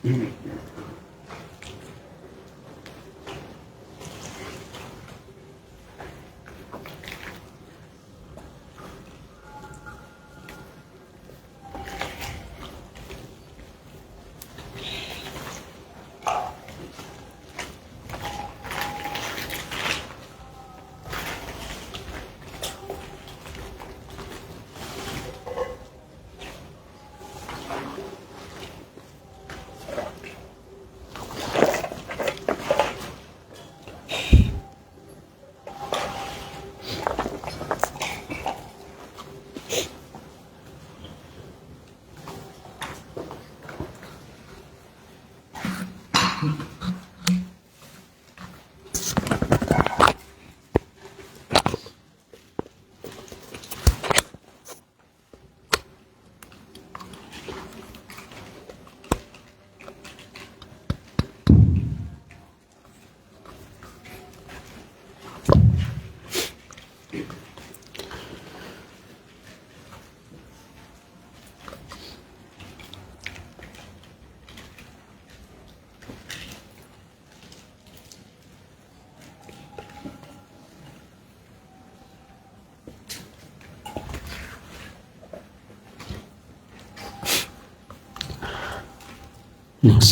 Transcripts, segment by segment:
1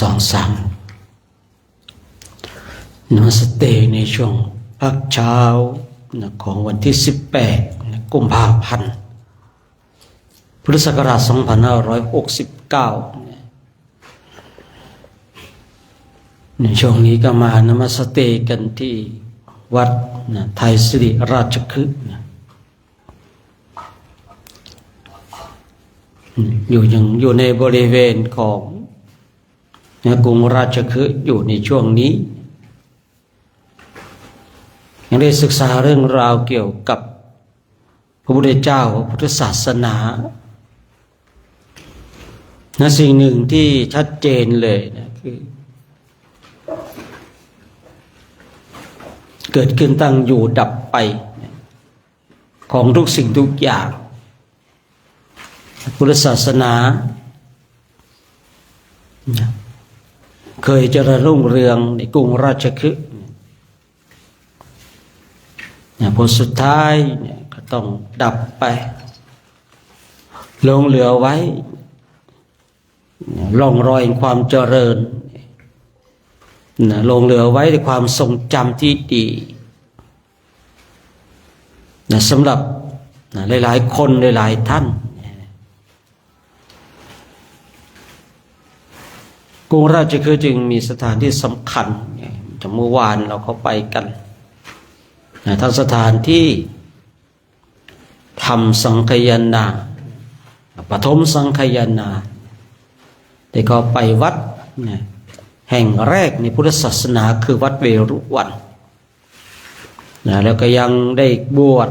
2 3นมัสเตในช่วงพักเช้าของวันที่18กุมภาพันธ์พุทธศักราช2569ในช่วงนี้ก็มานมัสเตกันที่วัดไทยสิริราชคฤห์อยู่ในบริเวณของกรุงราชคฤห์อยู่ในช่วงนี้ยังได้ศึกษาเรื่องราวเกี่ยวกับพระพุทธเจ้าพุทธศาสนาสิ่งหนึ่งที่ชัดเจนเลยคือเกิดขึ้นตั้งอยู่ดับไปของทุกสิ่งทุกอย่างพุทธศาสนาเคยเจริญรุ่งเรืองในกรุงราชคฤห์ผลสุดท้ายก็ต้องดับไปหลงเหลือไว้ร่องรอยความเจริญหลงเหลือไว้ในความทรงจำที่ดีสำหรับหลายๆคนหลายๆท่านกรุงราชคฤห์จึงมีสถานที่สำคัญจากเมื่อวานเราเข้าไปกันทั้งสถานที่ทำสังฆยนาปฐมสังฆยนาได้ก็ไปวัดแห่งแรกในพุทธศาสนาคือวัดเวรุวันแล้วก็ยังได้บวช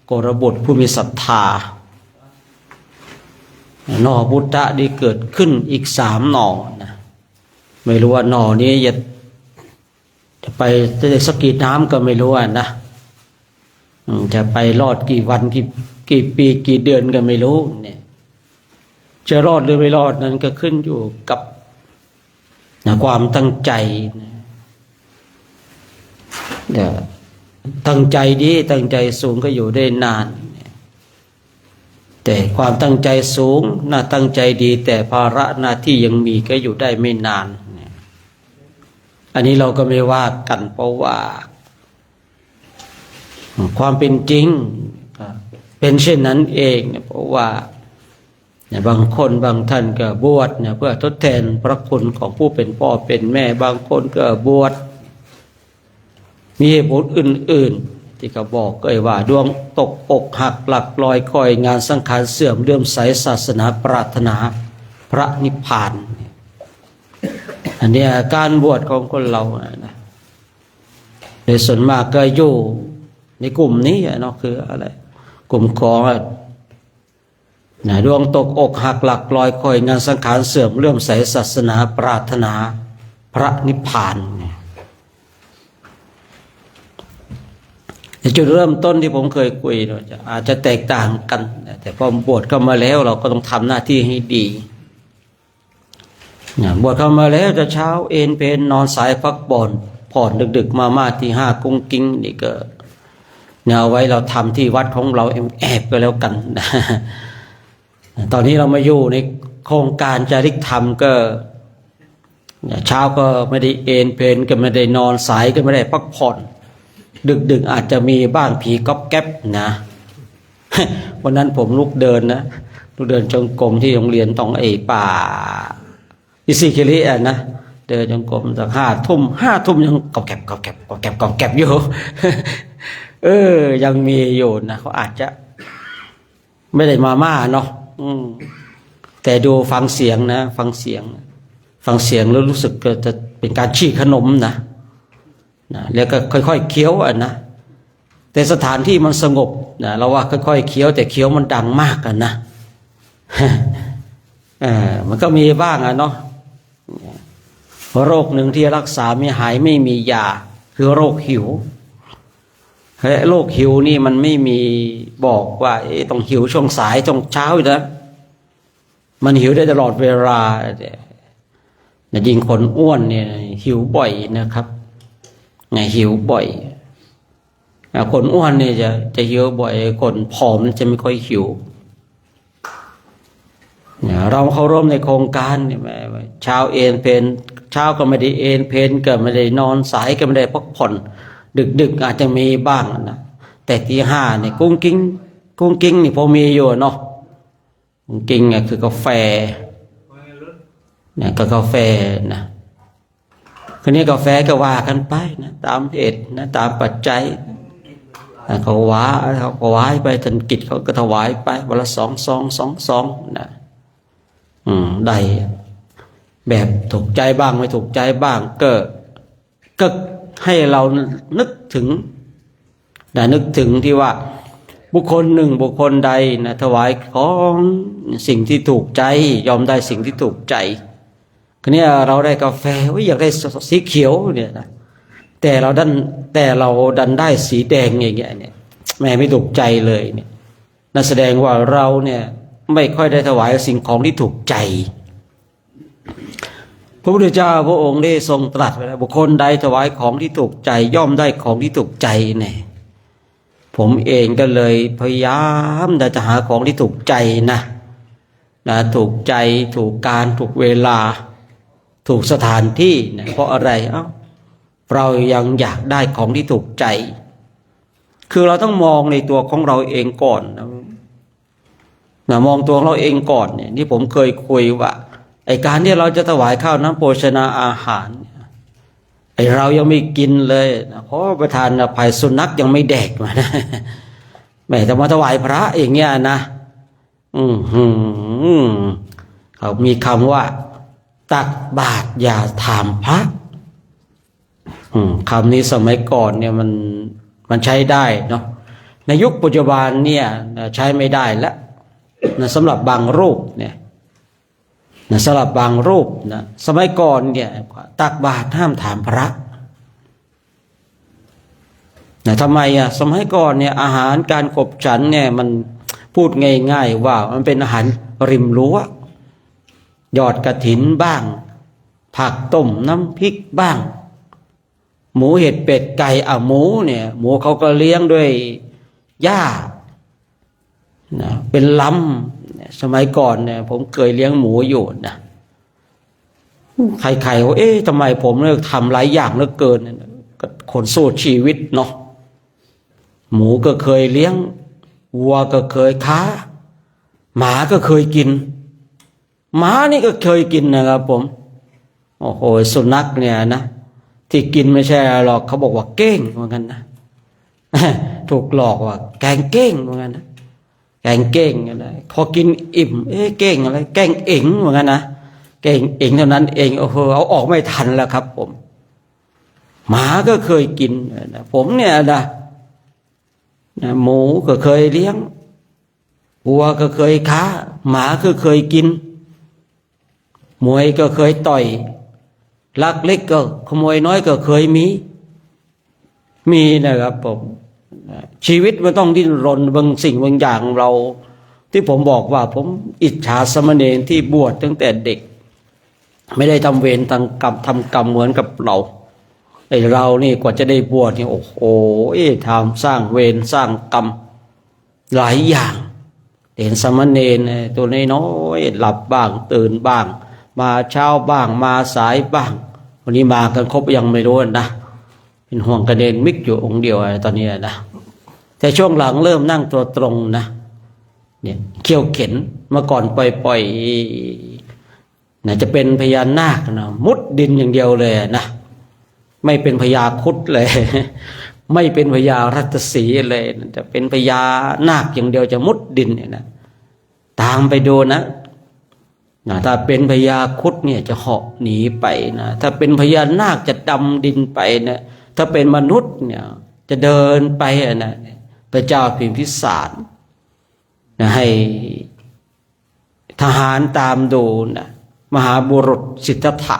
โกรบุตรผู้มีศรัทธาหน่อพุทธะได้เกิดขึ้นอีก3 หน่อไม่รู้ว่าหน่อนี้จะไปจะสกีน้ำก็ไม่รู้นะจะไปรอดกี่วันกี่ปีกี่เดือนก็ไม่รู้เนี่ยจะรอดหรือไม่รอดนั้นก็ขึ้นอยู่กับความตั้งใจตั้งใจดีตั้งใจสูงก็อยู่ได้นานแต่ความตั้งใจสูงตั้งใจดีแต่ภาระหน้าที่ยังมีก็อยู่ได้ไม่นานอันนี้เราก็ไม่ว่ากันเพราะว่าความเป็นจริงเป็นเช่นนั้นเองเพราะว่าบางคนบางท่านก็บวชเพื่อทดแทนพระคุณของผู้เป็นพ่อเป็นแม่บางคนก็บวชมีเหตุผลอื่นๆที่เขาบอกก็ว่าดวงตกอกหักหลักลอยคอยงานสังขารเสื่อมเลื่อมใสศาสนาปรารถนาพระนิพพานอันนี้การบวชของคนเรานะโดยส่วนมากก็อยู่ในกลุ่มนี้คืออะไรกลุ่มของดวงตกอกหักหลักลอยคอยงานสังขารเสื่อมเลื่อมใสศาสนาปรารถนาพระนิพพานจุดเริ่มต้นที่ผมเคยคุยอาจจะแตกต่างกันแต่พอบวชเข้ามาแล้วเราก็ต้องทำหน้าที่ให้ดี บวชเข้ามาแล้วจะเช้าเอนเพนนอนสายพักผ่อนดึกๆมาที่5กุ้งกิ้งนี่ก็เนี่ยเอาไว้เราทำที่วัดของเราแอบก็แล้วกันตอนนี้เรามาอยู่ในโครงการจาริกธรรมก็เช้าก็ไม่ได้เอนเพนก็ไม่ได้นอนสายก็ไม่ได้พักผ่อนดึกอาจจะมีบ้างผีก๊อบแก๊บนะวันนั้นผมลุกเดินจงกรมที่โรงเรียนตองป่าอิสิคิรินะเดินจงกรมจาก5 ทุ่มยังกอบแก็บอยู่ยังมีอยู่นะเขาอาจจะไม่ได้มาม่าเนาะแต่ดูฟังเสียงแล้วรู้สึกจะเป็นการฉีกขนมนะแล้วก็ค่อยๆเคี้ยวนะแต่สถานที่มันสงบนะเราว่าค่อยๆเคี้ยวแต่เคี้ยวมันดังมากนะมันก็มีบ้างเนาะโรคหนึ่งที่รักษาไม่หายไม่มียาคือโรคหิวโรคหิวนี่มันไม่มีบอกว่าต้องหิวช่วงสายช่วงเช้านะมันหิวได้ตลอดเวลายิ่งคนอ้วนเนี่ยหิวบ่อยนะครับหิวบ่อยคนอ้วนเนี่ยจะหิวบ่อยคนผอมจะไม่ค่อยหิวเราเข้าร่วมในโครงการเนี่ยเช้าเอนเพนเช้าก็ไม่ได้เอนเพนก็ไม่ได้นอนสายก็ไม่ได้พักผ่อนดึกอาจจะมีบ้างนะแต่ตี5เนี่ยกุ้งกิ้งนี่พอมีอยู่เนาะกุ้งกิ้งคือกาแฟเนี่ยก็กาแฟนะคืนนี้กาแฟก็ว่ากันไปนะตามเหตุนะตามปัจจัยเขาวายไปทันกิจเขาก็ถวายไปวันละ2 ซองนะได้แบบถูกใจบ้างไม่ถูกใจบ้างก็ให้เรานึกถึงที่ว่าบุคคลหนึ่งบุคคลใดนะถวายของสิ่งที่ถูกใจยอมได้สิ่งที่ถูกใจคืนนี้เราได้กาแฟอยากได้สีเขียวเนี่ยนะแต่เราดันได้สีแดงอย่างเงี้ยเนี่ยแม่ไม่ถูกใจเลยเนี่ยนั่นแสดงว่าเราเนี่ยไม่ค่อยได้ถวายสิ่งของที่ถูกใจพระพุทธเจ้าพระองค์ได้ทรงตรัสไว้แล้วบุคคลใดถวายของที่ถูกใจย่อมได้ของที่ถูกใจเนี่ยผมเองก็เลยพยายามจะหาของที่ถูกใจนะถูกใจถูกการถูกเวลาถูกสถานที่นะเพราะอะไรเรายังอยากได้ของที่ถูกใจคือเราต้องมองในตัวของเราเองก่อนนะมองตัวเราเองก่อนเนี่ยที่ผมเคยคุยว่าไอ้การที่เราจะถวายข้าวน้ำโภชนาอาหารไอ้เรายังไม่กินเลยนะเพราะประธานอภัยสุนัขยังไม่แดกมานะแม่จะมาถวายพระอย่างเงี้ยนะเขามีคำว่าตักบาตรอย่าถามพระคำนี้สมัยก่อนเนี่ยมันใช้ได้เนาะในยุคปัจจุบันเนี่ยใช้ไม่ได้แล้วนะสำหรับบางรูปเนี่ยนะสำหรับบางรูปนะสมัยก่อนเนี่ยตักบาตรห้ามถามพระนะทำไมสมัยก่อนเนี่ยอาหารการขบฉันเนี่ยมันพูดง่ายๆว่ามันเป็นอาหารริมรั้วยอดกฐินบ้างผักต้มน้ำพริกบ้างหมูเห็ดเป็ดไก่หมูเนี่ยหมูเขาก็เลี้ยงด้วยหญ้านะเป็นลำสมัยก่อนเนี่ยผมเคยเลี้ยงหมูอยู่นะใครๆว่าทำไมผมเนี่ยทำหลายอย่างเหลือเกินคนสู้ชีวิตเนาะหมูก็เคยเลี้ยงวัวก็เคยค้าหมาก็เคยกินหมานี่ก็เคยกินนะครับผมโอ้โหสุนัขเนี่ยนะที่กินไม่ใช่หรอกเขาบอกว่าเก้งเหมือนกันนะถูกหลอกว่าแกงเก้งเหมือนกันนะแกงเก้งอะไรพอกินอิ่มเก้งอะไรแกงเอ๋งเหมือนกันนะแกงเอ๋งเท่านั้นเองโอ้โหเอาออกไม่ทันแล้วครับผมหมาก็เคยกินนะผมเนี่ยนะหมูก็เคยเลี้ยงวัวก็เคยค้าหมาก็เคยกินมวยก็เคยต่อยลักเล็กก็ขโมยน้อยก็เคยมีนะครับผมชีวิตมันต้องดิ้นรนบางสิ่งบางอย่างเราที่ผมบอกว่าผมอิจฉาสมณเณรที่บวชตั้งแต่เด็ก ไม่ได้ทำเวรทำกรรมเหมือนกับเราไอ้เรานี่กว่าจะได้บวชนี่โอ้โหทำสร้างเวรสร้างกรรมหลายอย่างเห็นสมณเณรตัวน้อยๆหลับบ้างตื่นบ้างมาเช้าบ้างมาสายบ้างวันนี้มากันครบยังไม่รู้นะเป็นห่วงกระเด็นมิกอยู่องค์เดียวตอนนี้นะแต่ช่วงหลังเริ่มนั่งตัวตรงนะเนี่ยเขี่ยวเข็นเมื่อก่อนปล่อยนะจะเป็นพญานาคนะมุดดินอย่างเดียวเลยนะไม่เป็นพญาครุฑเลย ไม่เป็นพญารัตสีเลยจะเป็นพญานาคอย่างเดียวจะมุดดินเนี่ยนะตามไปดูนะถ้าเป็นพญาครุฑเนี่ยจะเหาะหนีไปนะถ้าเป็นพญานาคจะดำดินไปนะถ้าเป็นมนุษย์เนี่ยจะเดินไปนะพระเจ้าพิมพิสารนะให้ทหารตามดูนะมหาบุรุษสิทธัตถะ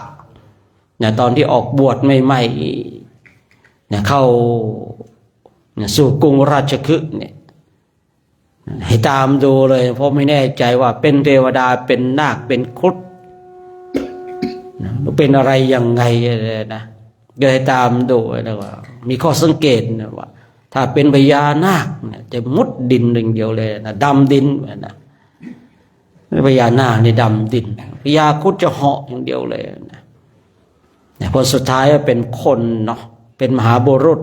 นะตอนที่ออกบวชใหม่ๆนะเข้านะสู่กรุงราชคฤห์เนี่ยให้ตามดูเลยเพราะไม่แน่ใจว่าเป็นเทวดาเป็นนาคเป็นครุฑนะเป็นอะไรยังไงนะเดี๋ยวให้ตามดูนะว่ามีข้อสังเกตนะว่าถ้าเป็นพญานาคนะจะมุดดินอย่างเดียวเลยนะดำดินนะพญานาคนี่ดำดินพญาครุฑจะเหาะอย่างเดียวเลยนะพอสุดท้ายเป็นคนเนาะเป็นมหาบุรุษ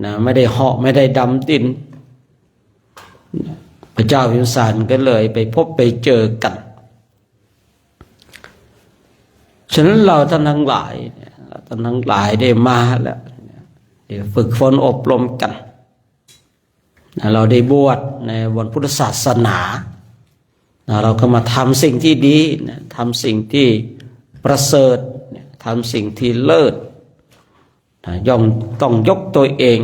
นะไม่ได้เหาะไม่ได้ดำดินพระเจ้าพิมพิสารก็เลยไปพบไปเจอกันฉะนั้นเราท่านทั้งหลายได้มาแล้วฝึกฝนอบรมกันเราได้บวชในวันพุทธศาสนาเราก็มาทำสิ่งที่ดีทำสิ่งที่ประเสริฐทำสิ่งที่เลิศย่อมต้องยกตัวเอง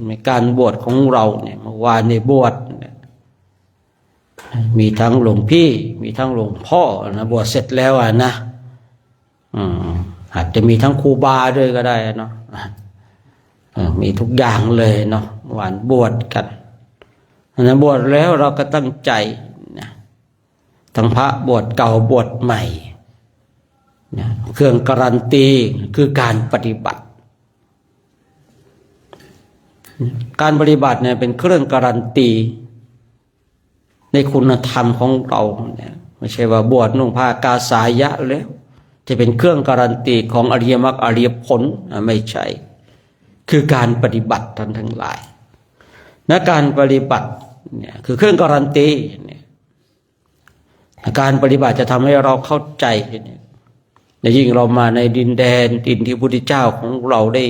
ในการบวชของเราเนี่ยเมื่อวานในบวชมีทั้งหลวงพี่มีทั้งหลวงพ่อนะบวชเสร็จแล้วนะอาจจะมีทั้งครูบาด้วยก็ได้เนาะมีทุกอย่างเลยเนาะหวานบวชกันนะบวชแล้วเราก็ตั้งใจนะทั้งพระบวชเก่าบวชใหม่นะเครื่องการันตีคือการปฏิบัติการปฏิบัติเนี่ยเป็นเครื่องการันตีในคุณธรรมของเราเนี่ยไม่ใช่ว่าบวชนุ่งผ้ากาสายะแล้วจะเป็นเครื่องการันตีของอริยมรรคอริยผลไม่ใช่คือการปฏิบัติท่านทั้งหลายและการปฏิบัติเนี่ยคือเครื่องการันตีเนี่ยการปฏิบัติจะทำให้เราเข้าใจเนี่ยยิ่งเรามาในดินแดนดินที่พระพุทธเจ้าของเราได้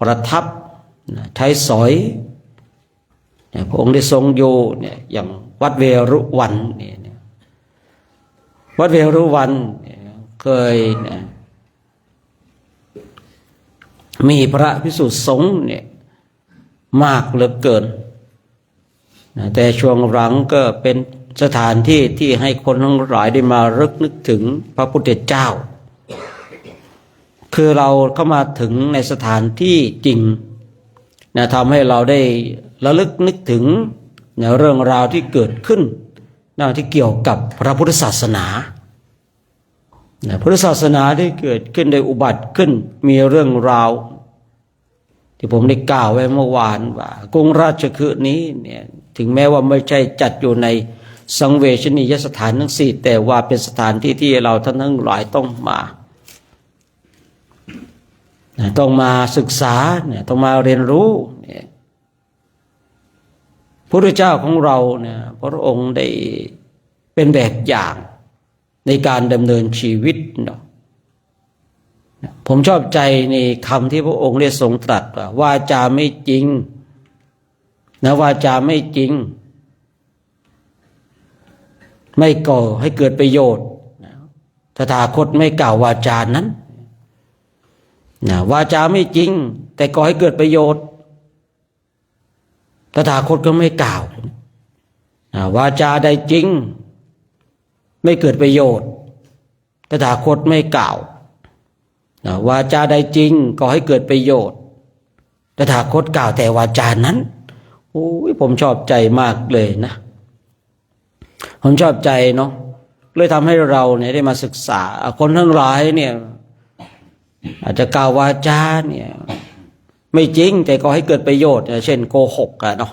ประทับใช้สอยพระองค์ได้ทรงอยู่เนี่ยอย่างวัดเวรุวันเนี่ยวัดเวรุวันเคยมีพระภิกษุสงฆ์เนี่ยมากเหลือเกินแต่ช่วงหลังก็เป็นสถานที่ที่ให้คนทั้งหลายได้มารึกนึกถึงพระพุทธเจ้าคือเราเข้ามาถึงในสถานที่จริงนะทำให้เราได้ระลึกนึกถึงเรื่องราวที่เกิดขึ้นที่เกี่ยวกับพระพุทธศาสนาพุทธศาสนาที่เกิดขึ้นได้อุบัติขึ้นมีเรื่องราวที่ผมได้กล่าวไว้เมื่อวานว่ากรุงราชคฤห์นี้เนี่ยถึงแม้ว่าไม่ใช่จัดอยู่ในสังเวชนียสถานทั้งสี่แต่ว่าเป็นสถานที่ที่เราท่านทั้งหลายต้องมาศึกษาเนี่ยต้องมาเรียนรู้เนี่ยพระพุทธเจ้าของเราเนี่ยพระองค์ได้เป็นแบบอย่างในการดำเนินชีวิตเนาะผมชอบใจในคำที่พระองค์ได้ทรงตรัสว่าวาจาไม่จริงนะวาจาไม่จริงไม่ก่อให้เกิดประโยชน์ตถาคตไม่กล่าววาจานั้นวาจาไม่จริงแต่ก่อให้เกิดประโยชน์ตถาคตก็ไม่กล่าววาจาใดจริงไม่เกิดประโยชน์ตถาคตไม่กล่าววาจาใดจริงก่อให้เกิดประโยชน์ตถาคตกล่าวแต่วาจานั้นโอ้ยผมชอบใจมากเลยนะผมชอบใจเนาะ เลยทำให้เราเนี่ยได้มาศึกษาคนทั้งหลายเนี่ยอาจจะกล่าววาจาเนี่ยไม่จริงแต่ก็ให้เกิดประโยชน์เช่นโกหกเนาะ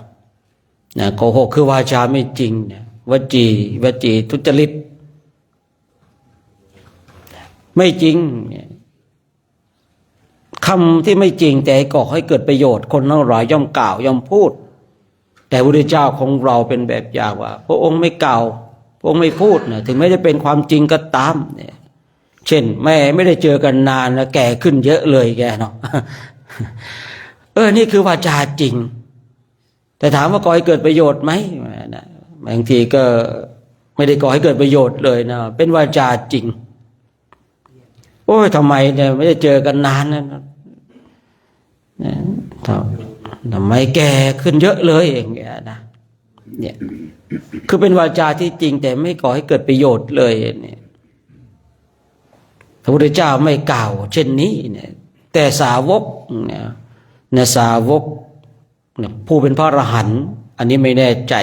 โกหกคือวาจาไม่จริงวจีทุจริตไม่จริงคำที่ไม่จริงแต่ก่อให้เกิดประโยชน์คนทั้งหลายย่อมกล่าวย่อมพูดแต่พระพุทธเจ้าของเราเป็นแบบอย่างว่าพระองค์ไม่กล่าวพระองค์ไม่พูดถึงไม่ได้เป็นความจริงก็ตามเช่นแม่ไม่ได้เจอกันนานแล้วแก่ขึ้นเยอะเลยแกเนาะนี่คือวาจาจริงแต่ถามว่าก่อให้เกิดประโยชน์ไหมบางทีก็ไม่ได้ก่อให้เกิดประโยชน์เลยนะเป็นวาจาจริงโอ้ยทำไมเนี่ยไม่ได้เจอกันนานนะทำไมแก่ขึ้นเยอะเลยอย่างเงี้ยนะเนี่ยคือเป็นวาจาที่จริงแต่ไม่ก่อให้เกิดประโยชน์เลยเนี่ยพระพุทธเจ้าไม่กล่าวเช่นนี้เนี่ยแต่สาวกเนี่ยสาวกเนี่ยผู้เป็นพระอรหันต์อันนี้ไม่แน่ใจ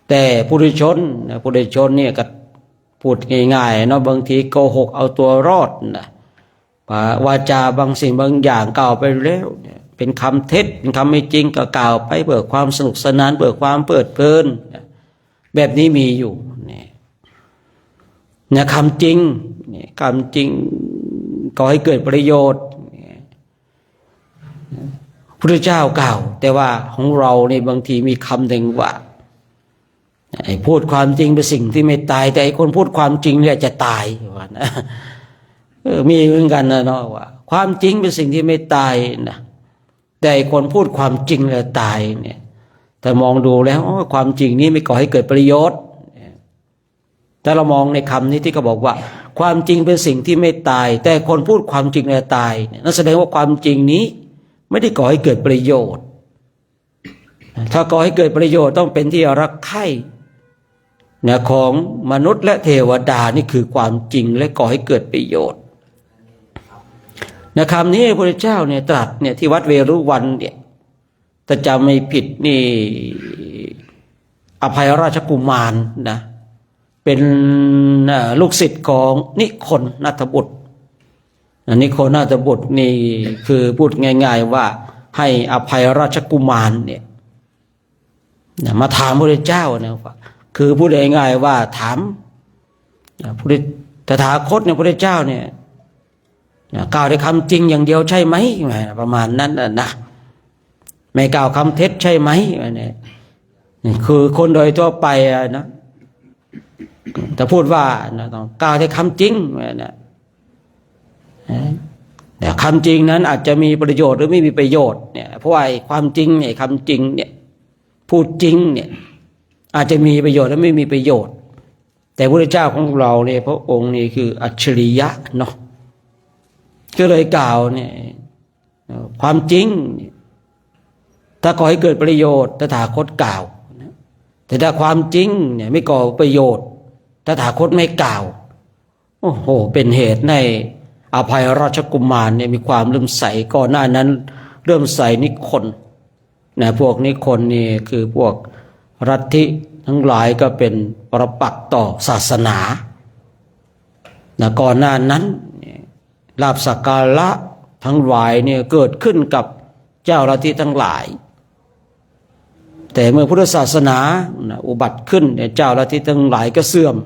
แต่ปุถุชนเนี่ยก็พูดง่ายๆเนาะบางทีโกหกเอาตัวรอดนะวาจาบางสิ่งบางอย่างกล่าวไปแล้วเนี่ยเป็นคำเท็จเป็นคำไม่จริงก็กล่าวไปเพื่อความสนุกสนานเพื่อความเพลิดเพลินแบบนี้มีอยู่เนี่ยคำจริงเนี่ยคำจริงก่อให้เกิดประโยชน์พระเจ้ากล่าวแต่ว่าของเรานี่บางทีมีคำหนึ่งว่าไอ้พูดความจริงเป็นสิ่งที่ไม่ตายแต่ไอ้คนพูดความจริงเนี่ยจะตายว่านะมีเหมือนกันนะเนาะว่าความจริงเป็นสิ่งที่ไม่ตายนะแต่ไอ้คนพูดความจริงแล้วตายเนี่ยแต่มองดูแล้วความจริงนี้ไม่ก่อให้เกิดประโยชน์แต่เรามองในคำนี้ที่เขาบอกว่าความจริงเป็นสิ่งที่ไม่ตายแต่คนพูดความจริงแล้วตายนั่นแสดงว่าความจริงนี้ไม่ได้ก่อให้เกิดประโยชน์ถ้าก่อให้เกิดประโยชน์ต้องเป็นที่รักใคร่ของมนุษย์และเทวดานี่คือความจริงและก่อให้เกิดประโยชน์คำนี้พระพุทธเจ้าเนี่ยตรัสเนี่ยที่วัดเวรุวันเนี่ยถ้าจำไม่ผิดนี่อภัยราชกุมารนะเป็นลูกศิษย์ของนิครนาถบุตรนิครนาถบุตรนี่คือพูดง่ายๆว่าให้อภัยราชกุมารเนี่ยมาถามพระพุทธเจ้านะว่าคือพูดง่ายๆว่าถามพระตถาคตเนี่ยพระพุทธเจ้าเนี่ยกล่าวได้คำจริงอย่างเดียวใช่ไหมประมาณนั้นนะไม่กล่าวคำเท็จใช่ไหมเนี่ยคือคนโดยทั่วไปนะแต่พูดว่าต้องกล่าวได้คำจริงนะแต่คำจริงนั้นอาจจะมีประโยชน์หรือไม่มีประโยชน์เนี่ยเพราะว่าความจริงเนี่ยคำจริงเนี่ยพูดจริงเนี่ยอาจจะมีประโยชน์และไม่มีประโยชน์แต่พระพุทธเจ้าของเราเนี่ยพระองค์นี่คืออัจฉริยะเนาะก็เลยกล่าวเนี่ยความจริงถ้าก่อให้เกิดประโยชน์ตถาคตกล่าวแต่ถ้าความจริงเนี่ยไม่ก่อประโยชน์ตถาคตไม่กล่าวโอ้โหเป็นเหตุในอภัยราชกุมารเนี่ยมีความเลื่อมใสก่อนหน้านั้นเลื่อมใสนิครพวกนิครนี่คือพวกลัทธิทั้งหลายก็เป็นปรปักษ์ต่อศาสนาก่อนหน้านั้นลาภสักการะทั้งหลายเนี่ยเกิดขึ้นกับเจ้าลัทธิทั้งหลายแต่เมื่อพุทธศาสนาอุบัติขึ้นเจ้าลัทธิทั้งหลายก็เสื่อม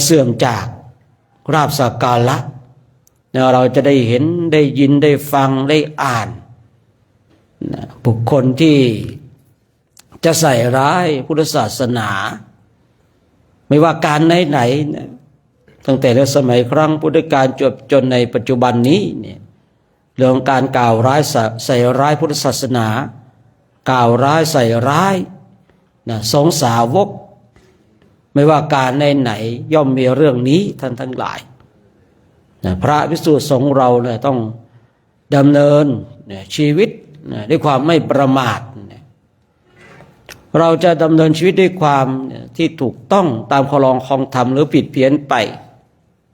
เสื่อมจากลาภสักการะเราจะได้เห็นได้ยินได้ฟังได้อ่านบุคคลที่จะใส่ร้ายพุทธศาสนาไม่ว่าการไหนตั้งแต่ในสมัยครั้งพุทธกาลจนในปัจจุบันนี้เนี่ยเรื่องการกล่าวร้ายใส่ร้ายพุทธศาสนากล่าวร้ายใส่ร้ายสงฆ์สาวกไม่ว่าการไหนย่อมมีเรื่องนี้ท่านทั้งหลายพระภิกษุสงฆ์เราเนี่ยต้องดำเนินชีวิตด้วยความไม่ประมาทเราจะดำเนินชีวิตด้วยความที่ถูกต้องตามคำลองคองธรรมหรือผิดเพี้ยนไป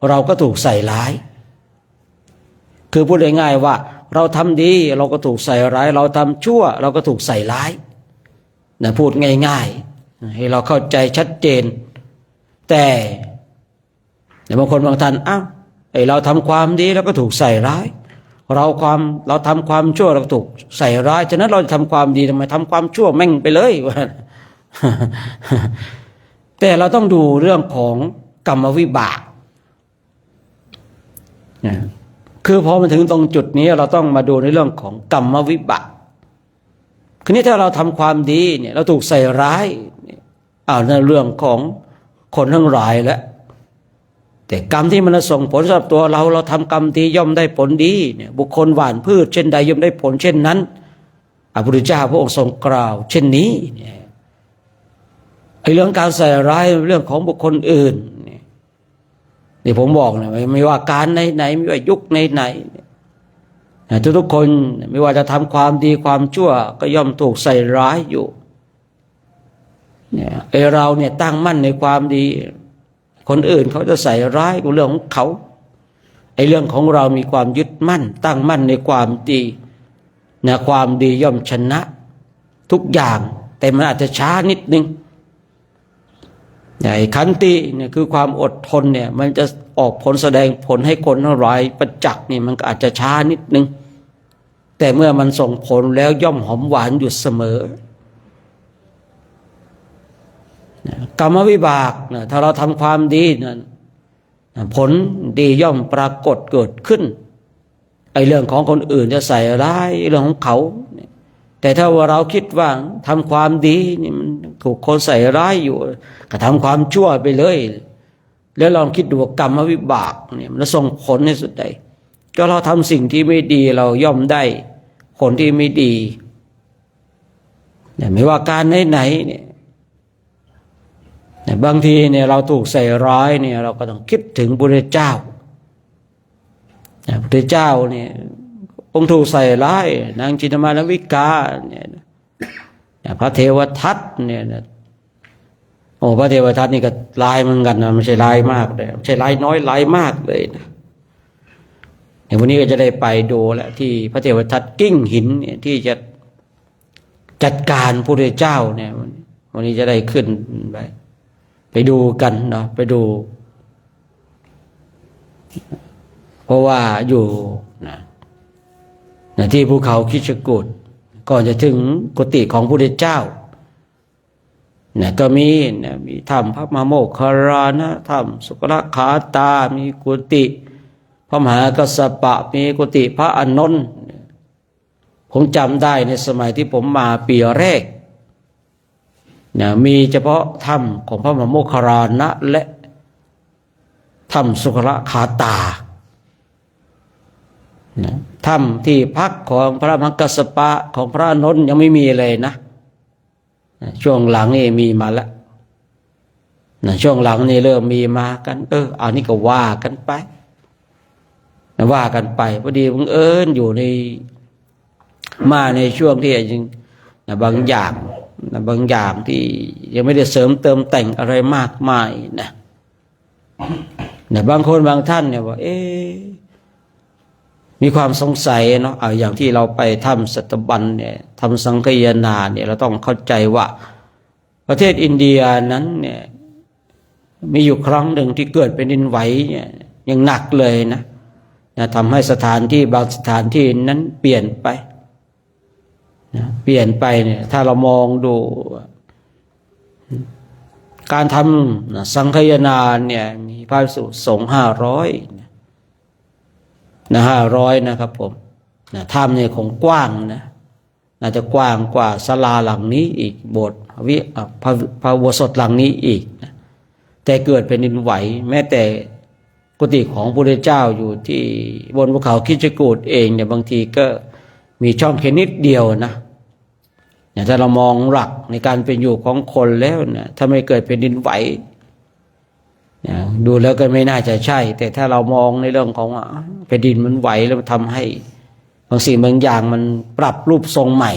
เราก็ถูกใส่ร้ายคือพูดง่ายๆว่าเราทำดีเราก็ถูกใส่ร้ายเราทำชั่วเราก็ถูกใส่ร้ายพูดง่ายๆให้เราเข้าใจชัดเจน แต่บางคนบางท่านอ้าวไอเราทำความดีแล้วก็ถูกใส่ร้ายเราทำความชั่วเราถูกใส่ร้ายฉะนั้นเราจะทำความดีทำไมทำความชั่วแม่งไปเลยแต่เราต้องดูเรื่องของกรรมวิบากคือพอมาถึงตรงจุดนี้เราต้องมาดูในเรื่องของกรรมวิบากคือนี้ถ้าเราทำความดีเนี่ยเราถูกใส่ร้ายในเรื่องของคนทั้งหลายแล้วแต่กรรมที่มันส่งผลสำหรับตัวเราทำกรรมดีย่อมได้ผลดีเนี่ยบุคคลหว่านพืชเช่นใดย่อมได้ผลเช่นนั้นพระพุทธเจ้าพระองค์ทรงกล่าวเช่นนี้เนี่ยไอ้เรื่องการใส่ร้ายเรื่องของบุคคลอื่นนี่ผมบอกนะไม่ว่าการไหนไม่ว่ายุคไหนทุกคนไม่ว่าจะทำความดีความชั่วก็ย่อมถูกใส่ร้ายอยู่เนี่ยเราเนี่ยตั้งมั่นในความดีคนอื่นเขาจะใส่ร้ายกับเรื่องของเขาไอ้เรื่องของเรามีความยึดมั่นตั้งมั่นในความดีนะความดีย่อมชนะทุกอย่างแต่มันอาจจะช้านิดนึงไอ้ขันติเนี่ยคือความอดทนเนี่ยมันจะออกผลแสดงผลให้คนทั้งหลายประจักษ์นี่มันก็อาจจะช้านิดนึงแต่เมื่อมันส่งผลแล้วย่อมหอมหวานอยู่เสมอกรรมวิบากนะถ้าเราทำความดีนะผลดีย่อมปรากฏเกิดขึ้นไอ้เรื่องของคนอื่นจะใส่ร้ายเรื่องของเขาแต่ถ้าว่าเราคิดว่าทำความดีนี่มันถูกคนใส่ร้ายอยู่ก็ทำความชั่วไปเลยแล้วลองคิดดูกรรมวิบากเนี่ยมันส่งผลในสุดใดก็เราทำสิ่งที่ไม่ดีเราย่อมได้ผลที่ไม่ดีไม่ว่าการไหนเนี่ยบางทีเนี่ยเราถูกใส่ร้ายเนี่ยเราก็ต้องคิดถึงพระพุทธเจ้าพระพุทธเจ้าเนี่ยองค์ถูกใส่ร้ายนางจินตมานวิกาเนี่ยพระเทวทัตเนี่ยโอ้พระเทวทัตนี่ก็ร้ายเหมือนกันนะไม่ใช่ร้ายมากเลยไม่ใช่ร้ายน้อยร้ายมากเลยนะวันนี้ก็จะได้ไปดูแหละที่พระเทวทัตกิ้งหินเนี่ยที่จะจัดการพระพุทธเจ้าเนี่ยวันนี้จะได้ขึ้นไปดูกันเนาะไปดูเพราะว่าอยู่นะที่ภูเขาคิชกูฏก่อนจะถึงกุฏิของพระพุทธเจ้าเนี่ยก็มีถ้ำพระมหาโมคคารลานะถ้ำสุกรขาตามีกุฏิพระมหากัสสปะมีกุฏิพระอานนท์ผมจำได้ในสมัยที่ผมมาปีแรกมีเฉพาะถ้ำของพระมหาโมคคารลานะและถ้ำสุกรขาตาถ้ำที่พักของพระมหากัสสปะของพระอานนท์ยังไม่มีเลยนะช่วงหลังนี่มีมาแล้วช่วงหลังนี่เริ่มมีมากันอันนี้ก็ว่ากันไปพอดีบังเอิญอยู่ในมาในช่วงที่จริงบางอย่างที่ยังไม่ได้เสริมเติมแต่งอะไรมากมายนะบางคนบางท่านเนี่ยว่ามีความสงสัยเนาะอย่างที่เราไปทำสัตบัญเนี่ยทำสังคายนาเนี่ยเราต้องเข้าใจว่าประเทศอินเดียนั้นเนี่ยมีอยู่ครั้งหนึ่งที่เกิดเป็นดินไหวเนี่ยยังหนักเลยนะทำให้สถานที่บางสถานที่นั้นเปลี่ยนไปเนี่ยถ้าเรามองดูการทำสังคายนาเนี่ยมีพระภิกษุสงฆ์500นะครับผมถ้ำเนี่ยคงกว้างนะน่าจะกว้างกว่าศาลาหลังนี้อีกโบสถ์พระอุโบสถหลังนี้อีกนะแต่เกิดเป็นดินไหวแม้แต่กุฏิของพระพุทธเจ้าอยู่ที่บนภูเขาคิชกูฏเองเนี่ยบางทีก็มีช่องแค่นิดเดียวนะถ้าเรามองหลักในการเป็นอยู่ของคนแล้วนะถ้าไม่เกิดเป็นดินไหวดูแล้วก็ไม่น่าจะใช่แต่ถ้าเรามองในเรื่องของแผ่นดินมันไหวแล้วทำให้บางสิ่งบางอย่างมันปรับรูปทรงใหม่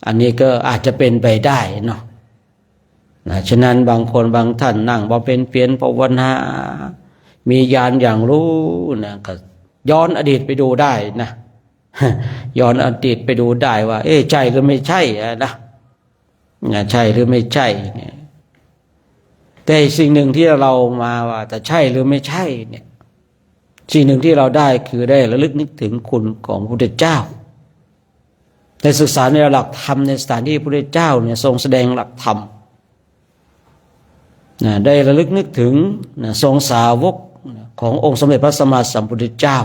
อันนี้ก็อาจจะเป็นไปได้เนาะฉะนั้นบางคนบางท่านนั่งบำเพ็ญเพียรภาวนามีญาณอย่างรู้นะก็ย้อนอดีตไปดูได้นะย้อนอดีตไปดูได้ว่าใช่หรือไม่ใช่นะใช่หรือไม่ใช่เนี่ยแ แต่สิ่งหนึ่งที่เรามาว่าจะใช่หรือไม่ใช่เนี่ยสิ่งหนึ่งที่เราได้คือได้ระลึกนึกถึงคุณของพระพุทธเจ้าได้ศึกษาในหลักธรรมในสถานที่พระพุทธเจ้าเนี่ยทรงแสดงหลักธรรมได้ระลึกนึกถึงทรงสาวกขององค์สมเด็จพระสัมมาสัมพุทธเจ้า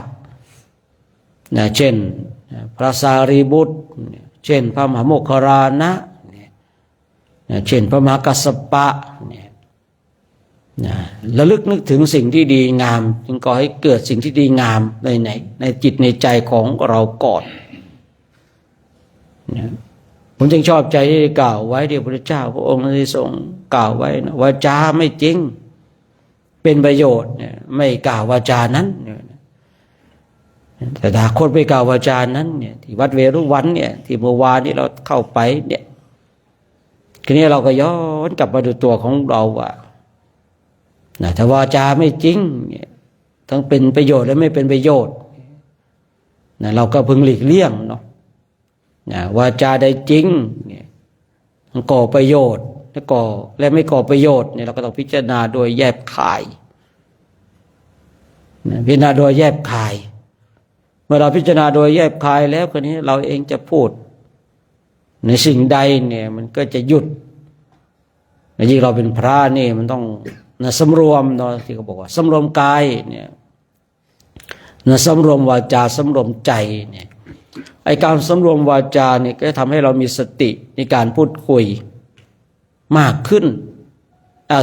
เช่นพระสารีบุตรเช่นพระมหาโมคคารลานะเช่นพระมหากัสสปะระลึกนึกถึงสิ่งที่ดีงามจึงก่อให้เกิดสิ่งที่ดีงามในจิตในใจของเราก่อนผมจึงชอบใจที่กล่าวไว้ที่พระพุทธเจ้าพระองค์ได้ทรงกล่าวไว้นะวาจาไม่จริงเป็นประโยชน์ไม่กล่าววาจานั้นแต่ถ้าคนไปกล่าววาจานั้นเนี่ยที่วัดเวรุวันเนี่ยที่เมื่อวานนี้เราเข้าไปเนี่ยทีนี้เราก็ย้อนกลับมาดูตัวของเราว่าถ้าวาจาไม่จริงเนี่ยทั้งเป็นประโยชน์และไม่เป็นประโยชน์เราก็พึงหลีกเลี่ยงเนาะวาจาใดจริงเนี่ยก่อประโยชน์และไม่ก่อประโยชน์เนี่ยเราก็ต้องพิจารณาโดยแยบคายพิจารณาโดยแยบคายเมื่อเราพิจารณาโดยแยบคายแล้วคนนี้เราเองจะพูดในสิ่งใดเนี่ยมันก็จะหยุดยิ่งเราเป็นพระนี่มันต้องสำรวมเนาะที่เขาบอกว่าสำรวมกายเนี่ยสำรวมวาจาสำรวมใจเนี่ยไอ้การสำรวมวาจาเนี่ยก็ทำให้เรามีสติในการพูดคุยมากขึ้น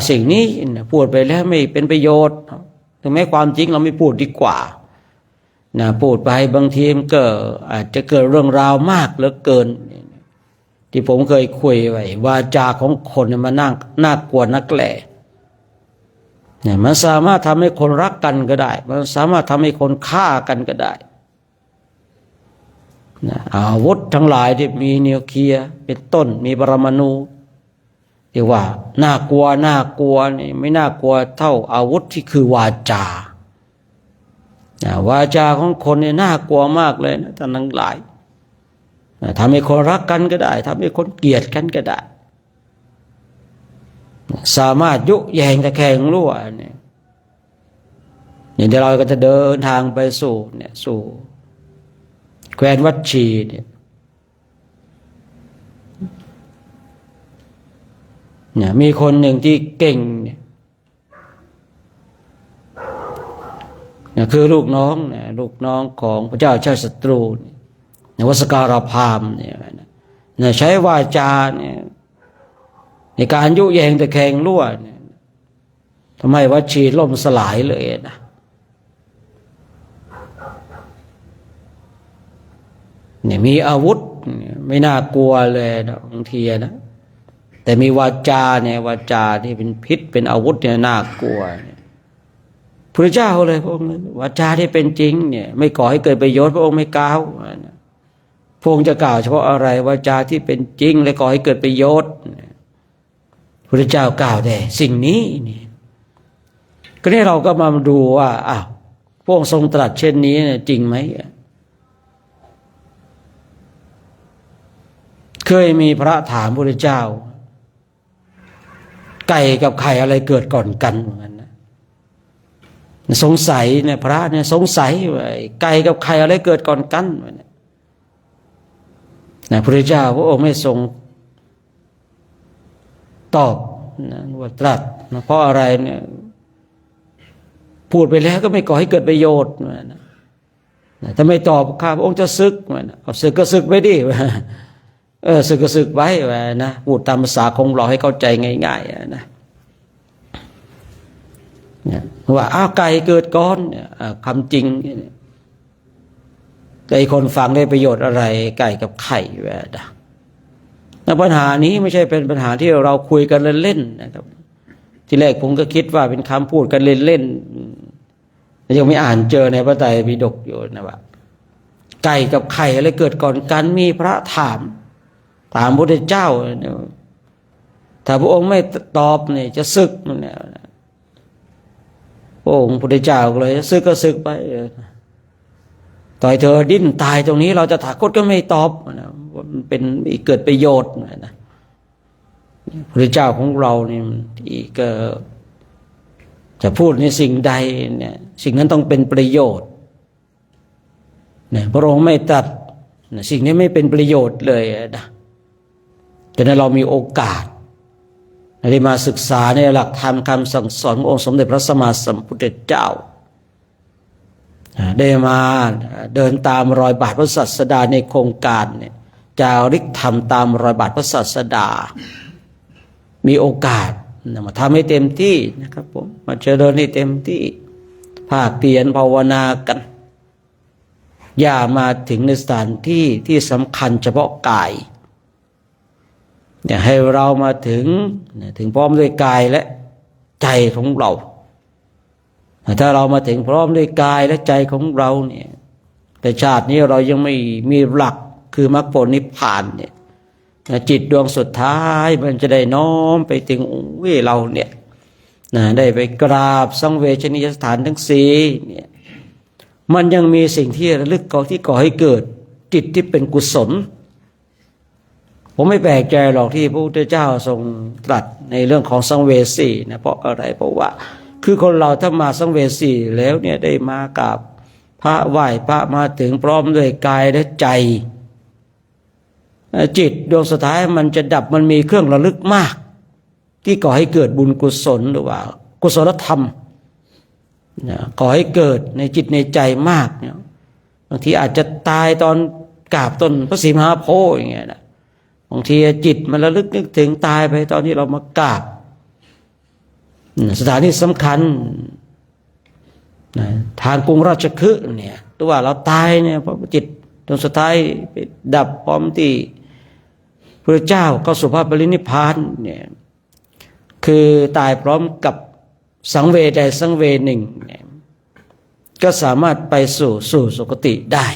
สิ่งนี้พูดไปแล้วไม่เป็นประโยชน์ถึงแม้ความจริงเราไม่พูดดีกว่าพูดไปบางทีมันก็อาจจะเกิดเรื่องราวมากเหลือเกินที่ผมเคยคุยไว้วาจาของคนมันน่ากลัวนักแหล่มันสามารถทำให้คนรักกันก็ได้มันสามารถทำให้คนฆ่ากันก็ได้อาวุธทั้งหลายที่มีนิวเคลียร์เป็นต้นมีปรมาณูเรียกว่าน่ากลัวนี่ไม่น่ากลัวเท่าอาวุธที่คือวาจาวาจาของคนเนี่ยน่ากลัวมากเลยนะท่านทั้งหลายทำให้คนรักกันก็ได้ทำให้คนเกลียดกันก็ได้สามารถยุแยงตะแคงรั่วเนี่ยอย่างเดี๋ยวเราก็จะเดินทางไปสู่แคว้นวัดชีเนี่ยมีคนหนึ่งที่เก่งเนี่ยคือลูกน้องของพระเจ้าชาติศัตรูวัสการพามเนี่ยใช้วาจาเนี่ยในการยุแยงตะแคงรั่วเนี่ยทำให้วัดชีล่มสลายเลยนะเนี่ยมีอาวุธไม่น่ากลัวเลยนะบางทีนะแต่มีวาจาเนี่ยวาจาที่เป็นพิษเป็นอาวุธเนี่ยน่ากลัวพระเจ้าเลยพระองค์วาจาที่เป็นจริงเนี่ยไม่ก่อให้เกิดประโยชน์พระองค์ไม่กล่าวพระองค์จะกล่าวเฉพาะอะไรวาจาที่เป็นจริงและก่อให้เกิดประโยชน์พระเจ้ากล่าวแต่สิ่งนี้นี่ก็นี่เราก็มาดูว่าพระองค์ทรงตรัสเช่นนี้จริงไหมเคยมีพระถามพระเจ้าไก่กับไข่อะไรเกิดก่อนกันเหมือนกันนะสงสัยเนี่ยพระเนี่ยสงสัยว่าไก่กับไข่อะไรเกิดก่อนกันนะพระเจ้าพระองค์ไม่ทรงตอบนะว่าตรัสนะเพราะอะไรเนี่ยพูดไปแล้วก็ไม่ก่อให้เกิดประโยชน์นะถ้าไม่ตอบข้าพระองค์จะสึกนะเอาสึกก็สึกไปดิสึกก็สึกไว้นะพูดตามภาษาของเราให้เข้าใจง่ายๆนะว่าไก่เกิดก่อนคำจริงแต่คนฟังได้ประโยชน์อะไรไก่กับไข่นะปัญหานี้ไม่ใช่เป็นปัญหาที่เราคุยกันเล่นๆนะครับที่แรกผมก็คิดว่าเป็นคำพูดกันเล่นๆยังไม่อ่านเจอในพระไตรปิฎกอยู่นะว่าไก่กับไข่อะไรเกิดก่อนกันมีพระถามพระพุทธเจ้าถ้าพระองค์ไม่ตอบเนี่ยจะสึกเนี่ยพระองค์พุทธเจ้าเลยสึกก็สึกไปต่อยเธอดิ้นตายตรงนี้เราจะถาคตก็ไม่ตอบนะมันเป็นเกิดประโยชน์นะพระเจ้าของเราเนี่ยที่ก็ จะพูดในสิ่งใดเนี่ยสิ่งนั้นต้องเป็นประโยชน์เนี่ยพระองค์ไม่ตัดสิ่งนี้ไม่เป็นประโยชน์เลยนะแต่นั้นเรามีโอกาสได้มาศึกษาในหลักธรรมคำสั่งสอนขององค์สมเด็จพระสัมมาสัมพุทธเจ้าได้มาเดินตามรอยบาทพระศาสดาในโครงการเนี่ยจาริกธรรมตามรอยบาทพระศาสดามีโอกาสมาทำให้เต็มที่นะครับผมมาเจริญให้เต็มที่ภาคเพียรภาวนากันอย่ามาถึงในสถานที่ที่สำคัญเฉพาะกายให้เรามาถึงพร้อมด้วยกายและใจของเราถ้าเรามาถึงพร้อมด้วยกายและใจของเราเนี่ยแต่ชาตินี้เรายังไม่มีหลักคือมรรคผลนิพพานเนี่ยจิตดวงสุดท้ายมันจะได้น้อมไปถึงเราเนี่ยได้ไปกราบสังเวชนียสถานทั้งสี่เนี่ยมันยังมีสิ่งที่ระลึกที่ก่อให้เกิดจิตที่เป็นกุศลผมไม่แปลกใจหรอกที่พระพุทธเจ้าทรงตรัสในเรื่องของสังเวสีนะเพราะอะไรเพราะว่าคือคนเราถ้ามาสังเวสีแล้วเนี่ยได้มากับพระไหว้พระมาถึงพร้อมด้วยกายและใจจิตดวงสุดท้ายมันจะดับมันมีเครื่องระลึกมากที่ก่อให้เกิดบุญกุศลหรือว่ากุศลธรรมก่อให้เกิดในจิตในใจมากเนี่ยบางทีอาจจะตายตอนกราบต้นพระศรีมหาโพธิ์อย่างเงี้ยนะบางทีจิตมันระลึกนึกถึงตายไปตอนที่เรามากราบสถานที่สำคัญทางกรุงราชคฤห์เนี่ยตัวว่าเราตายเนี่ยเพราะจิตดวงสุดท้ายไปดับพร้อมที่พระเจ้าเข้าสู่พระปรินิพพานเนี่ยคือตายพร้อมกับสังเวชใดสังเวชหนึ่งเนี่ยก็สามารถไปสู่สุคติได้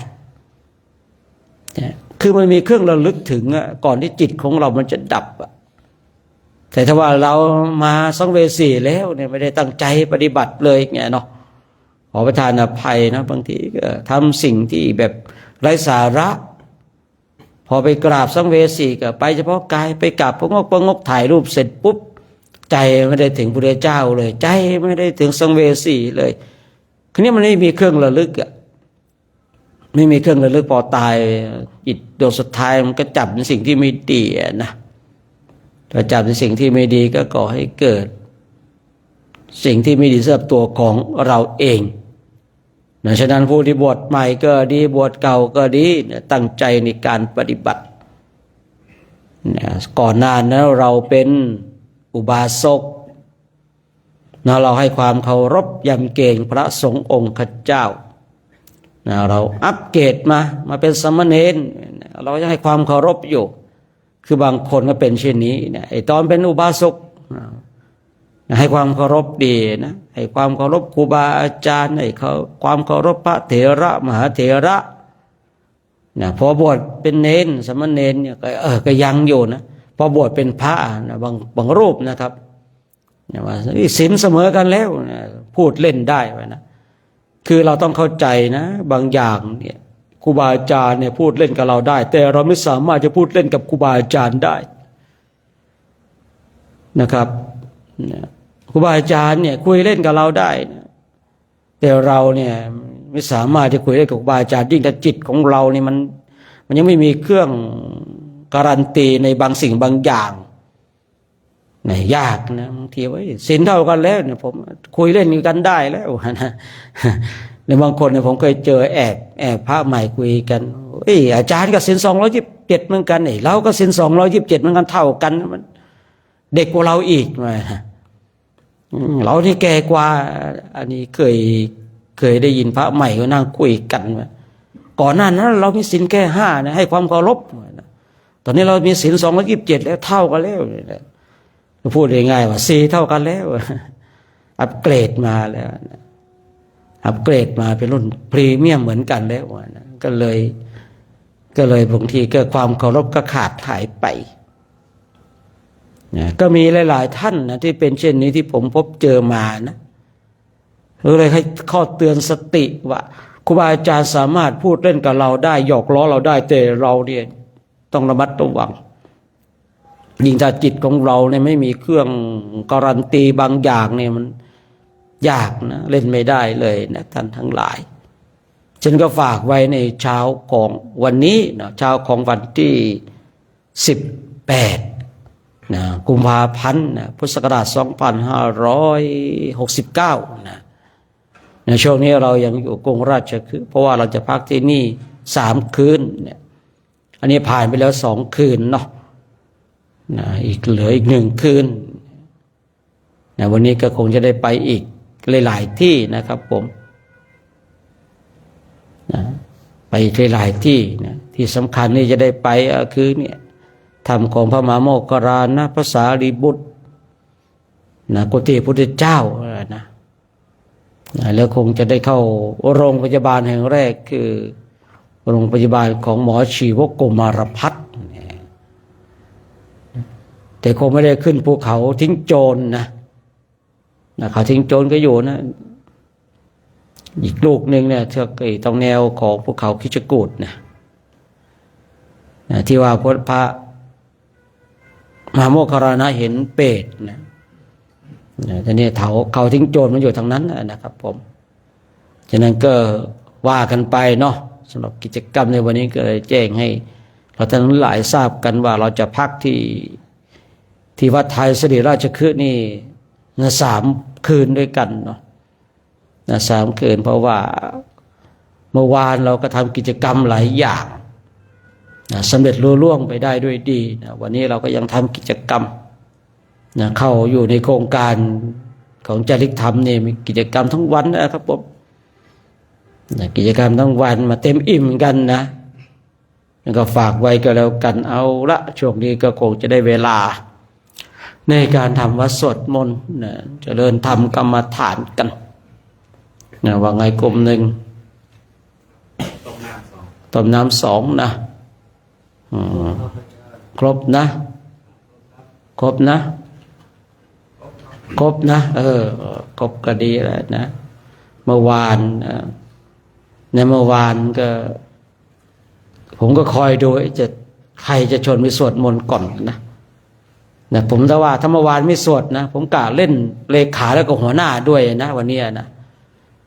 คือมันมีเครื่องระลึกถึงก่อนที่จิตของเรามันจะดับแต่ถ้าว่าเรามาสังเวสีแล้วเนี่ยไม่ได้ตั้งใจปฏิบัติเลยไงเนาะขอประทานอภัยนะบางทีก็ทำสิ่งที่แบบไร้สาระพอไปกราบสังเวสีก็ไปเฉพาะกายไปกราบพระงกถ่ายรูปเสร็จปุ๊บใจไม่ได้ถึงพระเจ้าเลยใจไม่ได้ถึงสังเวสีเลยคือนี้มันไม่มีเครื่องระลึกไม่มีเครื่องระลึกพอตายจิตดวงสุดท้ายมันก็จับในสิ่งที่ไม่ดีนะถ้าจับในสิ่งที่ไม่ดีก็ก่อให้เกิดสิ่งที่ไม่ดีสำหรับตัวของเราเองฉะนั้นผู้ที่บวชใหม่ก็ดีบวชเก่าก็ดีตั้งใจในการปฏิบัติก่อนหน้านั้นเราเป็นอุบาสกเราให้ความเคารพยำเกรงพระสงฆ์องค์ข้าเจ้าเราอัปเกรดมาเป็นสามเณรเรายังให้ความเคารพอยู่คือบางคนก็เป็นเช่นนี้ไอ้ตอนเป็นอุบาสกให้ความเคารพดีนะให้ความเคารพครูบาอาจารย์ให้ความเคารพพระเถระมหาเถระพอบวชเป็นเณรสามเณรเนี่ยก็ยังอยู่นะพอบวชเป็นพระนะบางรูปนะครับว่าศีลเสมอกันแล้วนะพูดเล่นได้ไว้นะคือเราต้องเข้าใจนะบางอย่างเนี่ยครูบาอาจารย์เนี่ยพูดเล่นกับเราได้แต่เราไม่สามารถจะพูดเล่นกับครูบาอาจารย์ได้นะครับครูบาอาจารย์เนี่ยคุยเล่นกับเราได้นะแต่เราเนี่ยไม่สามารถจะคุยเล่นกับครูบาอาจารย์ยิ่งถ้าจิตของเรานี่มันยังไม่มีเครื่องการันตีในบางสิ่งบางอย่างยากนะบางทีว่าศีลเท่ากันแล้วเนี่ยผมคุยเล่นกันได้แล้วนะในบางคนเนี่ยผมเคยเจอแอบพระใหม่คุยกันอาจารย์ก็ศีล227เหมือนกันเราก็ศีล227เหมือนกันเท่ากันมันเด็กกว่าเราอีกเราที่แก่กว่าอันนี้เคยได้ยินพระใหม่ก็นั่งคุยกันก่อนหน้านั้นเรามีศีลแค่5นะให้ความเคารพตอนนี้เรามีศีล227แล้วเท่ากันแล้วพูดง่ายๆว่า4เท่ากันแล้วอัปเกรดมาแล้วอัปเกรดมาเป็นรุ่นพรีเมียมเหมือนกันแล้วก็เลยบางทีก็ความเคารพก็ขาดหายไปก็มีหลายๆท่านนะที่เป็นเช่นนี้ที่ผมพบเจอมานะเลยให้ข้อเตือนสติว่าครูบาอาจารย์สามารถพูดเล่นกับเราได้หยอกล้อเราได้แต่เราเนี่ยต้องระมัดระวังยิ่งถ้าจิตของเราเนี่ยไม่มีเครื่องการันตีบางอย่างเนี่ยมัน ยากนะเล่นไม่ได้เลยนะท่านทั้งหลายฉันก็ฝากไว้ในเช้าของวันนี้นะเช้าของวันที่18นะกุมภาพันธ์นะพุทธศักราช2569นะในช่วงนี้เรายังอยู่กรุงราชคฤห์เพราะว่าเราจะพักที่นี่3 คืนเนี่ยอันนี้ผ่านไปแล้ว2 คืนเนาะนะเหลืออีก1 คืนนะวันนี้ก็คงจะได้ไปอีกหลายๆที่นะครับผมนะไปหลายๆที่นะที่สำคัญนี่จะได้ไปคือเนี่ยธรรมของพระมหาโมคคัลลานะพระสารีบุตรนะกุฏิพระพุทธเจ้านะแล้วคงจะได้เข้าโรงพยาบาลแห่งแรกคือโรงพยาบาลของหมอชีวกโกมารพัฒน์แต่คงไม่ได้ขึ้นภูเขาทิ้งโจรนะเขาทิ้งโจรก็อยู่นะอีกลูกหนึ่งเนี่ยเทือกตรงแนวของภูเขาคิชกูฏนะที่ว่าพระมหาโมคคัลลานะเห็นเปรตนะทีนี้เขาทิ้งโจรมันอยู่ทางนั้นนะครับผมฉะนั้นก็ว่ากันไปเนาะสำหรับกิจกรรมในวันนี้ก็เลยแจ้งให้เราท่านทั้งหลายทราบกันว่าเราจะพักที่วัดไทยสิริราชคฤห์นี่3 คืนด้วยกันเนาะ3 คืนเพราะว่าเมื่อวานเราก็ทำกิจกรรมหลายอย่างสำเร็จลุล่วงไปได้ด้วยดีวันนี้เราก็ยังทำกิจกรรมเข้าอยู่ในโครงการของจาริกธรรมเนี่ยมีกิจกรรมทั้งวันนะครับผมกิจกรรมทั้งวันมาเต็มอิ่มกันนะแล้วก็ฝากไว้ก็แล้วกันเอาละช่วงนี้ก็คงจะได้เวลาในการทำวัดสวดมนต์เจริญธรรมกรรมฐานกันว่าไงกลุ่มหนึ่งต้มน้ำ2นะครบนะครบนะครบก็ดีแล้วนะเมื่อวานในเมื่อวานก็ผมก็คอยดูใครจะชวนไปสวดมนต์ก่อนนะผมแต่ว่าถ้าเมื่อวานไม่สวดนะผมกะเล่นเลขาแล้วก็หัวหน้าด้วยนะวันนี้นะ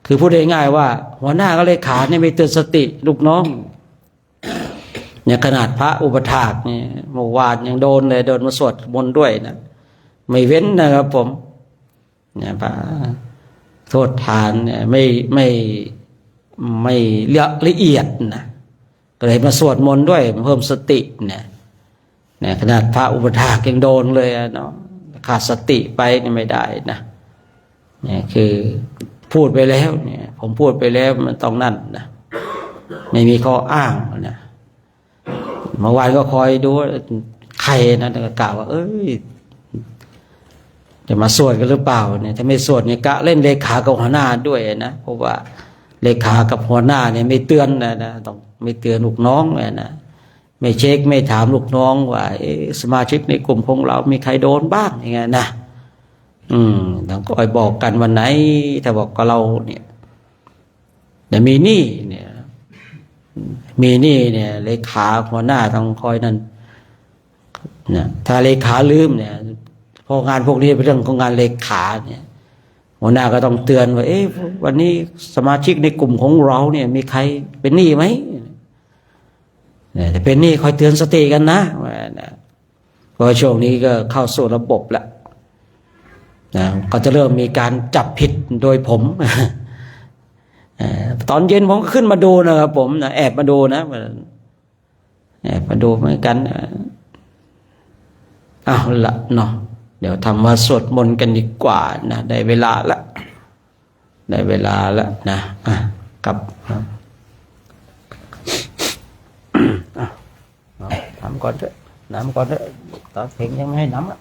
คือพูดง่ายๆว่าหัวหน้าก็เลขาเนี่ยไม่เตือนสติลูกน้องเนี่ยขนาดพระอุปถากเนี่ยเมื่อวานยังโดนเลยโดนมาสวดมนต์ด้วยนะไม่เว้นนะครับผมเนี่ยพระโทษทานเนี่ยไม่ละเอียดนะก็เลยมาสวดมนต์ด้วยเพิ่มสติเนี่ยขนาดพระอุปถากยังโดนเลยเนาะขาดสติไปนี่ไม่ได้นะเนี่ยคือพูดไปแล้วเนี่ยผมพูดไปแล้วมันต้องนั่นนะไม่มีข้ออ้างนะเมื่อวานก็คอยดูใครนะก็กล่าวว่าจะมาสวดกันหรือเปล่าเนี่ยถ้าไม่สวดเนี่ยกะเล่นเลขากับหัวหน้าด้วยนะเพราะว่าเลขากับหัวหน้าเนี่ยไม่เตือนนะต้องไม่เตือนลูกน้องเลยนะไม่เช็คไม่ถามลูกน้องว่าสมาชิกในกลุ่มของเรามีใครโดนบ้างอย่างเงี้ยนะต้องคอยบอกกันวันไหนถ้าบอกกับเราเนี่ยแต่มีหนี้เนี่ยเลขาหัวหน้าต้องคอยนั่นนะถ้าเลขาลืมเนี่ยพองานพวกนี้เป็นเรื่องของงานเลขาเนี่ยหัวหน้าก็ต้องเตือนว่าวันนี้สมาชิกในกลุ่มของเราเนี่ยมีใครเป็นหนี้ไหมแต่เป็นหนี้คอยเตือนสติกันนะเพราะช่วงนี้ก็เข้าสู่ระบบแล้วก็จะเริ่มมีการจับผิดโดยผมตอนเย็นผมก็ขึ้นมาดูนะครับผมแอบมาดูนะแอบมาดูเหมือนกันเอาละเนาะเดี๋ยวทำวัดสวดมนต์กันดีกว่านะได้เวลาละนะกลับทำก่อนเถอะน้ำก่อนเถอะตอนเพลงยังไม่ให้น้ำอ่ะ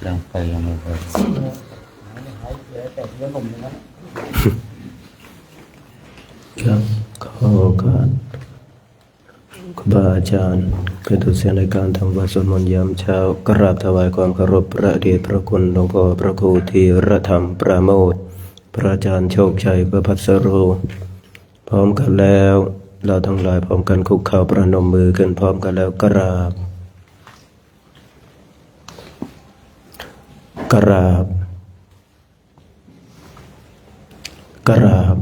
ยังไปยังไม่ไปครับขอโอกาสครูบาอาจารย์เป็นตัวแทนในการทำวัดสวดมนต์ยามเช้ากราบถวายความเคารพพระเดชพระคุณหลวงพ่อพระครูธีรธรรมปราโมทย์พระอาจารย์โชคชัยประภัสโรพร้อมกันแล้วเราทั้งหลายพร้อมกันคุกเข่าประนมมือขึ้นพร้อมกันแล้วกราบ กราบกราบ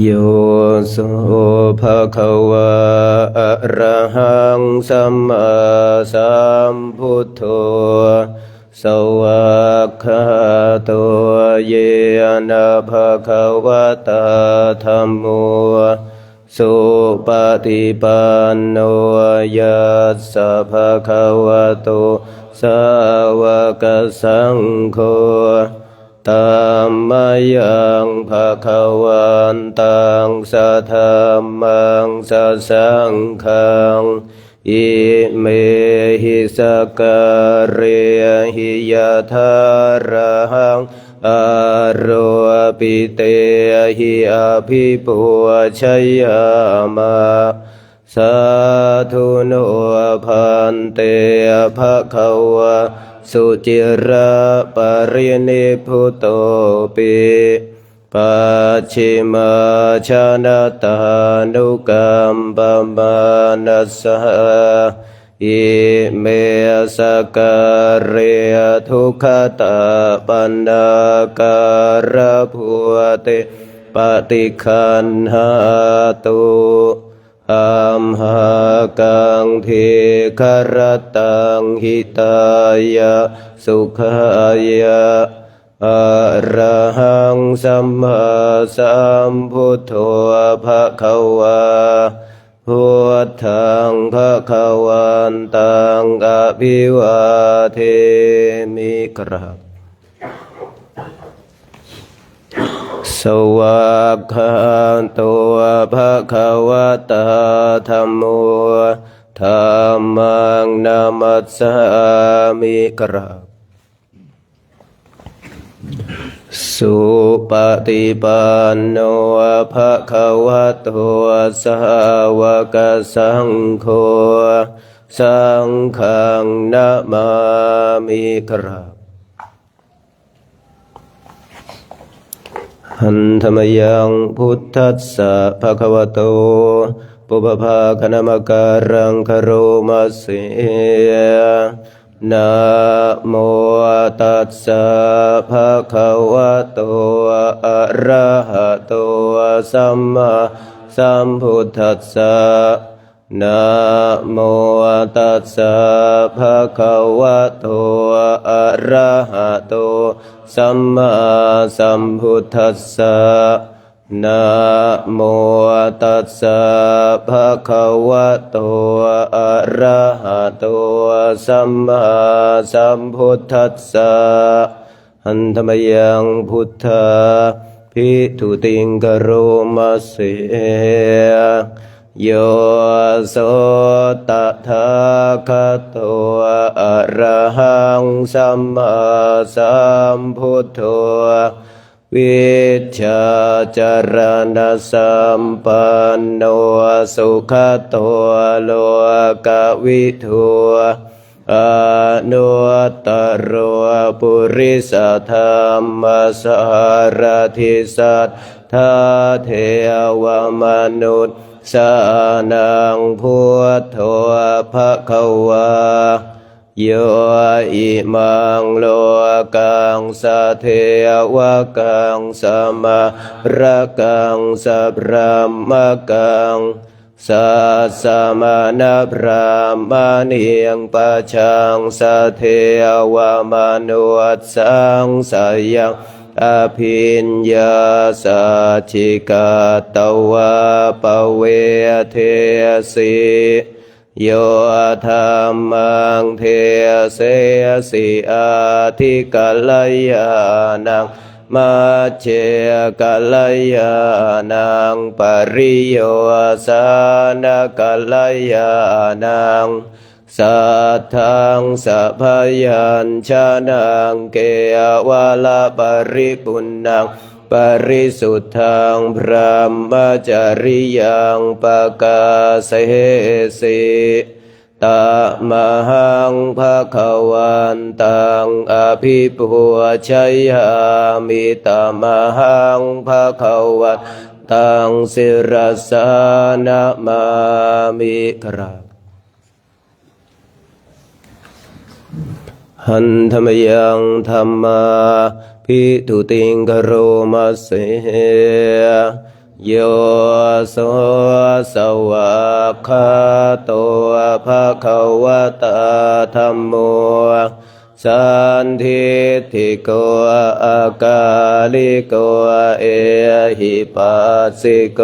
โยโสภะคะวะอะระหังสัมมาสัมพุทโธสวากขาโตเยนะภะคะวะตาธัมโมสุปฏิปันโนยัสสะภะคะวะโตสาวกสังโฆธัมมายังภะคะวันตังสัทธัมมังสัสสังฆังอิเมหิสการะหิยะทาระหังอโรปิเตหิอภิปุชยามะสาธุโนพันเตภะคะวะสุจิระปรินิพพุโตปิปัจฉิมาชนะตานุกัมปมานัสสะอิเมสการะทุกขตาปันนาการะภูเตปฏิคันหาตุอัมหากังเทครตังหิตายะสุขายะอะระหังสัมมาสัมพุทโธภะคะวาพุทธังภะคะวันตังอภิวาเทมิกราบสวากขาโตภะคะวะตาธัมโมธัมมังนามัสสามิกราบสุปฏิปันโนภะคะวะโตสาวกสังโฆสังฆังนะมามิกราบหันธรรมยังพุทธัสสะภะคะวะโตปุพพาคณมการังคโรมัสเสนะโมตัสสะภะคะวะโตอะระหะโตสัมมาสัมพุทธัสสะนะโมตัสสะภะคะวะโตอะระหะโตสัมมาสัมพุทธัสสะนะโมตัสสะภะคะวะโตอะระหะโตสัมมาสัมพุทธัสสะหันธรรมยังพุทธาภิทุติงกโรมัสเสโยโสตถาคโตอะระหังสัมมาสัมพุทโธวิชชาจารณสัมปันโนสุขโตโลกวิทูอนุตตรปุริสธรรมสารทิสัทธาเทวมนุษย์สานังพุทโธภะคะวาโยอิมังโลกังสัทเทวกังสัมมาระกังสัพพะมะกังสัสสะมานะพรามณียังปัจฉังสัทเทวมนุสสังสยังอภิญญาสัจฉิกาตวะปเวเทสีโยธรรมังเทเสสิอาทิกัลยานังมัจเจกัลยานังปริโยสานกัลยานังสัทธังสัพยัญชนะเกวะละปริปุณังปริสุทธังพระมจริยังปกาเสสิตมหังภะคะวันตังอภิปุชยามิตมหังภะคะวัน ตังศิรสานะมามิกราบหันธรรมยังธรรมาภิทุติงกโรมัสเสโยโสสวากขาโตภะคะวะตาธัมโมสันทิฏฐิโกอากาลิโกเอหิปัสสิโก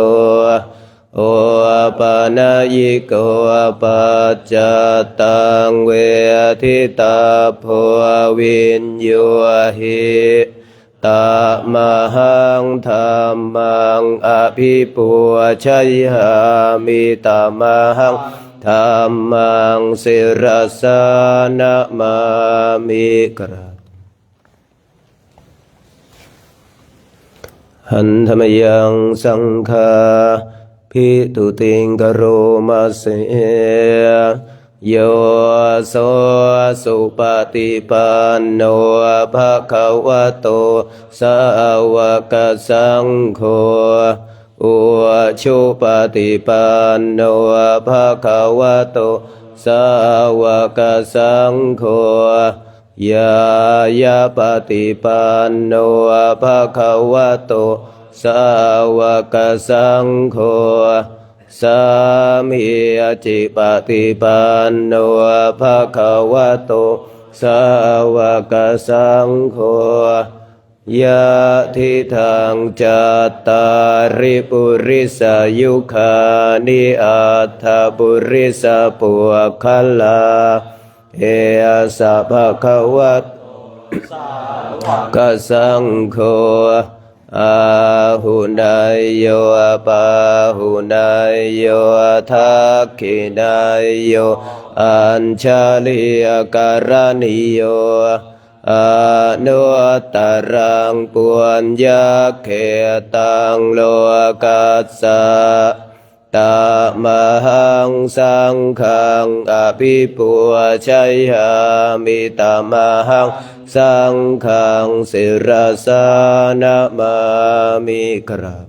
โอปานายิโกปัจจตังเวทิตาโพวินโยหิตามหังธรรมังอภิปุชัยหามิตามหังธรรมังศิรสานะมามิกราบหันธรรมยังสังฆาภิทุติงกโรมัสเสโยโสสุปฏิปันโนภะคะวะโตสาวกสังโฆอุชุปฏิปันโนภะคะวะโตสาวกสังโฆยายาปฏิปันโนภะคะวะโตสาวกสังโฆสามีจิปฏิปันโนภะคะวะโตสาวกสังโฆยะทิทังจัตตาริปุริสายุคานิอัตถปุริสปุคลาเอสะภะคะวะกสังโฆอาหุนายโยปาหุนายโยทักขินายโยอัญชลียการณิโยอนุตตรังปุญญเขตังโลกัสสะตามหังสังฆังอภิปุชัยหามิตามหังสังฆังศิรสานะมามิกราบ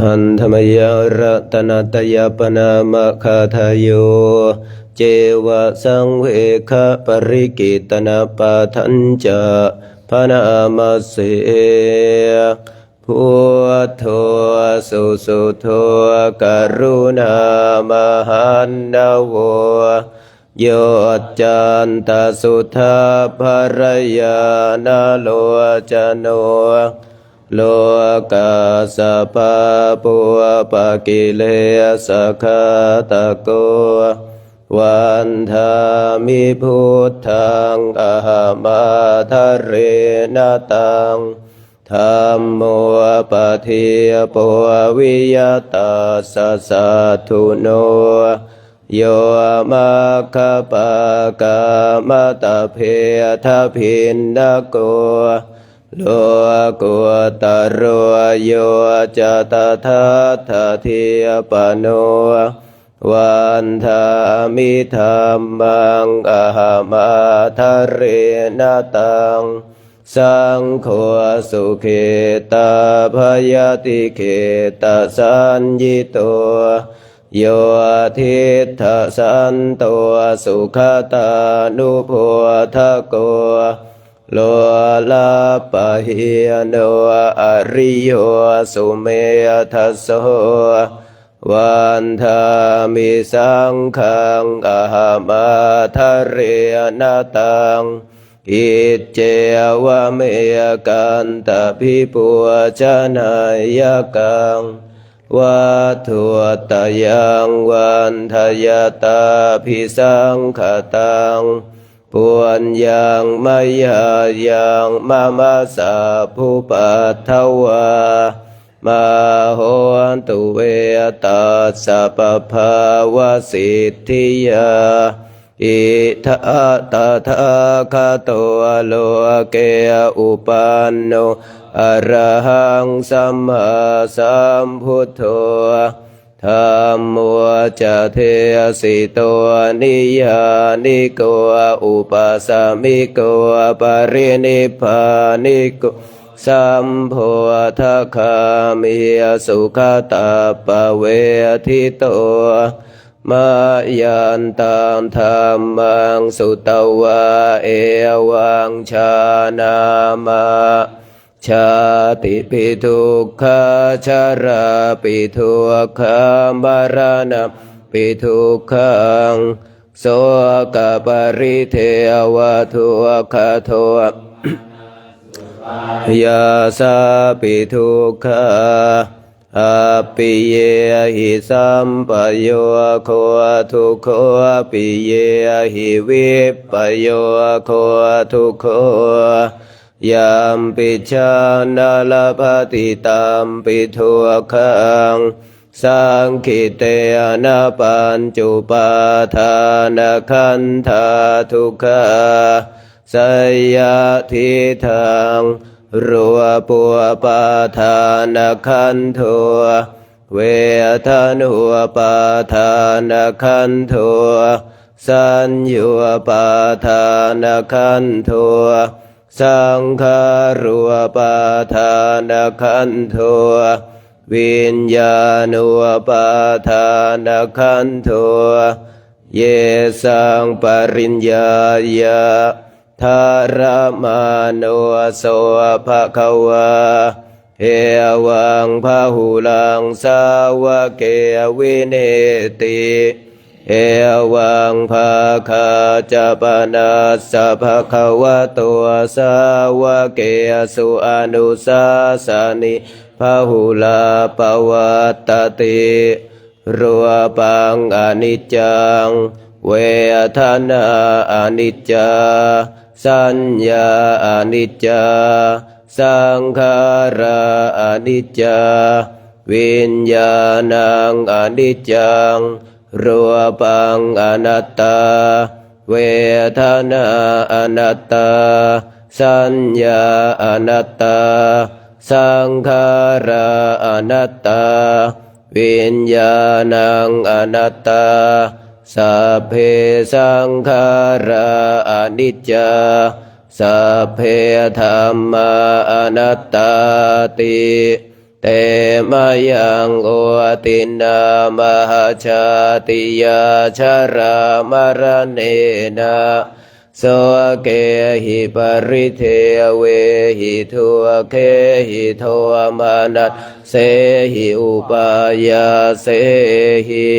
หันธรรมยรัตนตยปนามะคาทายโยเจวะสังเวคปริกิตนาปะทัญจะพนามาเสพุทโธสุสุโธกรุณามหันนาโวโยจันตสุทธาภรยานาโลจโนโลกาสปะปุปะกิเลสขะตะโกวันธามิพุทธังอะหัมาทะเรนะตังธัมโมปะทิปวิยตาสสะทุโนโยมาคปะกามตะเพทะพินนโกโลกุตโรโยจตถาทะเทปโนวันธามิธัมมังอะหัมาทะเรนะตังสังโฆสุเขตาภยติเขตสัญญิโตโยทิฏฐสันโตสุขตานุโพธโกโลลาปะหิโนอริโยสุเมทัสโสวันธามิสังฆังอะหัมาทะเรนะตังอิจเจวะเมกันตภิปุชนายกังวัตถุตยังวันทยตาภิสังขตังปุญญังมายายังมามาสาภูปัทถวามโหนตุเวตัสสะปะภาวะสิทธิยาอิทะตถาคโตโลเกอุปันโนอะระหังสัมมาสัมพุทโธ ธัมโมจะเทสิโตนิยานิโกอุปสมิโกปรินิพพานิโกสัมโพธคามิสุขตาปเวทิโตมายันตังธัมมังสุตวะเอวังชานามาชาติปิทุกขาชาราปิทุกขามรณะปิทุกขังโสกปริเทวทุกขโทยาสาปิทุกขาอปิเยหิสัมปโยโคทุกขปิเยหิวิปปโยโคทุกขยามปิชานาลภติตามปิทุกขังสังคิเตนะปัญจุปาทานขันธาทุกขาสยทิทังรัวปัวปาทานขันโทเวทนุปาทานขันโทสัญญูปาทานขันโทสังขารุปาทานขันโทวิญญาณุปาทานขันโทเยสังปริญญายะธารมาโนโสภะคะวาเอวังพะหุลังสาวะเกวิเนติเอวังภาคาจะปนัสสะภะคะวะโตสาวะเกสุอนุสาสนิพะหุลาปวัตตติรูปังอนิจจังเวทนาอนิจจาสัญญาอนิจจาสังขาราอนิจจาวิญญาณังอนิจจังรูปังอนัตตาเวทนาอนัตตาสัญญาอนัตตาสังขาราอนัตตาวิญญาณังอนัตตาสัพเพสังขาราอนิจจาสัพเพธัมมาอนัตตาติเตมายังโอตินามหาชาติยาชารามรเนนะโสเกหิปริเทเวหิทุเคหิโทมานัสเสหิอุปายาเสหิ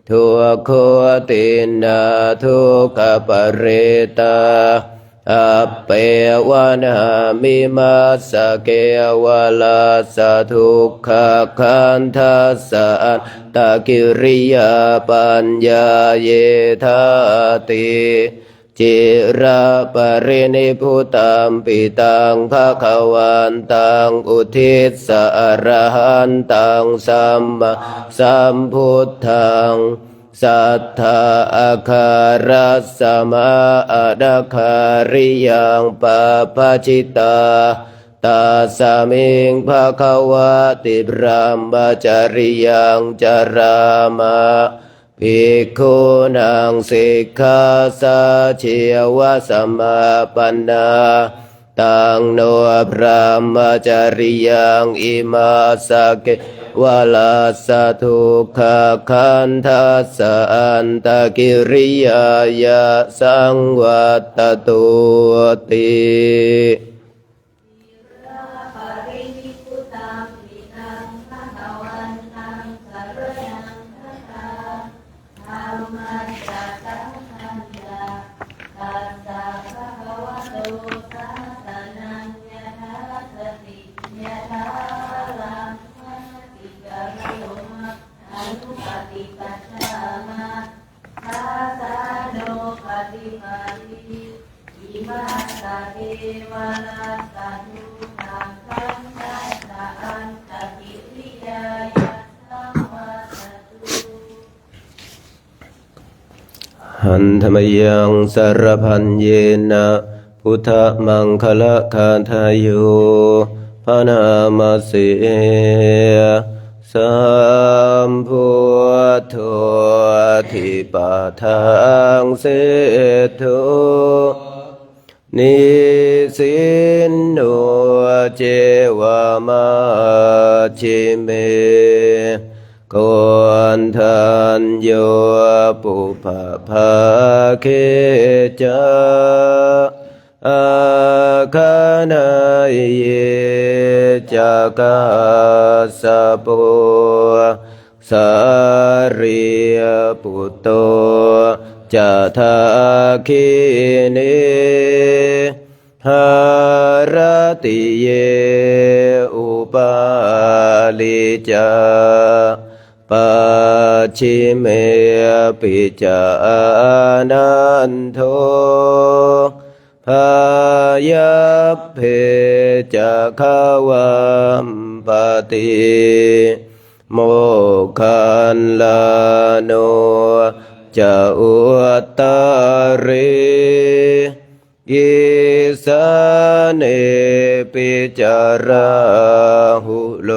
ทุกขตินาทุกขปเรตาอัปเปวนามิมัสสะเกวลาสะทุกขขันธัสสะอัตตกิริยาปัญญาเยธาติจิระปรินิพุตัมปิตังภคะวันตังอุทิศสะอรหันตังสัมมาสัมพุทธังสัทธาอาคารัสสมาอนาคาริยังปะปะจิตาตาสามิงภะคะวะติพระมจริยังจารามะภิกขุนังสิกขาสะเชวะสัมมาปันนาตังโนพระมจริยังอิมาสเกวลาสะทุกขขันธัสสะอันตกิริยายะสังวัตตตุติหันธรรมยังสารพันเยนะพุทธมังคละคาทายโยพนามาเสสัม มพุทโธทิปะทังเสตุนิสินโนเจวามาชิเมโกนทันโยปุปภาเคจาอาคานายเยจากาสะโปสาริยปุตโตจะทาคิเนหารติเยอุปาลิจาปัจฉิเมปิจานันโทพายาเพจะขาวามปติโมคคันลาโนจะอุตตาริยิสาเนปิจาราหุโล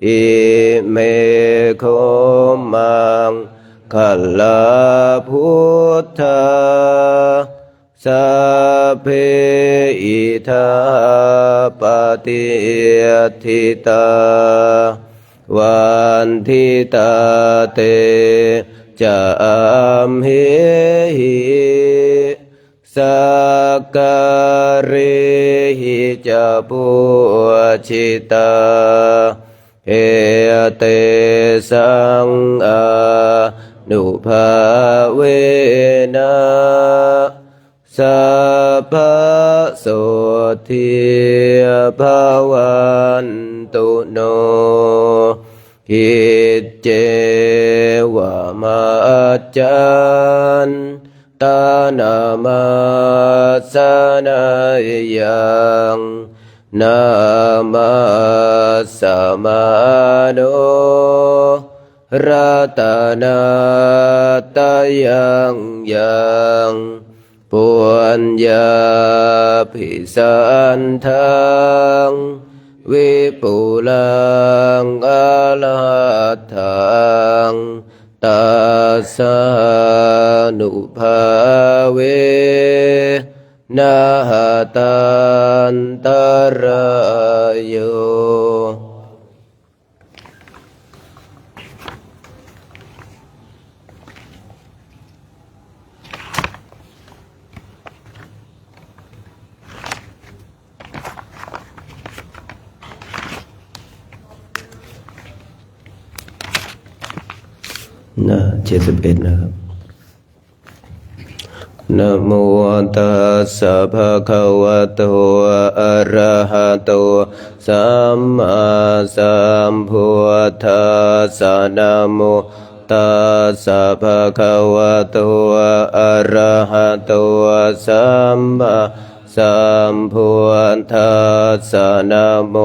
อิเมโคมังคัลลาพุทธาสัพเพอิทาปฏิทิตาวันทิตาเตจะอัมเหหิสักการิหิจะปุชิตาเอเตสังอานุภาเวนะสัพพะโสทิภาวันตุโนกิจเจวะมาจันตานามาสนายังนามาสมาโนรัตนาตายังยังปุญญาภิสันทังวิปุลังอรหัตถังตัสสะนุภาเวนะหตันตรายโย71นะครับนะโมตัสสะภะคะวะโตอะระหะโตสัมมาสัมพุทธัสสะนะโมตัสสะภะคะวะโตอะระหะโตสัมมาสัมพุทธัสสะนะโม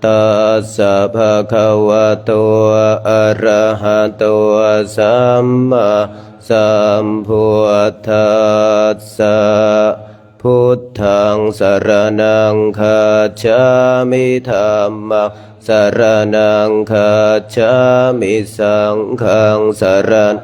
ตัสสะภะคะวะโตอะระหะโตสัมมาสัมพุทธัสสะพุทธังสรณังคัจฉามิธัมมังสรณังคัจฉามิสังฆังสรณัง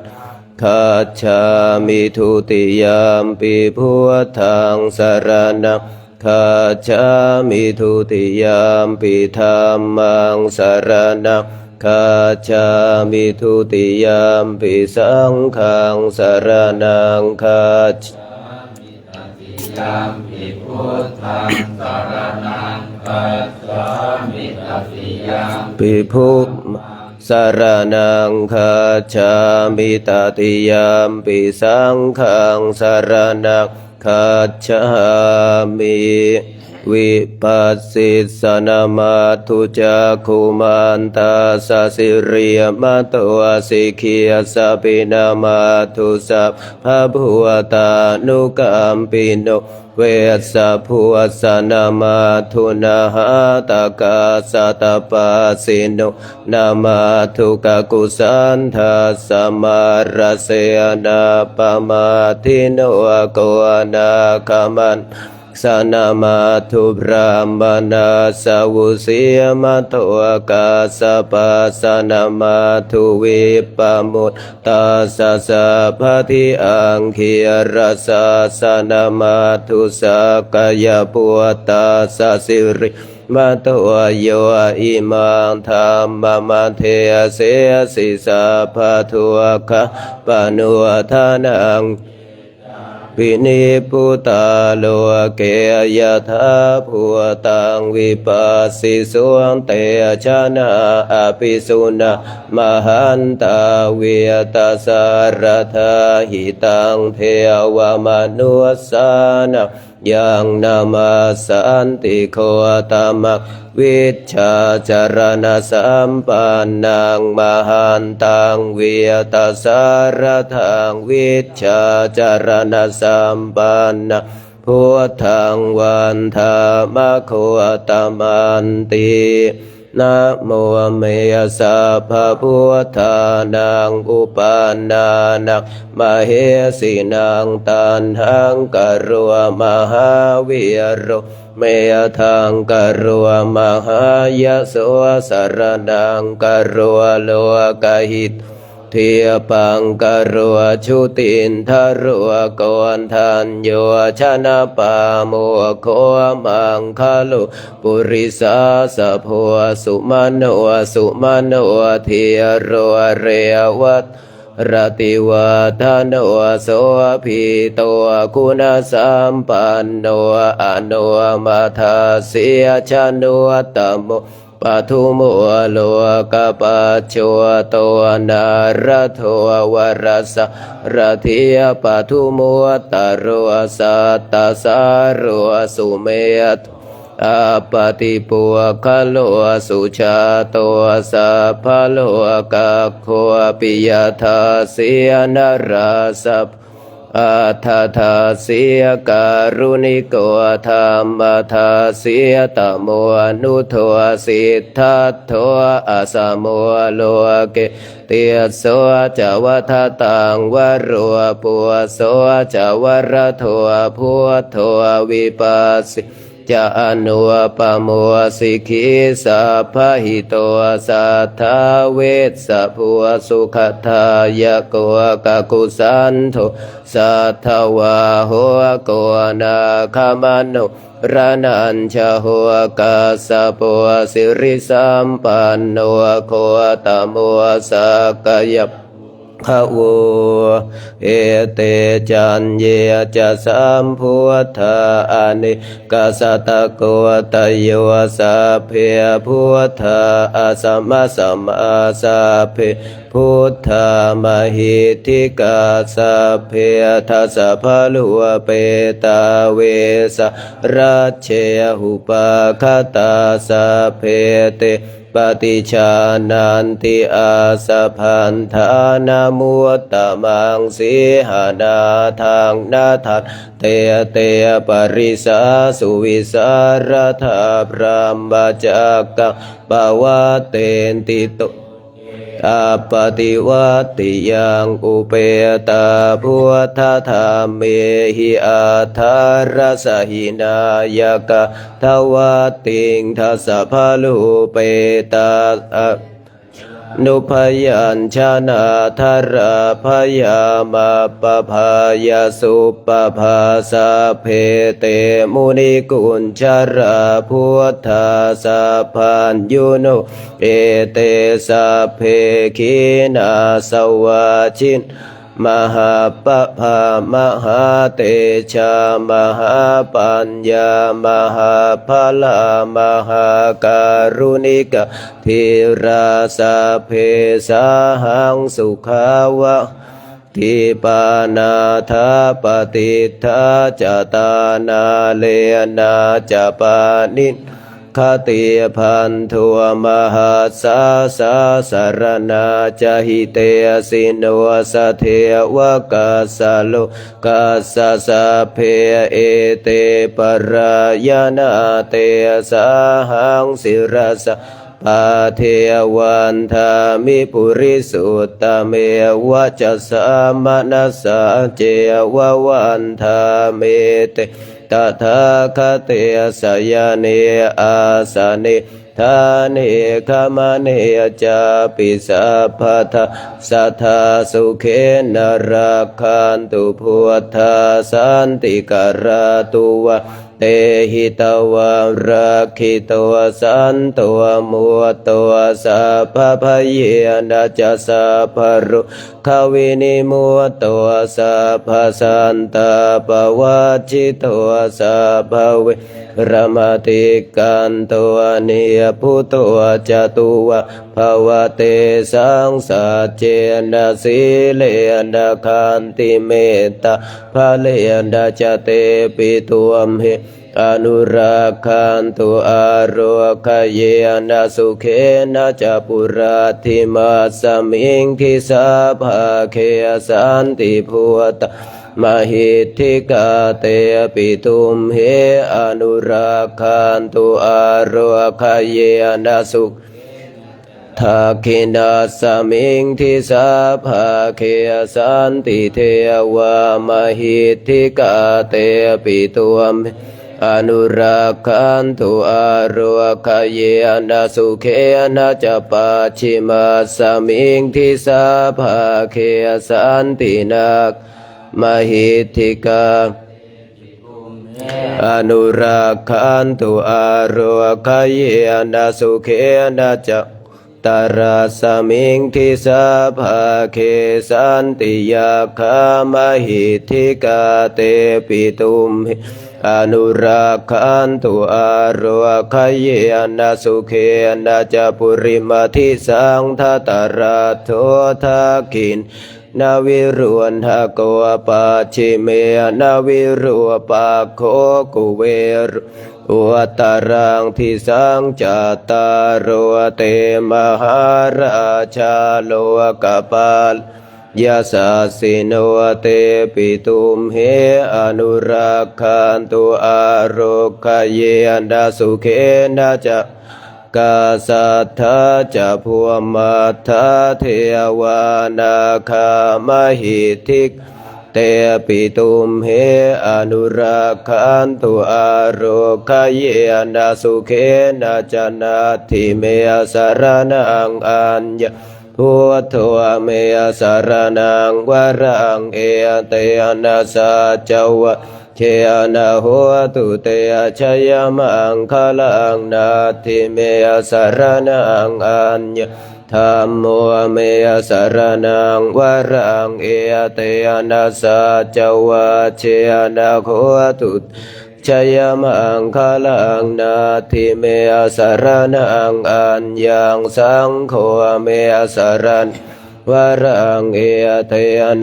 คัจฉามิทุติยามปิพุทธังสรณังคัจฉามิทุติยามปิธัมมังสรณังคัจฉามิทุติยามปิสังฆังสรณังคัจฉามิตติยามปิพุทธังสรณังคัจฉามิตติยามปิพุทธังสรณังคัจฉามิตติยามปิสังฆังสรณังคัจฉามิวิปัสสิสนามาทุจักขุมันตาสสิริยมัตโตสิกิยสัพพินามาทุสัพพะพุวตานุกัมปิโนเวสัพพุสนามาทุนาหาตากาสัตปาสิโนนามาทุกกุสันทัสสมาราเสนาปมาทิโนโกนาคามัน สนามาทุพรามนาสาวุสียมัตโวกาสปะสนามาทุวิปมุตตาสะสะพะทิอังคิรสะสนามาทุสักกายปุตตาสะสิริมัตโวโยอิมังธรรมมัเทเสสิสะภะทุขะปะนุทานังวินิพุตาโลเกยถาภูตังวิปัสสิสวงเตชะนาอภิสุนะมหันตาเวตาสารทาหิตังเทวมนุสานังยังนามาสันติโคตมักวิชาจารณสัมปันนังมหันตังเวตาสารทังวิชาจารณสัมปันนังพุทธังวันธามะโคตมันตินะโมเมยสะภะพุทธานังอุปานานังมเหสีนังตันหังกรัวมหาวิโรเมยทังกรัวมหายโสสรนังกรัวโลกหิตเทียปังกรัวชุตินทรัวกวนทันโยชนะปาโมโคมังคลุปุริสาสะโพสุมาโนสุมาโนเทียโรเรวัตรติวาทานโนโสภิโตคุณสัมปันโนอโนมัทาสิยชานุตตโมปัทุโมโลกปัจโจโตนารัตโทวรัสสะระเทียปัทุโมตโรสัตตสาโรสุเมตอาปติปุคะโลสุชาโตสัพพะโลกะโคปิยทาสิยนาราสัพอาทาทาสิยการุณิโกธรรมทาสิยตโมนุโทสิทธัตโทอาสโมโลเกเตียโสจวัฏตังวโรปุโสจวรโทพุทโธวิปัสสิจะอนุปโมสิกิสัพพหิโตสัทธาเวสสะภูสุขทายะโกกะกุสันโทสัทธวาโหโกนาคามโนรานัญชะโหกัสสะโพสิริสัมปันโนโคตโมสักกายขะโวเอเตจันเยจะสัมพุทธาอเนกสัตตโกตโยสัพเพพุทธาอสัมมาสัมมาสัพเพพุทธามหิทิกาสัพเพทัสสะพะลุเปตาเวสรัชเชหุปาคตาสัพเพเตปฏิชานันติอาสะพันธานามุตตมังสีหานาทางนาทัตเตเตปริสาสุวิสารธาพรามจักกังปวะเตนติโตอาปฏิวัติยังอุเปตาพุทธธรรมเมหิอาทารสหินายกะทวัติงทัสสะพะลุเปตานุพยัญชนะธาราพยามาปภายาสุปภาสะเพเตมุนิกุญชราพุทธาสัพพัญยุโนเอเตสัพเพขีนาสวาชินมหาปภามหาเตชามหาปัญญามหาภลามหาการุณิกทิราสะเพสาหังสุขาวะทิปานาทาปฏิทาจตานาเลนาจปานิคติพันธุมหาสาสาสารนาจหิเตสิโนสเทวกัสสโลกัสสะสะเพเอเตปรายนาเตสาหังสิรสะปาเทวันธามิปุริสุตตเมวะจัสสะมนัสสะเจววันธาเมเต ตถาคเตสยเนอาสเนทาเนขมาเนจาปิสัพพทาสัทธาสุเขนรักขันตุพุทธาสันติกราตุวะเตหิตวะรักขิตวะสันตวะมุตตวะสัพพะพเยนะจัสสัพพะรุขวินิมุตตวะสัพพะสันตาปวัจจิตวะสัพพะเวรมติกันตัวนิยพุตวะจตุวะภวเตสังสัจเจนะสีเลนะขันติเมตตาภะเลนะจเตปิตุมหิอนุรักขันตุอาโรคเยนะสุเขนะจะปุราธิมาสมิงคิสาภาเคสันติพุตตมหิทธิกาเตปิตุมเหอนุรักขันตุอาโรคเยนะสุทาคินาสมิงทิสาภาเคสันติเทวามหิทธิกาเตปิตุมอนุรักขันตุอาโรคเยนะสุเขนะจะปัจฉิมาสมิงทิสาภาเคสันตินักมหิทธิกาอนุรักขันตุอาโรคเยนะสุเขนะจะตระสมิงทิสาภาเคสันติยาคามหิทธิกาเตปิตุมหิอนุรักขันตุอาโรคเยนะสุเขนะจะปุริมาทิสังทตระโททักขินนาวิรุณหะโกปัจฉิเมนาวิรุปะโคกุเวรุอุตรังทิสังจัตตารโอเตมหาราชาโลกปาลยาสาสิโนเตปิตุมเหอนุรักขันตุอาโรคเยนะสุเขนะจะกาสัทธาจะพวมัทธาเทวานาคามหิทธิกเตปิตุมเหอนุรักขันตุอาโรคเยนะสุเขนะจะนาทิเมสารนังอัญญพุทโธเมสารนังวรังเอเตนะสัจวะเชนะโหตุเตชยมังคลังนาทิเมสารนังอัญญธัมโมเมสารนังวรังเอเตนะสัจวะเชนะโหตุชยมังคลังนาทิเมสารนังอัญญังสังโฆเมสารนวรังเอเต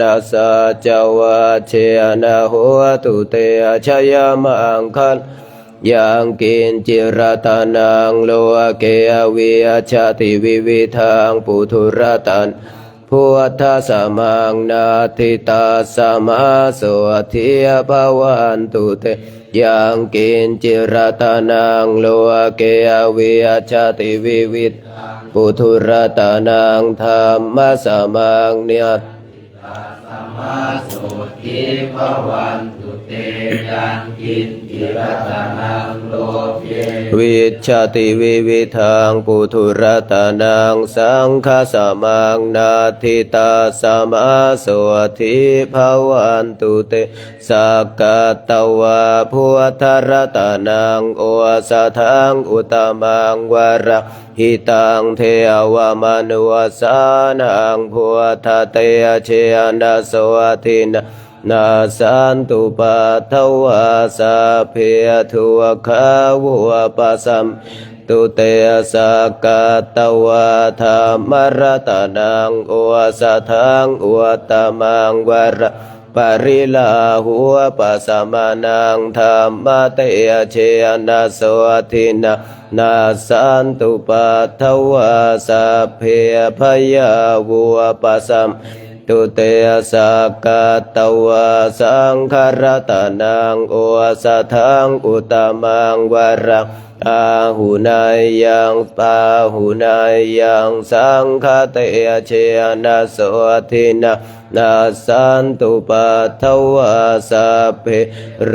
นะสัจวะเชนะโหตุเตชยมังคัลยังกินจิรตานังโลเกวิชาติวิวิทังปุถุรตันพุทธสมังนาทิตาสมาโสทิยภวันตุเตยังกินจิรตานังโลเกวิชาติวิวิปุถุรตานังธรรมสมังเนียตสัมมาสุทิภวันตุเตยังกินจิรตานังโลเกวิชาติวิวิทังปุถุรตานังสังฆสมังนาทิตาสมาโสทิภวันตุเตสักกตวะพุทธรตานังโอสทังอุตมังวระหิตังเทวมนุสานังพุทธเตเชนะโสทินะนาสันตุปัทถวาสัพเพทุขาวะปัสสัมตุเตสักกตวะธรรมรตนังโอสทังอุตมังวระปริลาหัวปัสสมานังธรรมเตเชนะโสทินะนาสันตุปัทถวาสัพเพพยาวัวปัสสัมตุเตสักกตวะสังฆรตนังโอสทังอุตมังวระป อาหุนายยังปาหุนายยังสังฆเตเชนะโสทินะนาสันตุปัทถวาสัพเพโร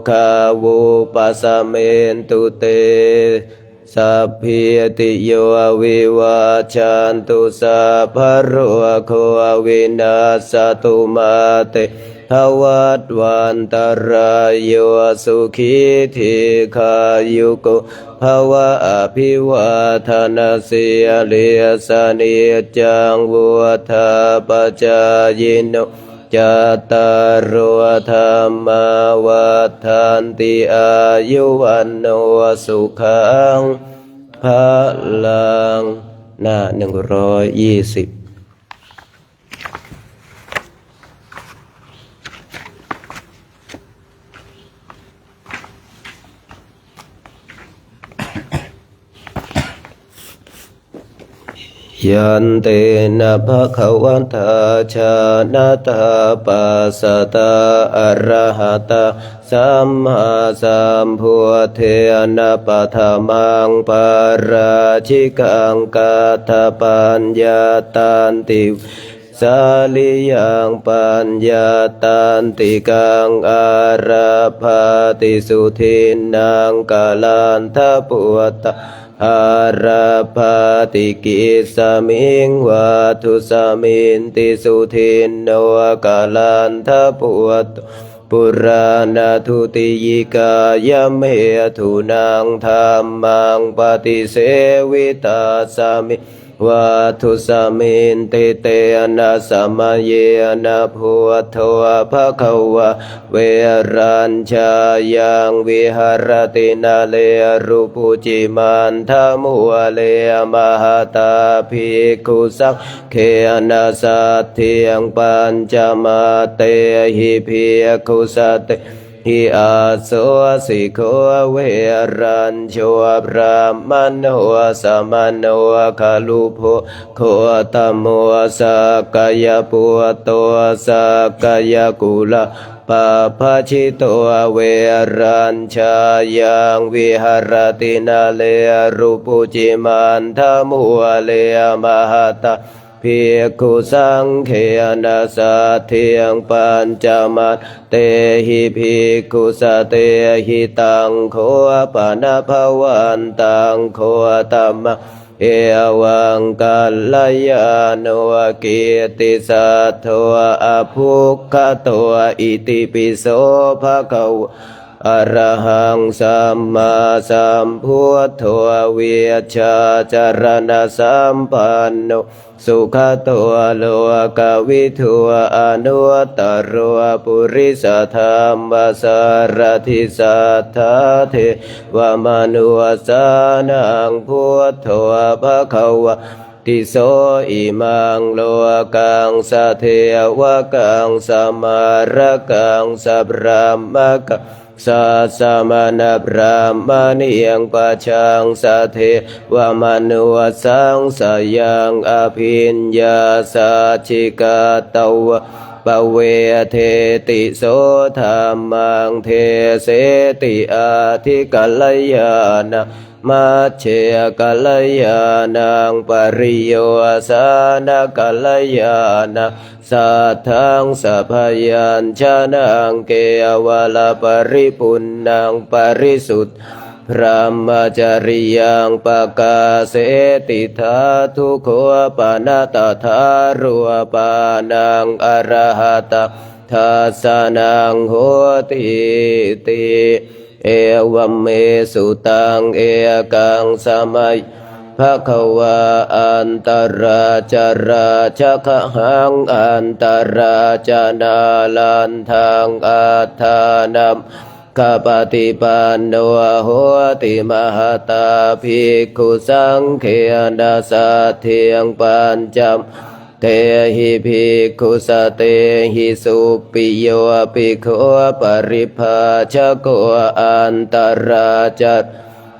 คาวุปัสสเมนตุเตสัพพิติโยวิวัชชันตุสัพพะโรโควินาศตุมาเตภวัตวันตรายโยสุขีธิคายุโกภวะอภิวาทนาสิเลียสนิจังวุฒาปจายโนจัตตารโอธรรมวัฏันติอายุวันโนสุขังพลังหน้า120ยันเตนะภะคะวันตาชานะตาปัสสตาอะระหะตาสัมมาสัมพุทเทนะปัฏฐมังปาราชิกังกัตถปัญญาตันติสาลิยังปัญญาตันติกังอาราภาติสุทินังกาลันทปุตตะอาราภาติกิสมิงวาทุสมินติสุทินโนกาลันทปุตตะปุราณทุติยิกายเมถุนังธรรมังปฏิเสวิตาสมิวาทุสมินติเตนะสัมมาเยนะพุทโธภะคะวะเวรัญชายังวิหารตินาเลรูปุจิมันทมุเลมหาตาภิกขุสังเขนะสัตถิยังปัญจมาเตหิภิกขุสัตถิหิอาโสสิโคเวรัญโชพระมโนสมโนคาลุโภโคตโมสักกายปุตโตสักกายกุลปะภะชิโตเวรัญชายังวิหารตินาเลรูปุจิมันทมุเลมหาตาภิกขุสังเขนะสัตถิยังปัญจมาเตหิภิกขุสเตหิตังโคปะนะภวันตังโคตัมมะเอวังกัลลยาโนกิตติสัทโธอภุคขโตอิติปิโสภะคะวะอะระหังสัมมาสัมพุทโธวิชชาจารณะสัมปันโนสุขโตโลกวิทูอนุตตรปุริสธรรมสารทิสัทธาเทวมนุสานังพุทโธภะคะวะติโสอิมังโลกังสะเทวะกังสมาระกังสัพพะมะกังสัสสมณพระมณียังปัจฉังสัทเทวมนุสังสยังอภิญญาสัจฉิกาตวะปเวเทติโสธรรมังเทเสติอาทิกัลยานะมัชเชกัลยานังปริโยสานกัลยานะสัทธังสัพพยัญชนะเกวลปริปุณังปริสุทธพระมจริยังปกาเสติธาทุโขปานาตถารุปานังอรหัตทัสสนังโหติติเอวัมเมสุตังเอกังสมัยภะคะวะอันตราจาราชะคะหังอันตราจานาลันทังอัฏฐานัมกปฏิปันโนโหติมหาตาภิกขุสังเขนะสัทถิยังปัญจมเตหิภิกขุสเตหิสุปิโยภิกขุปริภาชโกอันตราจัต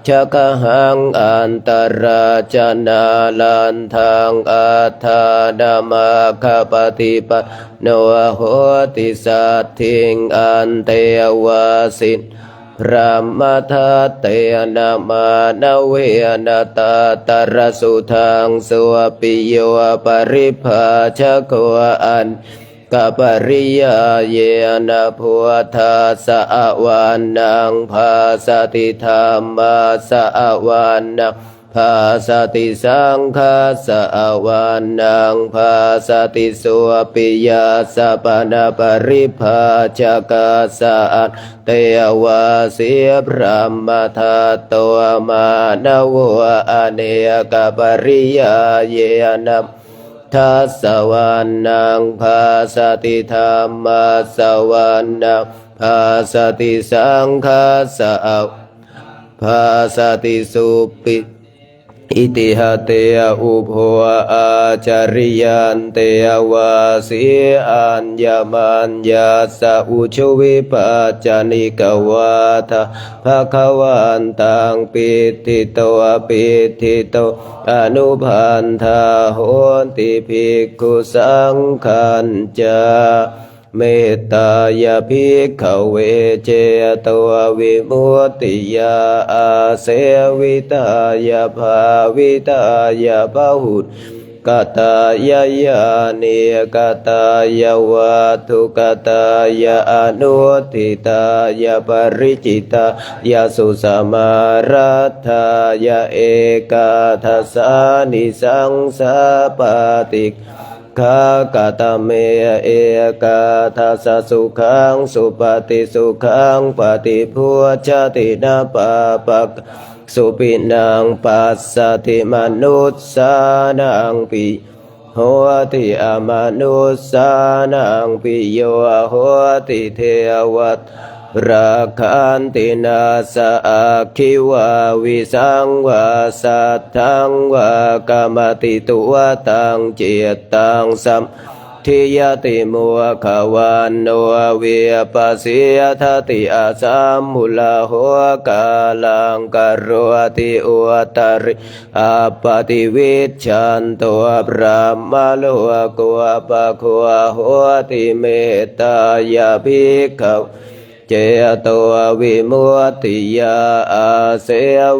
ชะกะหังอันตราจนาลันทังอัฏฐานามาคปฏิปันโนโหติสัทถิงอันเตวาสิน พระมทัตเตนะมานเวนะตาตระสุทังสวปิโยปริภาชโกอันกปริยาเยนะพุทธาสะวานังภาสติธรรมาสะวานังภาสติสังฆาสะวานังภาสติสุปิยาสัปนะปริภาชกาสะเตวาสีพระมทัตโตมานโวอเนกปริยาเยนะทัสสวานังภาสติธรรมาสวานังภาสติสังฆาสะภาสติสุปิอิติหะเตอุโภอาจาริยันเตวาสีอัญญมัญญาสะอุชุวิปัจจานิกวาทะภะคะวันตังปิติโตปิติโตอนุพันธาโหติภิกขุสังขันจาเมตตายาภิกขเวเจโตวิมุตติยาอาเสวิตายาภาวิตายาภาหุตกตายายานิกตายาวัตถุกตายาอนุทิตายาปริจิตายาสุสมารัตถายาเอกาทัสสานิสังสาปติขากตเมเอกาทัสสะสุขังสุปฏิสุขังปฏิพุชตินาปะปะสุปินังปัสสติมนุสสานังปิโหติอมนุสสานังปิโยโหติเทวัตราคันตินาสะอาคิวาวิสังวาสัทธังวากามติตุวตังเจตังสัมทิยติมัวขวันโนเวปัสสิยทัติอาสัมมุลาโหกาลังกโรติอุตริอาปติวิชันโตพระมโลกุปะโคโหติเมตตายาภิกขเจโตวิมุตติยาอาเส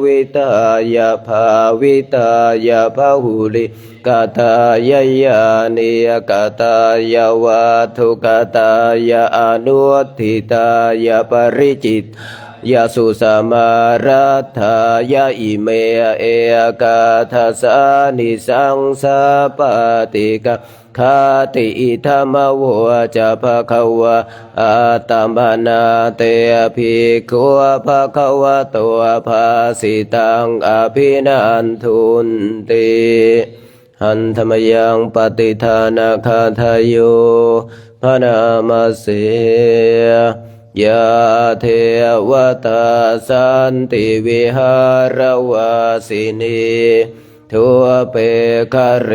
วิตายาภาวิตายาภาหุลิกตายายานิกตายาวัตถุกตายาอนุทิตายาปริจิตยาสุสมารัตถายาอิเมเอกาทัสสานิสังสาปติกะคาติอิธรรมโวจะภะคะวะอาตัมปนาเตภิกขุภะคะวะโตภาสิตังอภินันทุนติหันธรรมยังปฏิทานาคาทายโยพระนามาเสยะเทวตาสันติวิหารวาสินีทัวเปคาเร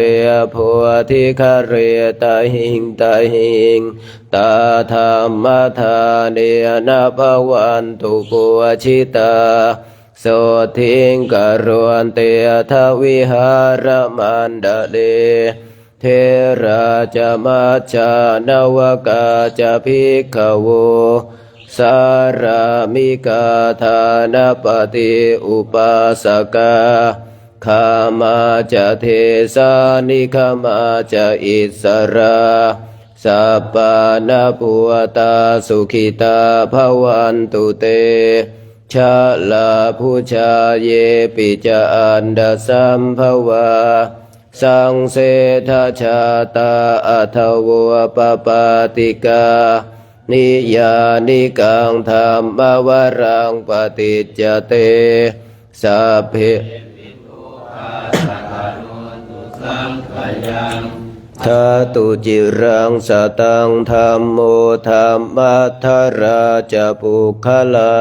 ผัวทิคาเรตาหิงตาหิงตาธรรมธาเนนะภวันตุปุชิตาโสทิงกรวนเตทวิหารมันดาเลเทราจมัจจานวกาจะภิกขโวสารามิกาธานปฏิอุปาสกาขามาจะเทสานิขามาจะอิสราสัปปานาปุตาสุขิตาภวันตุเตชะลาภูชาเยปิจาอันดสัมภวาสังเสทชาตาอัทวปปาติกานิยานิกังธรรมวรังปฏิจจเตสัพเพทาตุจิรังสตังธรรมโมธรรมัทธราจปุคคลา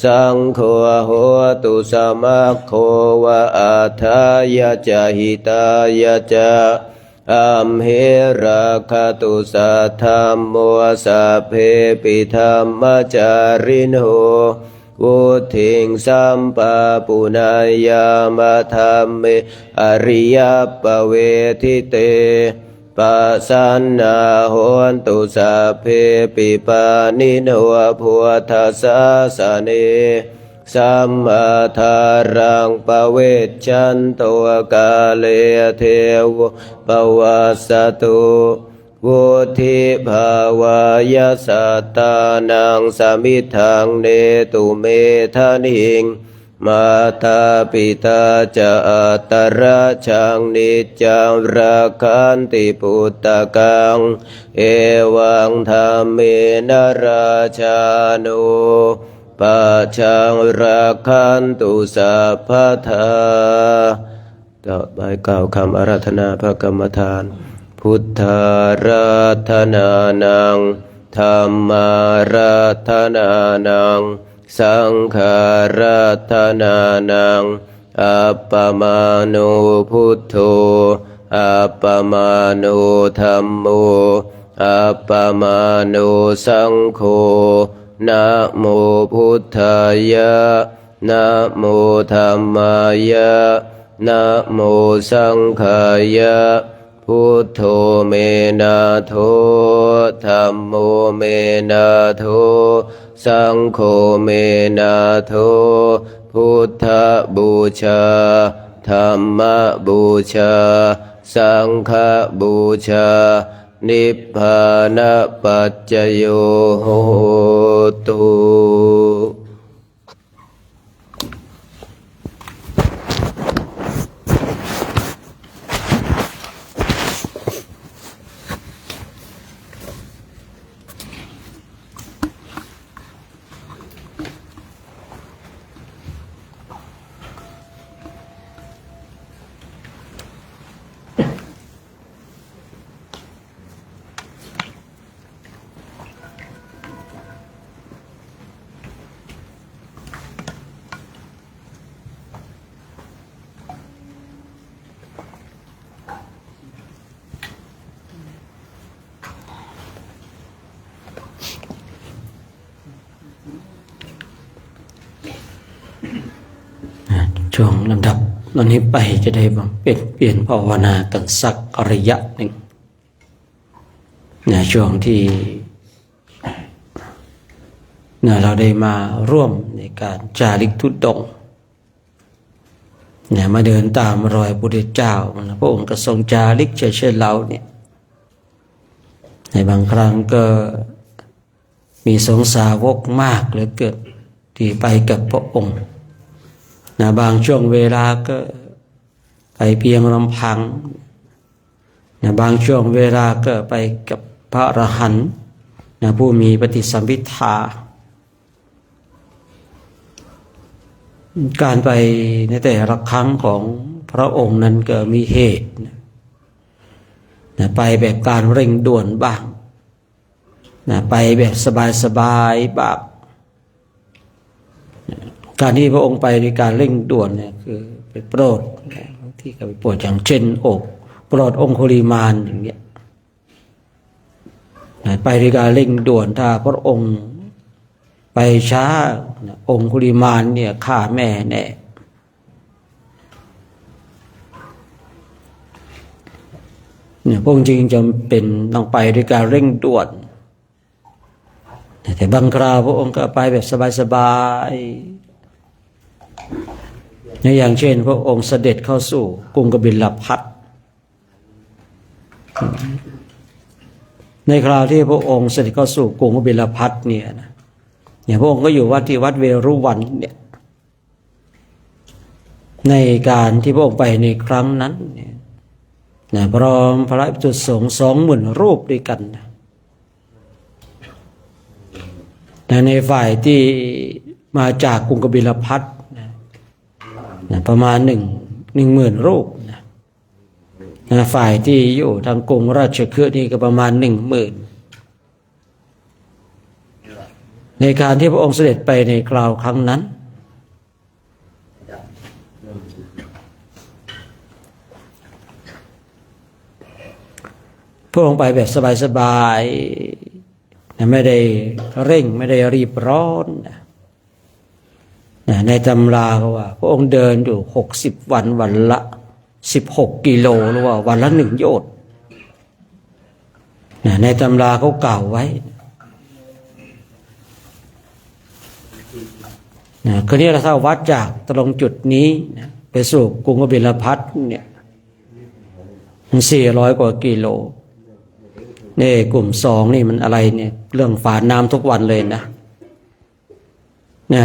สังโฆโหตุสมัคโฆวะอาทายะจหิตายะจาอัมเหราคตุสัทธัมโมสัพเพปิธรรมจาริโนวุถิงสัมปะปุณายามะธัมเมอริยปเวทิเต ปัสสันนาโหนตุสัพเพปิปานิโนพุทธัสสะสะเนสัมมาทารังปเวชชันโตกาเลเทวปวัสสตุวุธิภาวายสัตตานังสมิทังเนตุเมธานิงมาตาปิตาจะอัตตระชังนิจจังรักขันติพุตตะกังเอวังธรรมเมนราชานุปัจจังรักขันตุสัพพทาต่อไปกล่าวคำอาราธนาพระกรรมฐานพุทธาราธนานังธัมมาราธนานังสังฆาราธนานังอัปปมาโนพุทโธอัปปมาโนธัมโมอัปปมาโนสังโฆนะโมพุทธายะนะโมธัมมายะนะโมสังฆายะพุทโธเมนะโธธัมโมเมนะโธสังโฆเมนะโธพุทธบูชาธัมมบูชาสังฆบูชานิพพานปัจจโยโหตุช่วงลำดับตอนนี้ไปจะได้บำเพ็ญเปลี่ยนภาวนากันสักระยะหนึ่งช่วงที่เราได้มาร่วมในการจาริกธุดงค์มาเดินตามรอยพระพุทธเจ้าพระองค์ก็ทรงจาริกเช่นเราเนี่ยในบางครั้งก็มีสงสาวกมากเหลือเกินที่ไปกับพระองค์บางช่วงเวลาก็ไปเพียงลำพังบางช่วงเวลาก็ไปกับพระอรหันต์ผู้มีปฏิสัมภิทาการไปในแต่ละครั้งของพระองค์นั้นก็มีเหตุไปแบบการเร่งด่วนบ้างไปแบบสบายๆบ้างการที่พระองค์ไปในการเร่งด่วนเนี่ยคือไปโปรดที่ก็ไปโปรดอย่างเช่นอกโปรดองคุลิมานอย่างเงี้ยไปในการเร่งด่วนถ้าพระองค์ไปช้าองคุลิมานเนี่ยฆ่าแม่แน่พระองค์จริงจะเป็นต้องไปด้วยการเร่งด่วนแต่บางคราวพระองค์ก็ไปแบบสบายๆอย่างเช่นพระองค์เสด็จเข้าสู่กรุงกบิลพัสดุในคราวที่พระองค์เสด็จเข้าสู่กรุงกบิลพัสดุเนี่ยพระองค์ก็อยู่ที่วัดเวรุวันเนี่ยในการที่พระองค์ไปในครั้งนั้นพร้อมพระภิกษุสงฆ์20,000 รูปด้วยกันในฝ่ายที่มาจากกรุงกบิลพัสดุประมาณ10,000 รูปฝ่ายที่อยู่ทางกรุงราชคฤห์นี่ก็ประมาณ10,000ในการที่พระองค์เสด็จไปในคราวครั้งนั้นพระองค์ไปแบบสบายๆไม่ได้เร่งไม่ได้รีบร้อนในตำราเขาว่าพระองค์เดินอยู่60 วันวันละ16 กิโลหรือว่าวันละ1 โยชน์ ในตำราเขากล่าวไว้คือนี้เราถ้าวัดจากตรงจุดนี้ไปสู่กรุงกบิลพัสเนี่ยมัน400 กว่ากิโลนี่กลุ่ม2นี่มันอะไรเนี่ยเรื่องฝาน้ำทุกวันเลยนะ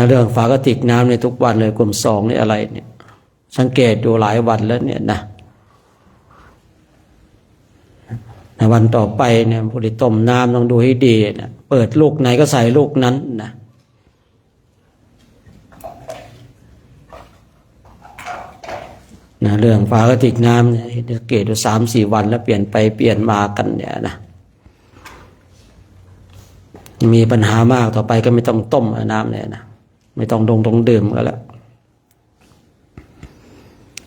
เรื่องฝากระติกน้ำในทุกวันเลยกลุ่ม2นี่อะไรเนี่ยสังเกตดูหลายวันแล้วเนี่ยนะในวันต่อไปเนี่ยผู้ที่ต้มน้ำต้องดูให้ดีนะเปิดลูกไหนก็ใส่ลูกนั้นนะเรื่องฝากระติกน้ำเนี่ยเดี๋ยวเกตดู3-4 วันแล้วเปลี่ยนไปเปลี่ยนมากันเนี่ยนะมีปัญหามากต่อไปก็ไม่ต้องต้มน้ำเนี่ยนะไม่ต้องดื่มก็แล้ว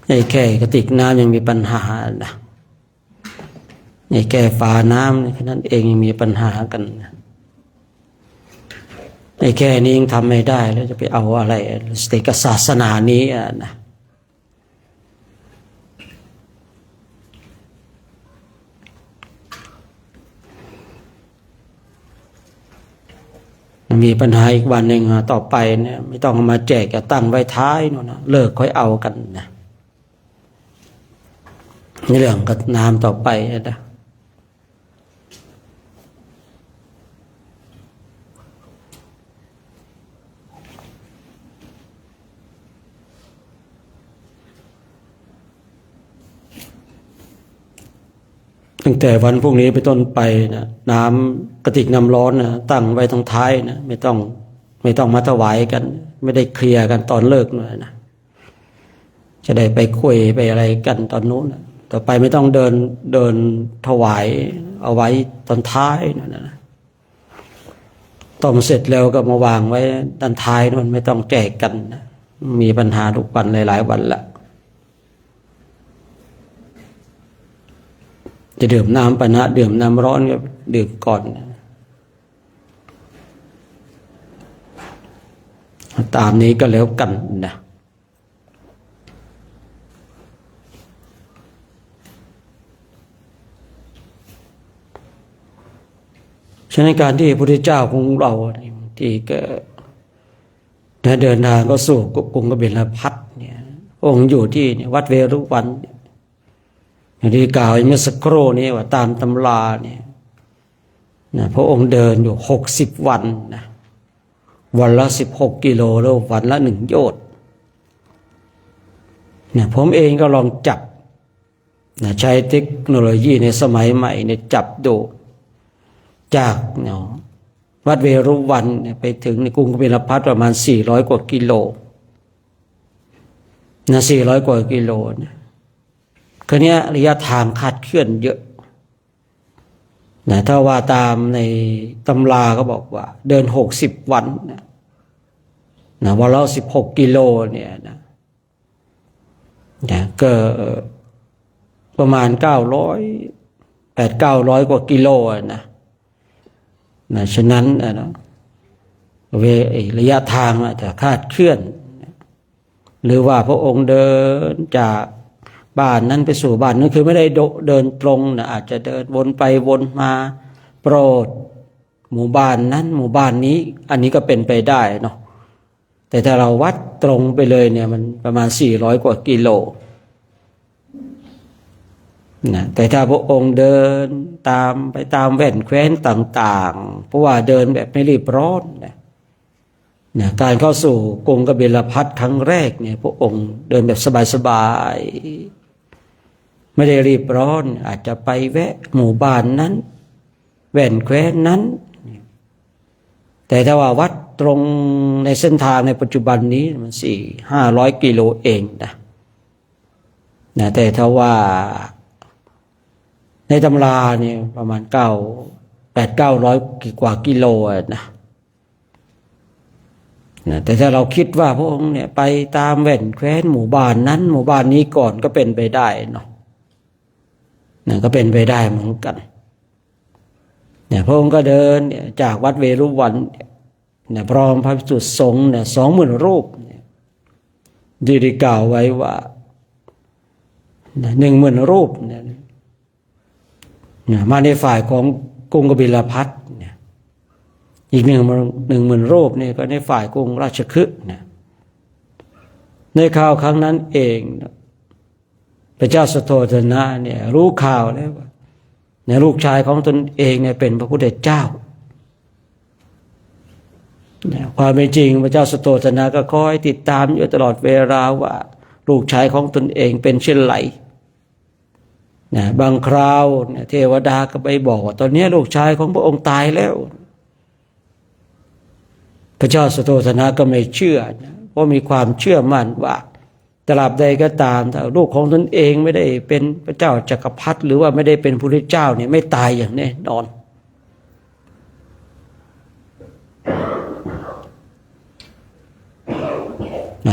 ไอ้แค่กระติกน้ำยังมีปัญหานะไอ้แค่ฝาน้ำแค่นั้นเองยังมีปัญหากันนะไอ้แค่นี้ยังทำไม่ได้แล้วจะไปเอาอะไรสติกศาสนานี้นะมีปัญหาอีกวันหนึ่งต่อไปเนี่ยไม่ต้องเอามาแจกจะตั้งไว้ท้ายนู่นนะเลิกค่อยเอากันนะนี่เรื่องกับน้ำต่อไปนะตั้งแต่วันพรุ่งนี้ไปต้นไปนะน้ำกระติกน้ำร้อนนะตั้งไว้ตรงท้ายนะไม่ต้องมาถวายกันไม่ได้เคลียร์กันตอนเลิกเลยนะจะได้ไปคุยไปอะไรกันตอนนู้นนะต่อไปไม่ต้องเดินถวายเอาไว้ตอนท้ายนั่นนะต้มเสร็จแล้วก็มาวางไว้ด้านท้ายนั่นไม่ต้องแจกกันนะมีปัญหาทุกวันหลายๆวันละจะดื่มน้ำปานะดื่มน้ำร้อนก็ดื่มก่อนตามนี้ก็แล้วกันนะฉะนั้นการที่พระพุทธเจ้าของเราที่ก็เดินทางก็สู่กรุงกบิลพัสเนี่ยองค์อยู่ที่วัดเวรุวันอย่างที่กล่าวเมื่อสักครู่นี้ว่าตามตำราเนี่ยพระองค์เดินอยู่60 วันนะวันละ16 กิโลแล้ววันละ1 โยชน์ผมเองก็ลองจับใช้เทคโนโลยีในสมัยใหม่เนี่ยจับดูจากวัดเวรุวันไปถึงในกรุงกบิลพัสประมาณ400 กว่ากิโล400 กว่ากิโลนะคือเนี้ยระยะทางคาดเคลื่อนเยอะถ้าว่าตามในตำราก็บอกว่าเดิน60 วันวันละ16 กิโลเนี่ยนะก็ประมาณ800-900 กว่ากิโลนะฉะนั้นระยะทางอาจจะคาดเคลื่อนหรือว่าพระองค์เดินจากบ้านนั้นไปสู่บ้านนั้นคือไม่ได้เดินตรงนะอาจจะเดินวนไปวนมาโปรดหมู่บ้านนั้นหมู่บ้านนี้อันนี้ก็เป็นไปได้เนาะแต่ถ้าเราวัดตรงไปเลยเนี่ยมันประมาณ400 กว่ากิโลนะแต่ถ้าพระองค์เดินไปตามแว่นแคว้นต่างๆเพราะว่าเดินแบบไม่รีบร้อนนะการเข้าสู่กรุงกบิลพัสครั้งแรกเนี่ยพระองค์เดินแบบสบายๆไม่ได้รีบร้อนอาจจะไปแวะหมู่บ้านนั้นแว่นแคว้นนั้นแต่ถ้าว่าวัดตรงในเส้นทางในปัจจุบันนี้มัน400-500 กิโลเองนะแต่ถ้าว่าในตำราเนี่ยประมาณ800-900 กว่ากิโลนะแต่ถ้าเราคิดว่าพระองค์เนี่ยไปตามแว่นแคว้นหมู่บ้านนั้นหมู่บ้านนี้ก่อนก็เป็นไปได้เนาะก็เป็นไปได้เหมือนกันพระองค์ก็เดินจากวัดเวรุวันพร้อมพระภิกษุสงฆ์20,000 รูปที่ได้กล่าวไว้ว่า10,000 รูปมาในฝ่ายของ กรุงกบิลพัสดุเนี่ยอีก10,000 รูปเนี่ยก็ในฝ่ายกรุงราชคฤห์เนี่ยในข่าวครั้งนั้นเองพระเจ้าสุโธทนะเนี่ยรู้ข่าวแล้วว่าในลูกชายของตนเองเนี่ยเป็นพระพุทธเจ้าความเป็นจริงพระเจ้าสุโธทนะก็คอยติดตามอยู่ตลอดเวลาว่าลูกชายของตนเองเป็นเช่นไรนะบางคราวเทวดาก็ไปบอกว่าตอนนี้ลูกชายของพระองค์ตายแล้วพระเจ้าสุโธทนะก็ไม่เชื่อนะเพราะมีความเชื่อมั่นว่าตราบใดก็ตามถ้าลูกของตนเองไม่ได้เป็นพระเจ้าจักรพรรดิหรือว่าไม่ได้เป็นพระพุทธเจ้าเนี่ยไม่ตายอย่างแน่นอน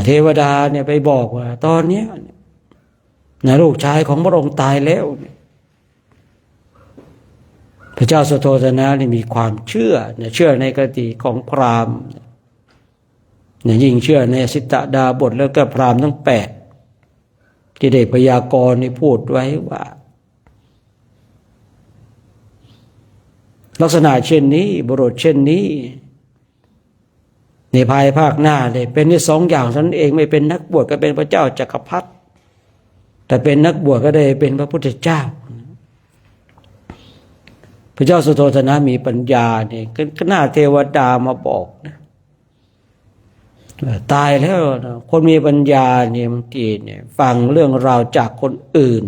เทวดาเนี่ยไปบอกว่าตอนนี้ลูกชายของพระองค์ตายแล้วพระเจ้าสุโธทนะนี่มีความเชื่อเชื่อในกติของพราหมณ์ยิ่งเชื่อในสิตตดาบทแล้วก็พราหมณ์ทั้ง8ที่ได้พยากรณ์นี่พูดไว้ว่าลักษณะเช่นนี้บุรุษเช่นนี้ในภายภาคหน้าเลยเป็นที่2 อย่างเท่านั้นเองไม่เป็นนักบวชก็เป็นพระเจ้าจักรพรรดิแต่เป็นนักบวชก็ได้เป็นพระพุทธเจ้าพระเจ้าสุโธทนะมีปัญญาเนี่ยก็น่าเทวดามาบอกนะตายแล้วคนมีปัญญาเนี่ยบางทีเนี่ยฟังเรื่องราวจากคนอื่น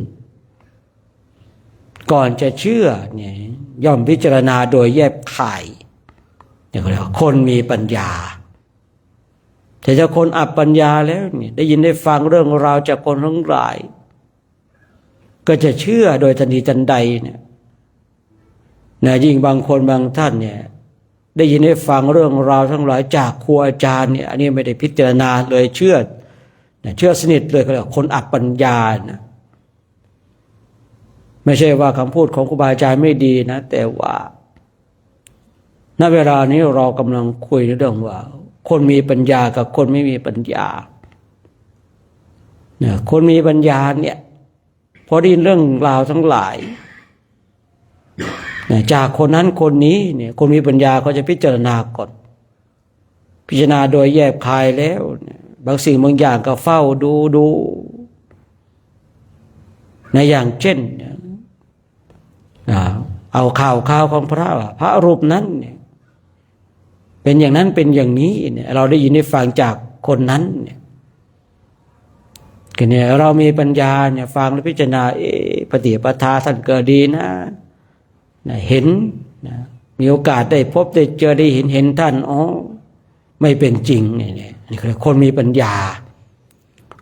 ก่อนจะเชื่อเนี่ยย่อมพิจารณาโดยแยบคายเนี่ยเขาเรียกว่าคนมีปัญญาแต่ถ้าคนอับปัญญาแล้วเนี่ยได้ยินได้ฟังเรื่องราวจากคนทั้งหลายก็จะเชื่อโดยทันทีทันใดเนี่ยยิ่งบางคนบางท่านเนี่ยได้ยินได้ฟังเรื่องราวทั้งหลายจากครูอาจารย์เนี่ยอันนี้ไม่ได้พิจารณาเลยเชื่อสนิทเลยเขาเรียกคนอับปัญญานะไม่ใช่ว่าคำพูดของครูบาอาจารย์ไม่ดีนะแต่ว่าณเวลานี้เรากำลังคุยเรื่องว่าคนมีปัญญากับคนไม่มีปัญญาคนมีปัญญาเนี่ยพอได้ยินเรื่องราวทั้งหลายจากคนนั้นคนนี้เนี่ยคนมีปัญญาเขาจะพิจารณาก่อนพิจารณาโดยแยบคายแล้วบางสิ่งบางอย่างก็เฝ้าดูในอย่างเช่นเอาข่าวของพระรูปนั้นเนี่ยเป็นอย่างนั้นเป็นอย่างนี้เนี่ยเราได้ยินได้ฟังจากคนนั้นเนี่ยเรามีปัญญาเนี่ยฟังและพิจารณาปฏิปทาท่านเกิดดีนะเห็นมีโอกาสได้พบได้เจอได้เห็นท่านไม่เป็นจริงเนี่ยนี่คือคนมีปัญญา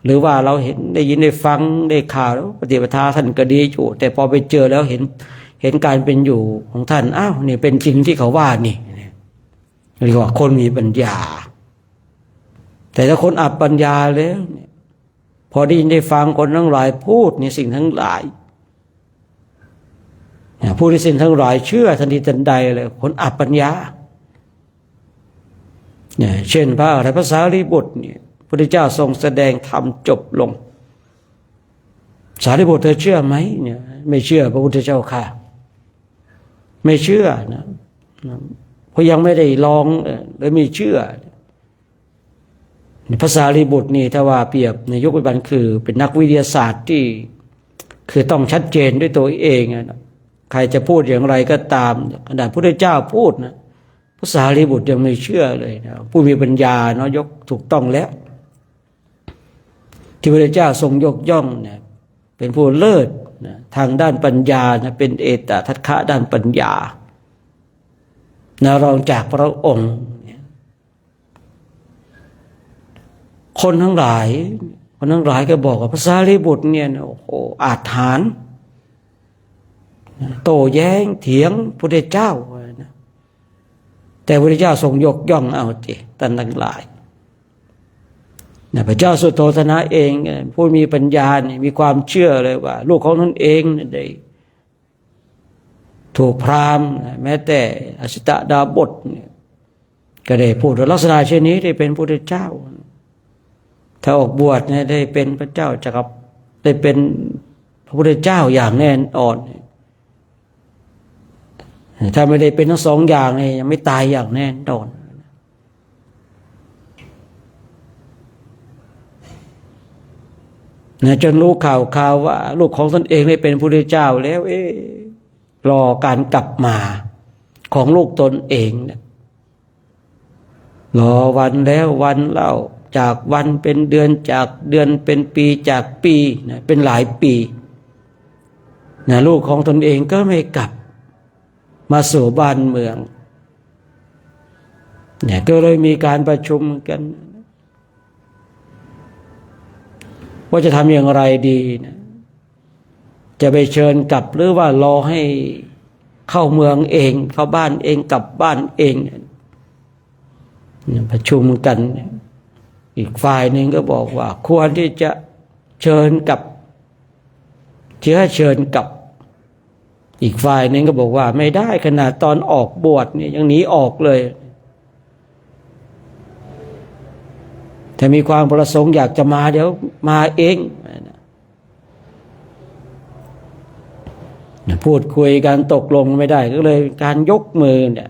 หรือว่าเราเห็นได้ยินได้ฟังได้ข่าวแล้วปฏิปทาท่านก็ดีอยู่แต่พอไปเจอแล้วเห็นการเป็นอยู่ของท่านอ้าวนี่เป็นจริงที่เขาว่านี่เรียกว่าคนมีปัญญาแต่ถ้าคนอับปัญญาแล้วเนี่ยพอได้ยินได้ฟังคนทั้งหลายพูดในสิ่งทั้งหลายผู้ที่สิ่งทั้งหลายเชื่อทันทีทันใดเลยคนอับปัญญาเนี่ยเช่นพระอรหันตพระสารีบุตรเนี่ยพระพุทธเจ้าทรงแสดงธรรมจบลงสารีบุตรเธอเชื่อไหมเนี่ยไม่เชื่อพระพุทธเจ้าค่ะไม่เชื่อนะเพราะยังไม่ได้ลองเลยไม่เชื่อพระสารีบุตรนี่ถ้าว่าเปรียบในยุคปัจจุบันคือเป็นนักวิทยาศาสตร์ที่คือต้องชัดเจนด้วยตัวเองนะใครจะพูดอย่างไรก็ตามขนาดพระพุทธเจ้าพูดนะพระสารีบุตรยังไม่เชื่อเลยนะผู้มีปัญญาเนาะยกถูกต้องแล้วที่พระพุทธเจ้าทรงยกย่องนะเป็นผู้เลิศนะทางด้านปัญญานะเป็นเอตทัคคะด้านปัญญานะรองจากพระองค์คนทั้งหลายก็บอกว่าพระสารีบุตรเนี่ยโอ้โหอาถรรพ์โต้แย้งเถียงพระพุทธเจ้านะแต่พระพุทธเจ้าทรงยกย่องเอาท่านทั้งหลายพระเจ้าสุโธทนะเองผู้มีปัญญาเนี่ยมีความเชื่อเลยว่าลูกของตนเองได้ถูกพราหมณ์แม้แต่อสิตดาบทเนี่ยก็ได้พูดลักษณะเช่นนี้ได้เป็นพระพุทธเจ้าถ้าออกบวชเนี่ยได้เป็นพระเจ้าจักรได้เป็นพระพุทธเจ้าอย่างแน่นอน ถ้าไม่ได้เป็นทั้งสองอย่างเนี่ยยังไม่ตายอย่างแน่นอนจนรู้ข่าวว่าลูกของตนเองได้เป็นพระพุทธเจ้าแล้วรอการกลับมาของลูกตนเองเนี่ยรอวันแล้ววันเล่าจากวันเป็นเดือนจากเดือนเป็นปีจากปีนะเป็นหลายปีนะลูกของตนเองก็ไม่กลับมาสู่บ้านเมืองเนี่ยก็เลยมีการประชุมกันว่าจะทำอย่างไรดีนะจะไปเชิญกลับหรือว่ารอให้เข้าเมืองเองเข้าบ้านเองกลับบ้านเองประชุมกันอีกฝ่ายหนึ่งก็บอกว่าควรที่จะเชิญกลับเชิญกลับอีกฝ่ายหนึ่งก็บอกว่าไม่ได้ขนาดตอนออกบวชเนี่ยยังหนีออกเลยถ้ามีความประสงค์อยากจะมาเดี๋ยวมาเองพูดคุยกันตกลงไม่ได้ก็เลยการยกมือเนี่ย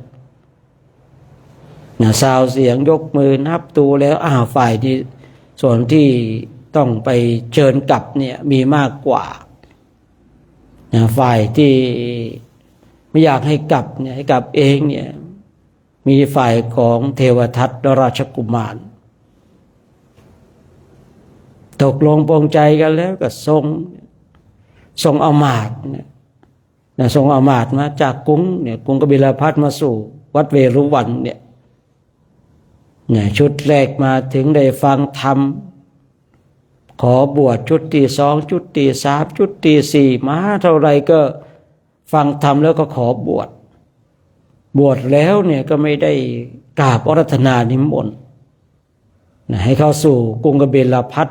ซาวเสียงยกมือนับตัวแล้วฝ่ายที่ส่วนที่ต้องไปเชิญกลับเนี่ยมีมากกว่าฝ่ายที่ไม่อยากให้กลับเนี่ยให้กลับเองเนี่ยมีฝ่ายของเทวทัตราชกุมารตกลงปรงใจกันแล้วก็ส่งอมาตย์เนี่ยส่งอมาตย์มาจากกรุงกบิลพัสมาสู่วัดเวรุวันเนี่ยชุดแรกมาถึงได้ฟังธรรมขอบวชชุดที่สองชุดที่สามชุดที่สี่มาเท่าไรก็ฟังธรรมแล้วก็ขอบวชแล้วเนี่ยก็ไม่ได้กราบอาราธนานิมนต์ให้เข้าสู่กรุงกบิลพัส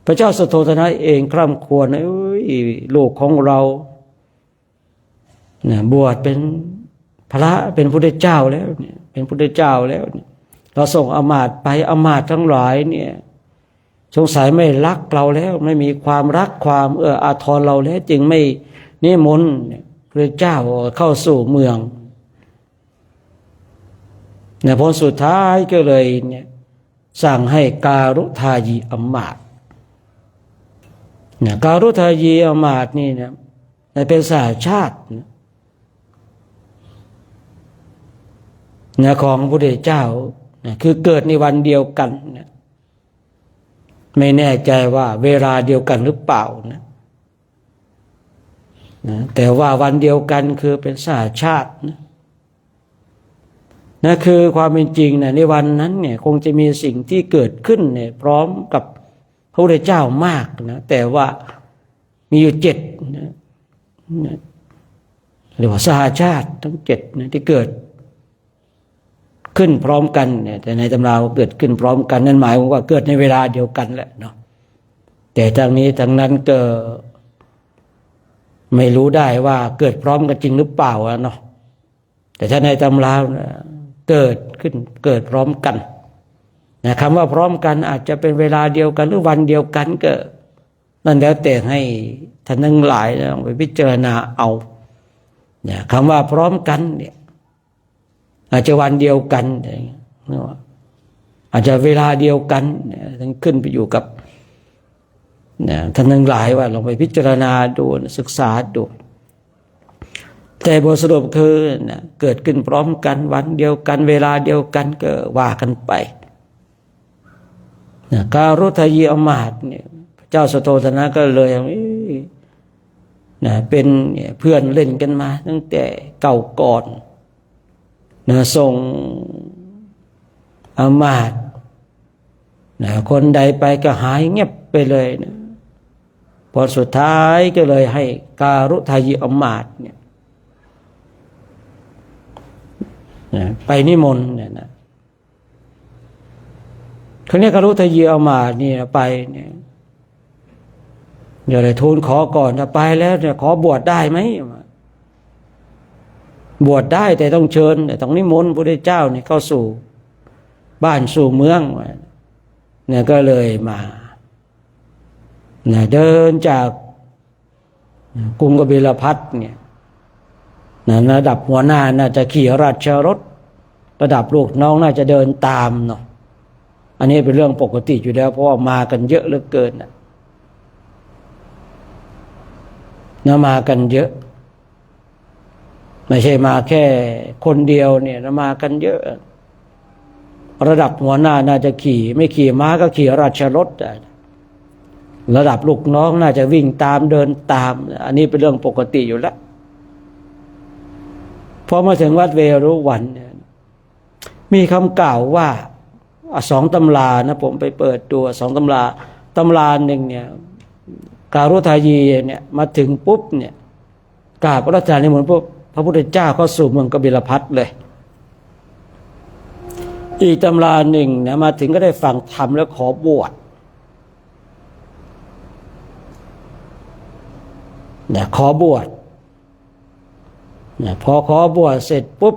พระเจ้าสุโธทนะเองคร่ำครวญลูกของเราบวชเป็นพระเป็นพุทธเจ้าแล้วเนี่ยเป็นพุทธเจ้าแล้วเนี่ยเราส่งอมาตย์ไปอมาตย์ทั้งหลายเนี่ยสงสัยไม่รักเราแล้วไม่มีความรักความอาทรเราแล้วจึงไม่นิมนต์พระเจ้าเข้าสู่เมืองผลสุดท้ายก็เลยเนี่ยสั่งให้การุทายีอมาตย์การุทายีอมาตย์นี่เนี่ยเป็นสหชาติของพระพุทธเจ้าคือเกิดในวันเดียวกันไม่แน่ใจว่าเวลาเดียวกันหรือเปล่าแต่ว่าวันเดียวกันคือเป็นสหชาตินั่นคือความเป็นจริงในวันนั้นเนี่ยคงจะมีสิ่งที่เกิดขึ้นเนี่ยพร้อมกับพระพุทธเจ้ามากแต่ว่ามีอยู่7เรียกว่าสหชาติทั้ง7ที่เกิดขึ้นพร้อมกันเนี่ยแต่ในตำราเกิดขึ้นพร้อมกันนั่นหมายว่าเกิดในเวลาเดียวกันแหละเนาะแต่ทางนี้ทางนั้นก็ไม่รู้ได้ว่าเกิดพร้อมกันจริงหรือเปล่าเนาะแต่ถ้าในตำราเกิดขึ้นเกิดพร้อมกันคำว่าพร้อมกันอาจจะเป็นเวลาเดียวกันหรือวันเดียวกันก็นั่นแล้วแต่ให้ท่านทั้งหลายลองไปพิจารณาเอาคำว่าพร้อมกันเนี่ยอาจจะวันเดียวกันอาจจะเวลาเดียวกันทั้งขึ้นไปอยู่กับท่านทั้งหลายว่าลองไปพิจารณาดูศึกษาดูแต่บทสรุปคือเกิดขึ้นพร้อมกันวันเดียวกันเวลาเดียวกันก็ว่ากันไปการุทายีอมาตย์เนี่ยพระเจ้าสุโธทนะก็เลยเป็นเพื่อนเล่นกันมาตั้งแต่เก่าก่อนส่งอมาตย์คนใดไปก็หายเงียบไปเลยพอสุดท้ายก็เลยให้การุทายีอมาตย์เนี่ยไปนิมนต์เขาเนี่ยการุทายีอมาตย์นี่ไปเนี่ยเดี๋ยวเลยทูลขอก่อนถ้าไปแล้วเนี่ยขอบวชได้ไหมบวชได้แต่ต้องเชิญแต่ต้องนิมนต์พระพุทธเจ้าเนี่ยเข้าสู่บ้านสู่เมืองเนี่ยก็เลยมาเดินจาก กรุงกบิลพัสดุเนี่ยระดับหัวหน้าน่าจะขี่ราชรถระดับลูกน้องน่าจะเดินตามเนาะอันนี้เป็นเรื่องปกติอยู่แล้วเพราะว่ามากันเยอะเหลือเกินมากันเยอะไม่ใช่มาแค่คนเดียวเนี่ยมากันเยอะระดับหัวหน้าน่าจะขี่ไม่ขี่ม้าก็ขี่ราชรถระดับลูกน้องน่าจะวิ่งตามเดินตามอันนี้เป็นเรื่องปกติอยู่แล้วพอมาถึงวัดเวรุวันเนี่ยมีคำกล่าวว่า2 ตำรานะผมไปเปิดดู2 ตำราหนึ่งเนี่ยการุทายีเนี่ยมาถึงปุ๊บเนี่ยกราบพระราชานิมนต์พระพุทธเจ้าเข้าสู่เมืองกบิลพัสดุเลยอีกตำราหนึ่งนะมาถึงก็ได้ฟังธรรมแล้วขอบวชเนี่ยขอบวชเนี่ยพอขอบวชเสร็จปุ๊บ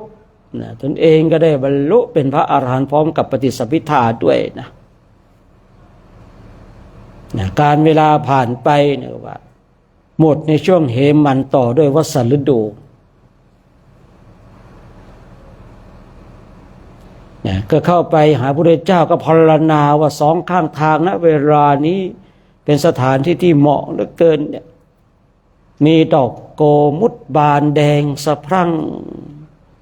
นะตนเองก็ได้บรรลุเป็นพระอรหันต์พร้อมกับปฏิสัมภิทาด้วยนะการเวลาผ่านไปเนี่ยว่าหมดในช่วงเหมันต่อด้วยวสันฤดูเนี่ยก็เข้าไปหาพระพุทธเจ้าก็พรรณนาว่า2 ข้างทางณเวลานี้เป็นสถานที่ที่เหมาะเหลือเกินเนี่ยมีดอกโกมุตบานแดงสะพรั่ง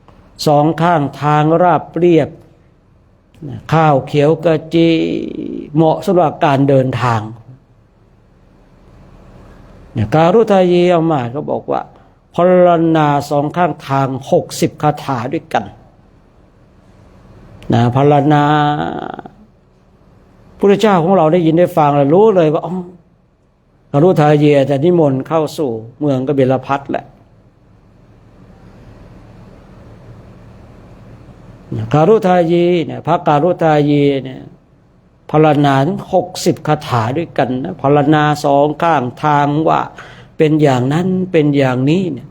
2 ข้างทางราบเรียบข้าวเขียวกระจีเหมาะสำหรับการเดินทางการุทายีเอามาเขาบอกว่าพรรณนา2 ข้างทาง60 คาถาด้วยกันพรรณนาพระเจ้าของเราได้ยินได้ฟังแล้วรู้เลยว่าการุทายีจะนิมนต์เข้าสู่เมืองกบิลพัสดุแหละการุทายีเนี่ยพระการุทายีเนี่ยพรรณนาถึง60 คาถาด้วยกันนะพรรณนา2 ข้างทางว่าเป็นอย่างนั้นเป็นอย่างนี้เนี่ย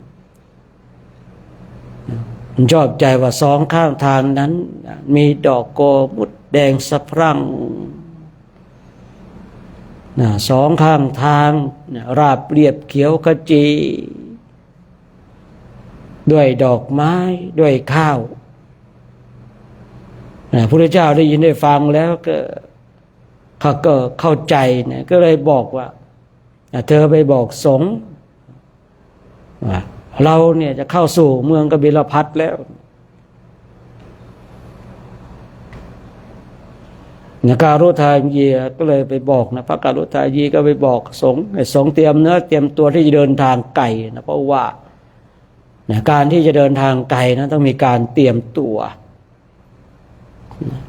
มันชอบใจว่า2 ข้างทางนั้นมีดอกโกมุตแดงสะพรั่ง2 ข้างทางราบเรียบเขียวขจีด้วยดอกไม้ด้วยข้าวพระพุทธเจ้าได้ยินได้ฟังแล้วก็เข้าใจนะก็เลยบอกว่าเธอไปบอกสงฆ์ว่าเราเนี่ยจะเข้าสู่เมืองกบิลพัสดุแล้วการุทายีก็เลยไปบอกนะพระการุทายีก็ไปบอกสงฆ์ให้สงฆ์เตรียมเนื้อเตรียมตัวที่จะเดินทางไกลนะเพราะว่าการที่จะเดินทางไกลนะต้องมีการเตรียมตัว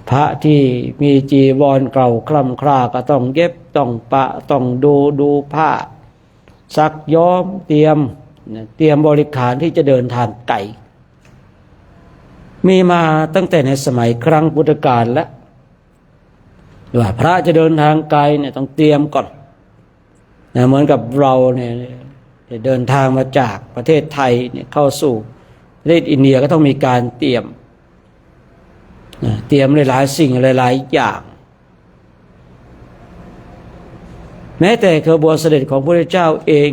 พระที่มีจีวรเก่าคล่ำคร่าก็ต้องเย็บต้องปะต้องดูผ้าซักย้อมเตรียมบริขารที่จะเดินทางไกลมีมาตั้งแต่ในสมัยครั้งพุทธกาลแล้วว่าพระจะเดินทางไกลเนี่ยต้องเตรียมก่อนเหมือนกับเราเนี่ยจะเดินทางมาจากประเทศไทยเนี่ยเข้าสู่ประเทศอินเดียก็ต้องมีการเตรียมหลายๆสิ่งหลายๆอย่างแม้แต่ขบวนเสด็จของพระพุทธเจ้าเอง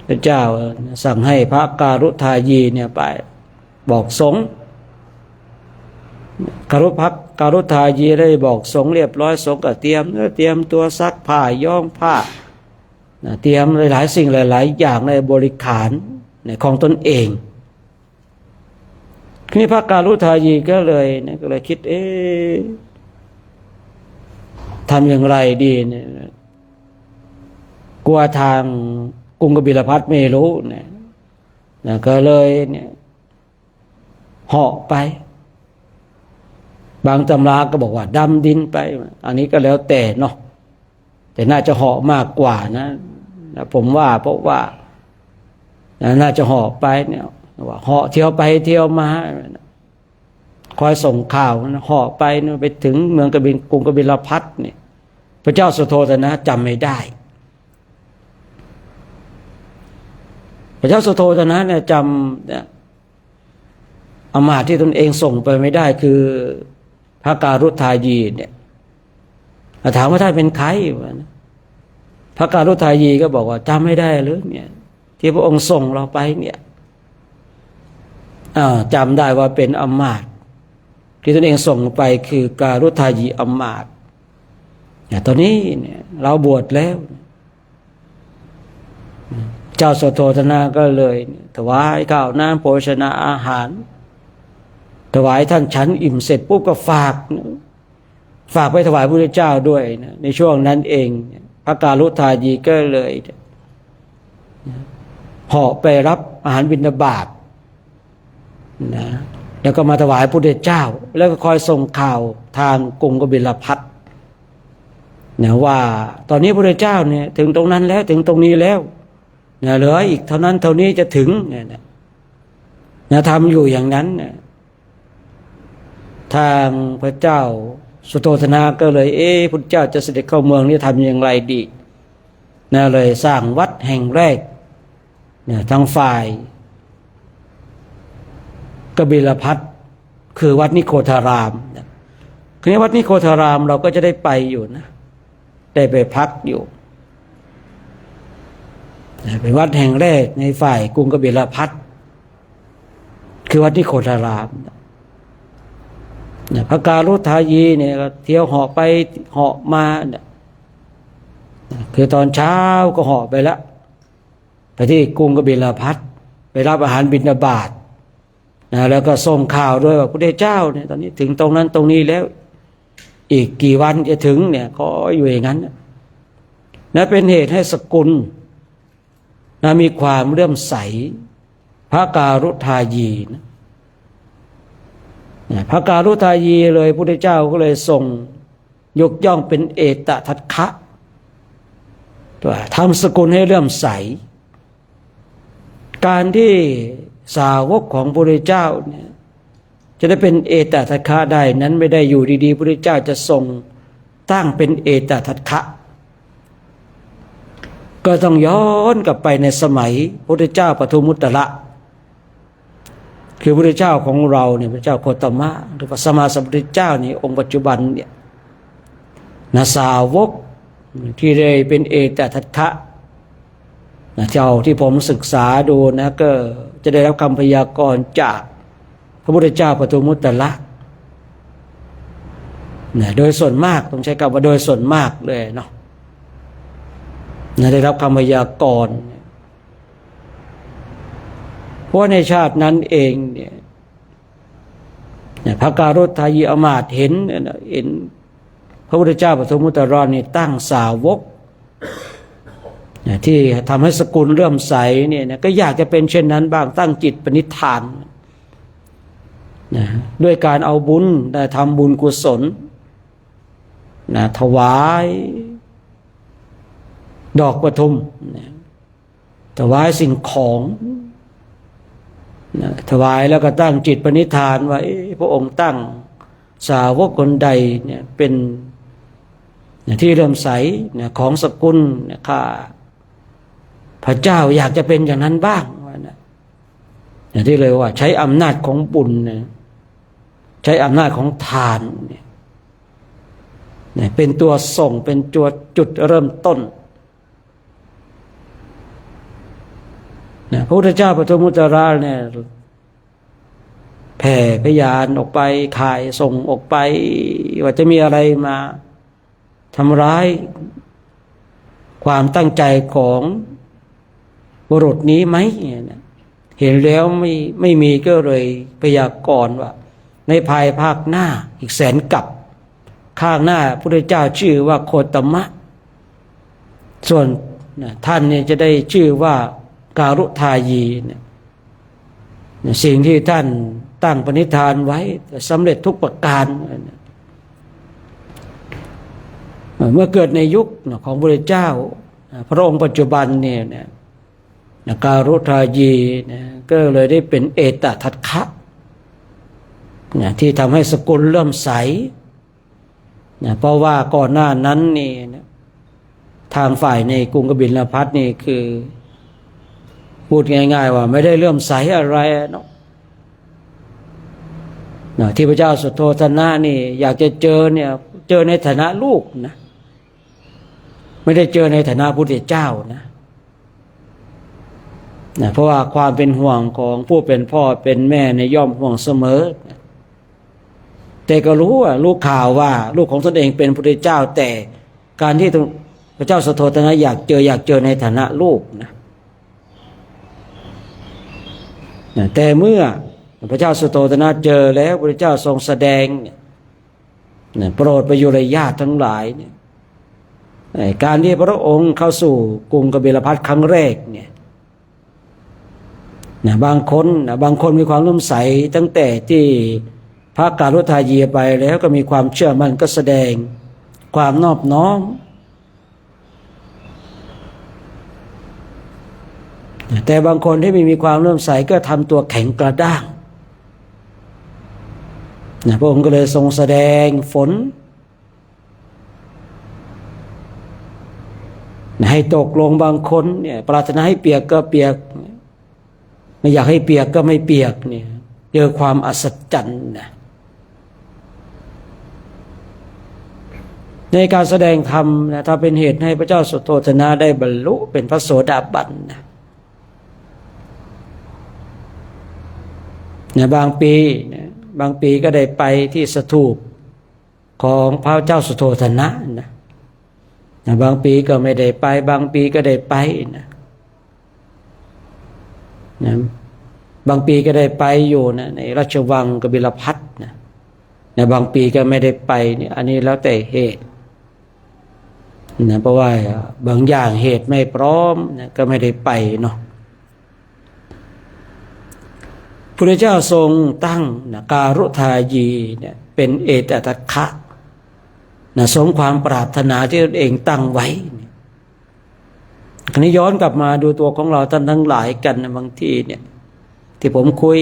พระเจ้าสั่งให้พระการุทายีเนี่ยไปบอกสงฆ์การุทายีได้บอกสงฆ์เรียบร้อยสงฆ์ก็เตรียมตัวซักผ้าย้อมผ้าเตรียมหลายๆสิ่งหลายๆอย่างในบริขารของตนเองนี่พระการุทายีก็เลยคิดทำอย่างไรดีเนี่ยกลัวทางกรุงกบิลพัสดุไม่รู้เนี่ยก็เลยเนี่ยเหาะไปบางตำราก็บอกว่าดำดินไปอันนี้ก็แล้วแต่เนาะแต่น่าจะเหาะมากกว่านะผมว่าเพราะว่าน่าจะเหาะไปเนี่ยว่าเหาะเที่ยวไปเที่ยวมาคอยส่งข่าวเหาะไปไปถึงเมืองกรุงกบิลพัสดุเนี่ยพระเจ้าสุโธทนะจำไม่ได้พระเจ้าสุโธทนะเนี่ยจำอมาตย์ที่ตนเองส่งไปไม่ได้คือพระการุทายีเนี่ยถามว่าท่านเป็นใคร พระการุทายีก็บอกว่าจำไม่ได้หรือเนี่ยที่พระองค์ส่งเราไปเนี่ยจำได้ว่าเป็นอำมาตย์ที่ตนเองส่งไปคือการุทายีอำมาตย์ตอนนี้เนี่ยเราบวชแล้วเจ้าสุโธทนะก็เลยถวายข้าวน้ำโภชนาอาหารถวายท่านฉันอิ่มเสร็จปุ๊บก็ฝากไปถวายพระพุทธเจ้าด้วยนะในช่วงนั้นเองพระการุทายีก็เลยเหาะไปรับอาหารบิณฑบาตนะแล้วก็มาถวายพระพุทธเจ้าแล้วก็คอยส่งข่าวทางกรุงกบิลพัสดุนะว่าตอนนี้พระพุทธเจ้าเนี่ยถึงตรงนั้นแล้วถึงตรงนี้แล้วเหลืออีกเท่านั้นเท่านี้จะถึงเนี่ยทำอยู่อย่างนั้นทางพระเจ้าสุโธทนะก็เลยพุทธเจ้าจะเสด็จเข้าเมืองนี่ทำอย่างไรดีนะเลยสร้างวัดแห่งแรกเนี่ยทางฝ่ายกบิลพัสดุคือวัดนิโคธารามคือวัดนิโคธารามเราก็จะได้ไปอยู่นะได้ไปพักอยู่เป็นวัดแห่งแรกในฝ่ายกรุงกบิลพัสดุคือวัดนิโคธารามพระการุทายีเนี่ยเที่ยวเหาะไปเหาะมาคือตอนเช้าก็เหาะไปแล้วไปที่กรุงกบิลพัสดุไปรับอาหารบิณฑบาตแล้วก็ส่งข่าวด้วยว่าพระพุทธเจ้าเนี่ยตอนนี้ถึงตรงนั้นตรงนี้แล้วอีกกี่วันจะถึงเนี่ยก็อยู่อย่างนั้นนะเป็นเหตุให้สกุลมีความเลื่อมใสพระการุทายีนะพระการุทายีเลยพระพุทธเจ้าก็เลยส่งยกย่องเป็นเอตทัคคะทำสกุลให้เลื่อมใสการที่สาวกของพระพุทธเจ้าเนี่ยจะได้เป็นเอตทัคคะได้นั้นไม่ได้อยู่ดีๆพระพุทธเจ้าจะทรงตั้งเป็นเอตทัคคะก็ต้องย้อนกลับไปในสมัยพระพุทธเจ้าปทุมมุตตระคือพระพุทธเจ้าของเราเนี่ยพระเจ้าโคตมะหรือพระสัมมาสัมพุทธเจ้านี่องค์ปัจจุบันเนี่ยสาวกที่ได้เป็นเอตทัคคะเจ้าที่ผมศึกษาดูนะก็จะได้รับคำพยากรณ์จากพระพุทธเจ้าปทุมมุตตระโดยส่วนมากต้องใช้คำว่าโดยส่วนมากเลยเนาะได้รับคำพยากรณ์เพราะในชาตินั้นเองเนี่ยพระการุทายีอมาตย์เห็นพระพุทธเจ้าปฐมมุตตระนี่ตั้งสาวกที่ทำให้สกุลเลื่อมใสเนี่ยก็อยากจะเป็นเช่นนั้นบ้างตั้งจิตปณิธานด้วยการเอาบุญทำบุญกุศลถวายดอกปทุมถวายสิ่งของถวายแล้วก็ตั้งจิตปณิธานว่าพระองค์ตั้งสาวกคนใดเนี่ยเป็นที่เลื่อมใสของสกุลข้าพระเจ้าอยากจะเป็นอย่างนั้นบ้างอย่างที่เลยว่าใช้อำนาจของบุญใช้อำนาจของทานเป็นตัวส่งเป็นตัวจุดเริ่มต้นพระพุทธเจ้าปฐมมุตตระเนี่ยแผ่พยานออกไปขายส่งออกไปว่าจะมีอะไรมาทำร้ายความตั้งใจของบุรุษนี้ไหมเห็นแล้วไม่มีก็เลยพยากรณ์ว่าในภายภาคหน้าอีกแสนกับข้างหน้าพระพุทธเจ้าชื่อว่าโคตมะส่วนท่านเนี่ยจะได้ชื่อว่าการุทายีสิ่งที่ท่านตั้งปณิธานไว้สำเร็จทุกประการเมื่อเกิดในยุคของพระพุทธเจ้าพระองค์ปัจจุบันเนี่ยการุทายีก็เลยได้เป็นเอตทัคคะที่ทำให้สกุลเลื่อมใสเพราะว่าก่อนหน้านั้นนี่ทางฝ่ายในกรุงกบิลพัสดุนี่คือพูดง่ายๆว่าไม่ได้เลื่อมใสอะไรเนาะที่พระเจ้าสุโธทนะนี่อยากจะเจอเนี่ยเจอในฐานะลูกนะ ไม่ได้เจอในฐานะพุทธเจ้านะเพราะว่าความเป็นห่วงของผู้เป็นพ่อเป็นแม่ในย่อมห่วงเสมอแต่ก็รู้ว่ารู้ข่าวว่าลูกของตนเองเป็นพุทธเจ้าแต่การที่พระเจ้าสุโธทนะอยากเจอในฐานะลูกนะแต่เมื่อพระเจ้าสุโธทนะเจอแล้วพระเจ้าทรงแสดงโปรดประยุรญาติทั้งหลายเนี่ยการที่พระองค์เข้าสู่กรุงกบิลพัสครั้งแรกเนี่ยบางคนมีความเลื่อมใสตั้งแต่ที่พระกาลุทายีไปแล้วก็มีความเชื่อมั่นก็แสดงความนอบน้อมแต่บางคนที่ไม่มีความเลื่อมใสก็ทำตัวแข็งกระด้างพระองค์ก็เลยทรงแสดงฝนให้ตกลงบางคนเนี่ยปรารถนาให้เปียกก็เปียกไม่อยากให้เปียกก็ไม่เปียกเนี่ยเจอความอัศจรรย์นะในการแสดงธรรมนะถ้าเป็นเหตุให้พระเจ้าสุโธทนะได้บรรลุเป็นพระโสดาบันนะบางปีก็ได้ไปที่สถูปของพระเจ้าสุโธทนะนะบางปีก็ไม่ได้ไปบางปีก็ได้ไปนะบางปีก็ได้ไปอยู่นะในราชวังกบิลพัสนะบางปีก็ไม่ได้ไปเนี่ยอันนี้แล้วแต่เหตุนะเพราะว่าบางอย่างเหตุไม่พร้อมนะก็ไม่ได้ไปเนาะพระเจ้าทรงตั้งนะการุทายีเนี่ยเป็นเอตทัคคะนะสมความปรารถนาที่ตนเองตั้งไว้คราวนี้ย้อนกลับมาดูตัวของเราท่านทั้งหลายกันนะบางทีเนี่ยที่ผมคุย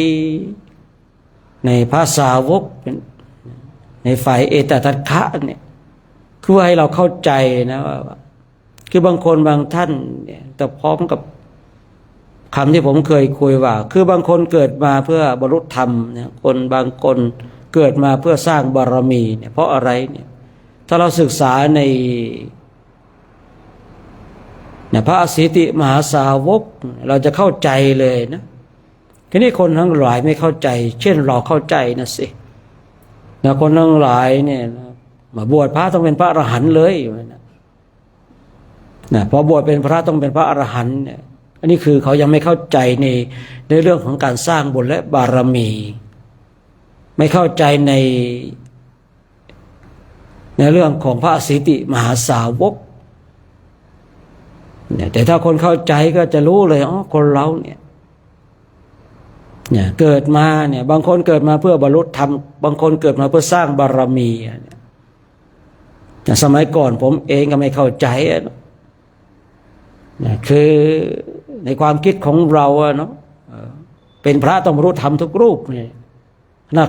ในภาษาวกในฝ่ายเอตทัคคะเนี่ยคือให้เราเข้าใจนะว่าคือบางคนบางท่านเนี่ยแต่พร้อมกับคำที่ผมเคยคุยว่าคือบางคนเกิดมาเพื่อบรรลุธรรมเนี่ยคนบางคนเกิดมาเพื่อสร้างบารมีเนี่ยเพราะอะไรเนี่ยถ้าเราศึกษาในพระอสิติมหาสาวกเราจะเข้าใจเลยนะทีนี้คนทั้งหลายไม่เข้าใจเช่นเราเข้าใจนะสิคนทั้งหลายเนี่ยมาบวชพระต้องเป็นพระอรหันต์เลยพอบวชเป็นพระต้องเป็นพระอรหันต์เนี่ยอันนี้คือเขายังไม่เข้าใจในเรื่องของการสร้างบุญและบารมีไม่เข้าใจในเรื่องของพระอสิติมหาสาวกเนี่ยแต่ถ้าคนเข้าใจก็จะรู้เลยคนเราเนี่ยเกิดมาเนี่ยบางคนเกิดมาเพื่อบรรลุธรรมบางคนเกิดมาเพื่อสร้างบารมีสมัยก่อนผมเองก็ไม่เข้าใจคือในความคิดของเราเนาะเป็นพระต้องบรรลุธรรมทุกรูปเนี่ย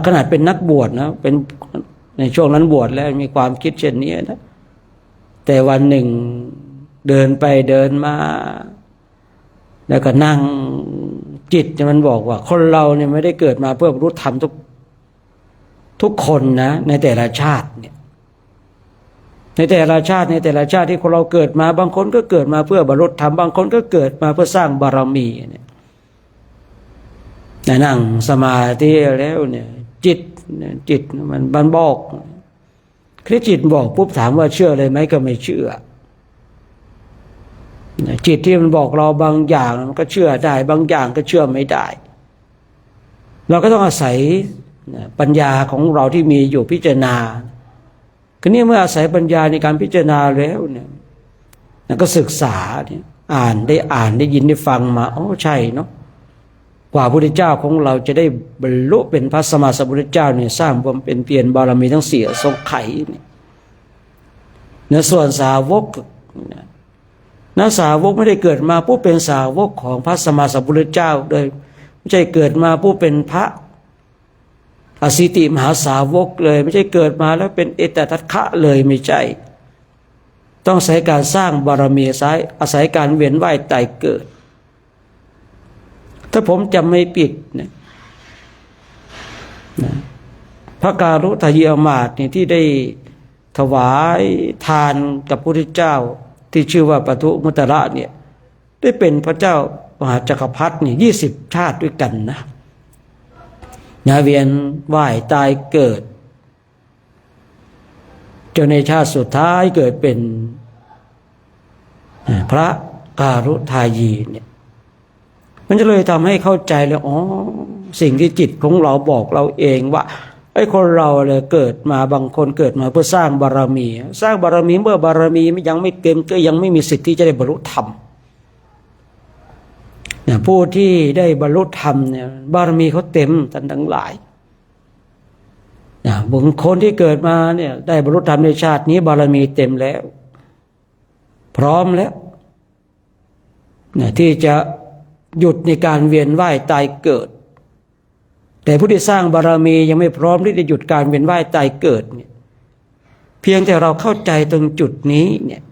ขนาดเป็นนักบวชนะเป็นในช่วงนั้นบวชแล้วมีความคิดเช่นนี้นะแต่วันหนึ่งเดินไปเดินมาแล้วก็นั่งจิตมันบอกว่าคนเราเนี่ยไม่ได้เกิดมาเพื่อบรรลุธรรมทุกคนนะในแต่ละชาติเนี่ยในแต่ละชาติที่คนเราเกิดมาบางคนก็เกิดมาเพื่อบรรลุธรรมบางคนก็เกิดมาเพื่อสร้างบารมีเนี่ยนั่งสมาธิแล้วเนี่ยจิตมันบอกคือจิตบอกปุ๊บถามว่าเชื่อเลยไหมก็ไม่เชื่อจิตที่มันบอกเราบางอย่างมันก็เชื่อได้บางอย่างก็เชื่อไม่ได้เราก็ต้องอาศัยปัญญาของเราที่มีอยู่พิจารณาคือนี่เมื่ออาศัยปัญญาในการพิจารณาแล้วเนี่ยก็ศึกษาเนี่ยอ่านได้ยินได้ฟังมาใช่เนาะกว่าพระพุทธเจ้าของเราจะได้บรรลุเป็นพระสัมมาสัมพุทธเจ้าเนี่ยสร้างความเป็นเปลี่ยนบารมีทั้ง4ทรงไขเนี่ยส่วนสาวกสาวกไม่ได้เกิดมาผู้เป็นสาวกของพระสัมมาสัมพุทธเจ้าโดยไม่ใช่เกิดมาผู้เป็นพระอสิติมหาสาวกเลยไม่ใช่เกิดมาแล้วเป็นเอตทัคคะเลยไม่ใช่ต้องอาศัยการสร้างบารมีอาศัยการเวียนว่ายตายเกิดถ้าผมจำไม่ผิดนะพระการุทายีอมาตย์ที่ได้ถวายทานกับพระพุทธเจ้า ที่ชื่อว่าปทุมุตระเนี่ยได้เป็นพระเจ้ามหาจักรพรรดิเนี่ย20 ชาติด้วยกันนะเวียนว่ายตายเกิดจนในชาติสุดท้ายเกิดเป็นพระการุทายีเนี่ยมันจะเลยทำให้เข้าใจเลยสิ่งที่จิตของเราบอกเราเองว่าไอ้คนเราเลยเกิดมาบางคนเกิดมาเพื่อสร้างบารมีสร้างบารมีเมื่อบารมียังไม่เต็มก็ยังไม่มีสิทธิ์ที่จะได้บรรลุธรรมเนี่ยผู้ที่ได้บรรลุธรรมเนี่ยบารมีเขาเต็มท่านทั้งหลายบางคนที่เกิดมาเนี่ยได้บรรลุธรรมในชาตินี้บารมีเต็มแล้วพร้อมแล้วที่จะหยุดในการเวียนว่ายตายเกิดแต่ผู้ที่สร้างบารมียังไม่พร้อมที่จะหยุดการเวียนว่ายตายเกิดเนี่ยเพียงแต่เราเข้าใจตรงจุดนี้เนี่ย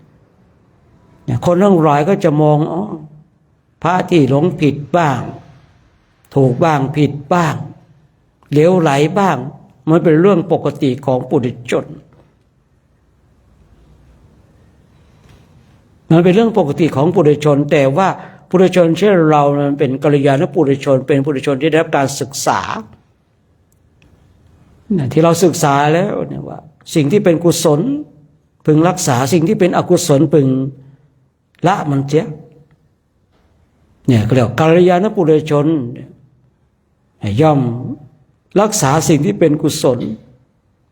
คนทั้งหลายก็จะมองพระที่หลงผิดบ้างถูกบ้างผิดบ้างเหลวไหลบ้างมันเป็นเรื่องปกติของปุถุชนมันเป็นเรื่องปกติของปุถุชนแต่ว่าปุถุชนเช่นเรามันเป็นกัลยาณปุถุชนเป็นปุถุชนที่ได้รับการศึกษาที่เราศึกษาแล้วเนี่ยว่าสิ่งที่เป็นกุศลพึงรักษาสิ่งที่เป็นอกุศลพึงละมันเสียเนี่ยก็เรียกกัลยาณปุถุชนย่อมรักษาสิ่งที่เป็นกุศล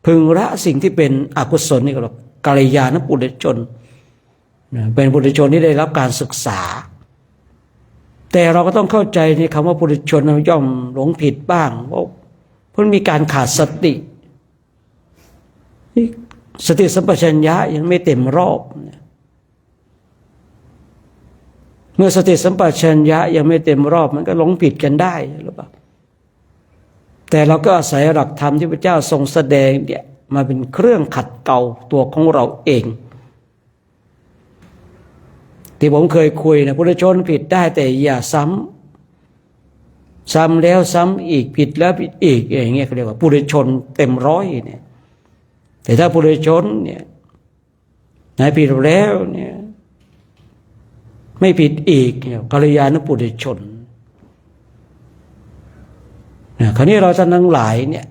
พึงละสิ่งที่เป็นอกุศลนี่ก็เรียกกัลยาณปุถุชนเป็นปุถุชนที่ได้รับการศึกษาแต่เราก็ต้องเข้าใจในคำว่าปุถุชนย่อมหลงผิดบ้างเพราะมีการขาดสติสัมปชัญญะยังไม่เต็มรอบเมื่อสติสัมปชัญญะยังไม่เต็มรอบมันก็หลงผิดกันได้หรือเปล่าแต่เราก็อาศัยหลักธรรมที่พระเจ้าทรงแสดงเนี่ยมาเป็นเครื่องขัดเกลาตัวของเราเองที่ผมเคยคุยนะปุถุชนผิดได้แต่อย่าซ้ำแล้วซ้ำอีกผิดแล้วผิดอีกอย่างเงี้ยเขาเรียกว่าปุถุชนเต็มร้อยเนี่ยแต่ถ้าปุถุชนเนี่ยผิดแล้วเนี่ยไม่ผิดอีกเนี่ยกัลยาณปุถุชนคราวนี้เราท่านทั้งหลายเนี่ย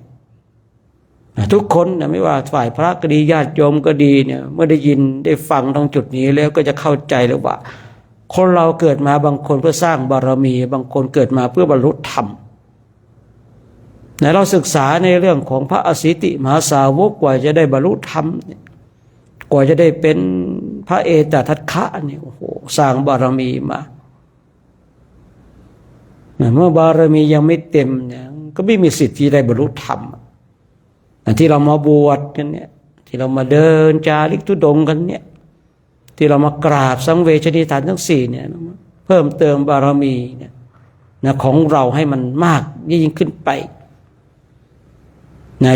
ทุกคนนะไม่ว่าฝ่ายพระก็ดีญาติโยมก็ดีเนี่ยเมื่อได้ยินได้ฟังตรงจุดนี้แล้วก็จะเข้าใจแล้วว่าคนเราเกิดมาบางคนเพื่อสร้างบารมีบางคนเกิดมาเพื่อบรรลุธรรมเราศึกษาในเรื่องของพระอสิติมหาสาวกกว่าจะได้บรรลุธรรมกว่าจะได้เป็นพระเอตทัคคะเนี่ยโอ้โหสร้างบารมีมาเมื่อบารมียังไม่เต็มเนี่ยก็ไม่มีสิทธิ์ที่ได้บรรลุธรรมที่เรามาบวชกันเนี่ยที่เรามาเดินจาริกธุดงค์กันเนี่ยที่เรามากราบสังเวชนียฐานทั้ง4เนี่ยเพิ่มเติมบารมีเนี่ยของเราให้มันมากยิ่งขึ้นไป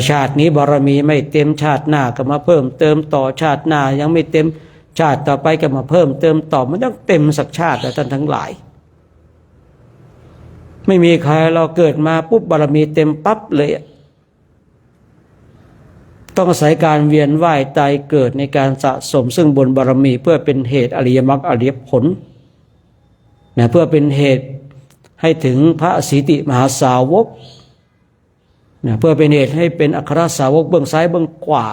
ชาตินี้บารมีไม่เต็มชาติหน้าก็มาเพิ่มเติมต่อชาติหน้ายังไม่เต็มชาติต่อไปก็มาเพิ่มเติมต่อมันต้องเต็มสักชาติแล้วท่านทั้งหลายไม่มีใครเราเกิดมาปุ๊บบารมีเต็มปั๊บเลยต้องอาศัยการเวียนว่ายตายเกิดในการสะสมซึ่งบุญบารมีเพื่อเป็นเหตุอริยมรรคอริยผลเพื่อเป็นเหตุให้ถึงพระอสิติมหาสาวกเพื่อเป็นเหตุให้เป็นอัครสาวกเบื้องซ้ายเบื้องขวา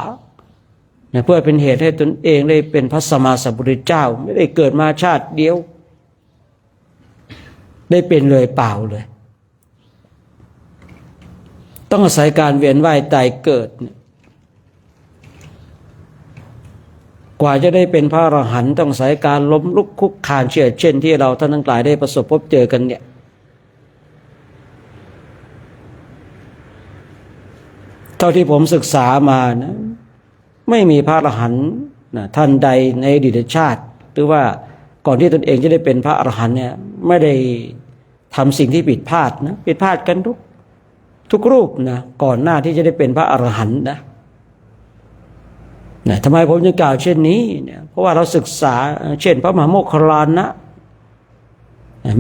เพื่อเป็นเหตุให้ตนเองได้เป็นพระสัมมาสัมพุทธเจ้าไม่ได้เกิดมาชาติเดียวได้เป็นเลยเปล่าเลยต้องอาศัยการเวียนว่ายตายเกิดกว่าจะได้เป็นพระอรหันต์ต้องอาศัยการล้มลุกคุกคานเช่นที่เราท่านทั้งหลายได้ประสบพบเจอกันเนี่ยเท่าที่ผมศึกษามานะไม่มีพระอรหันต์ท่านใดในอดีตชาติหรือว่าก่อนที่ตนเองจะได้เป็นพระอรหันต์เนี่ยไม่ได้ทำสิ่งที่ผิดพลาดนะผิดพลาดกันทุกรูปนะก่อนหน้าที่จะได้เป็นพระอรหันต์นะทำไมผมจึงกล่าวเช่นนี้เนี่ยเพราะว่าเราศึกษาเช่นพระมหาโมคคัลลานะ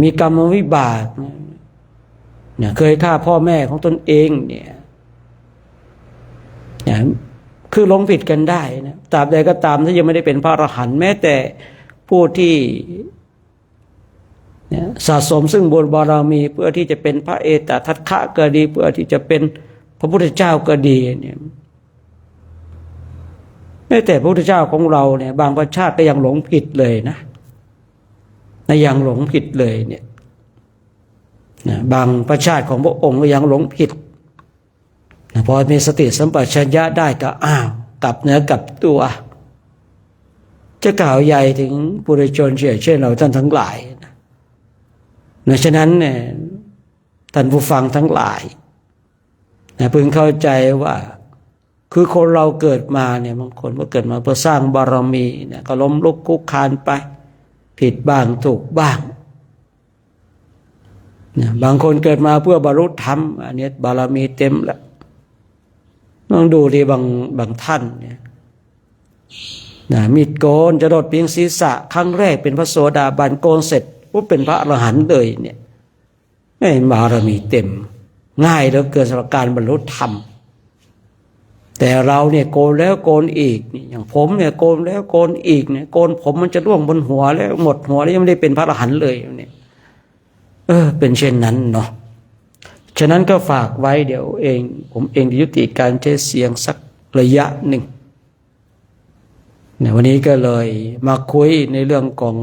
มีกรรมวิบากเนี่ยเคยฆ่าพ่อแม่ของตนเองเนี่ยคือหลงผิดกันได้นะตราบใดก็ตามถ้ายังไม่ได้เป็นพระอรหันต์แม้แต่ ผู้ที่สะสมซึ่งบุญบารมีเพื่อที่จะเป็นพระเอตทัคคะก็ดีเพื่อที่จะเป็นพระพุทธเจ้าก็ดีเนี่ยแม้แต่พระพุทธเจ้าของเราเนี่ยบางประชาติก็ยังหลงผิดเลยนะยังหลงผิดเลยเนี่ยบางประชาติของพระองค์ก็ยังหลงผิดพอมีสติสัมปชัญญะได้ก็กลับเนื้อกลับตัวจะกล่าวใหญ่ถึงปุถุชนเช่นเราท่านทั้งหลายฉะนั้นเนี่ยท่านผู้ฟังทั้งหลายพึงเข้าใจว่าคือคนเราเกิดมาเนี่ยบางคนก็เกิดมาเพื่อสร้างบารมีเนี่ยก็ล้มลุกคลุกคลานไปผิดบ้างถูกบ้างบางคนเกิดมาเพื่อบรรลุธรรมอันนี้บารมีเต็มแล้วลองดูดิบางท่านเนี่ยมีดโกนจะโดดเพียงศีรษะครั้งแรกเป็นพระโสดาบันโกนเสร็จปุ๊บเป็นพระอรหันต์เลยเนี่ยบารมีเต็มง่ายเหลือเกินสำหรับการบรรลุธรรมแต่เราเนี่ยโกนแล้วโกนอีกนี่อย่างผมเนี่ยโกนแล้วโกนอีกเนี่ยโกนผมมันจะร่วงบนหัวแล้วหมดหัวแล้วยังไม่ได้เป็นพระอรหันต์เลยเนี่ยเป็นเช่นนั้นเนาะฉะนั้นก็ฝากไว้เดี๋ยวผมเองจะยุติการใช้เสียงสักระยะหนึ่งวันนี้ก็เลยมาคุยในเรื่องของ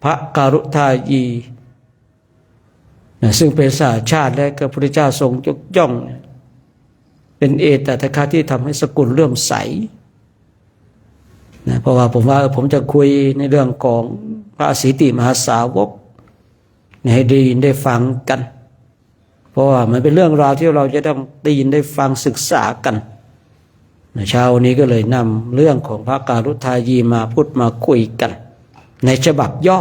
พระการุทายีซึ่งเป็นศาสตร์ชาติและพระพุทธเจ้าทรงยกย่องเป็นเอตทัคคะที่ทำให้สกุลเลื่อมใสเพราะว่าผมจะคุยในเรื่องของพระสิทธิมหาสาวกให้ได้ยินได้ฟังกันเพราะว่ามันเป็นเรื่องราวที่เราจะต้องได้ยินได้ฟังศึกษากันเช้านี้ก็เลยนำเรื่องของพระการุทายีมาพูดมาคุยกันในฉบับย่อ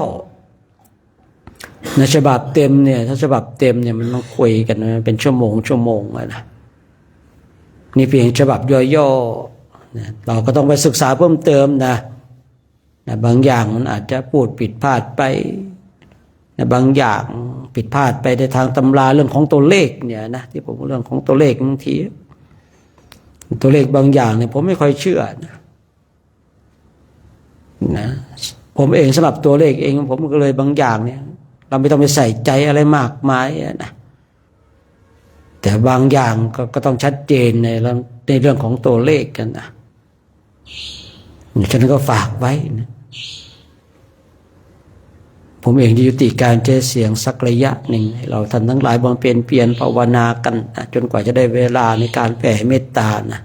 ในฉบับเต็มเนี่ยถ้าฉบับเต็มเนี่ยมันต้องคุยกันเป็นชั่วโมงนะนี่เพียงฉบับย่อๆเราก็ต้องไปศึกษาเพิ่มเติมนะบางอย่างมันอาจจะพูดผิดพลาดไปบางอย่างผิดพลาดไปในทางตำราเรื่องของตัวเลขเนี่ยนะที่ผมเรื่องของตัวเลขบางทีตัวเลขบางอย่างเนี่ยผมไม่ค่อยเชื่อนะผมเองสำหรับตัวเลขเองผมก็เลยบางอย่างเนี่ยเราไม่ต้องไปใส่ใจอะไรมากมายนะแต่บางอย่างก็ต้องชัดเจนในเรื่องของตัวเลขกันนะฉะนั้นก็ฝากไว้นะผมเองจะยุติการใช้เสียงสักระยะหนึ่งให้เราท่านทั้งหลายบำเพ็ญเพียรภาวนากันนะจนกว่าจะได้เวลาในการแผ่เมตตานะ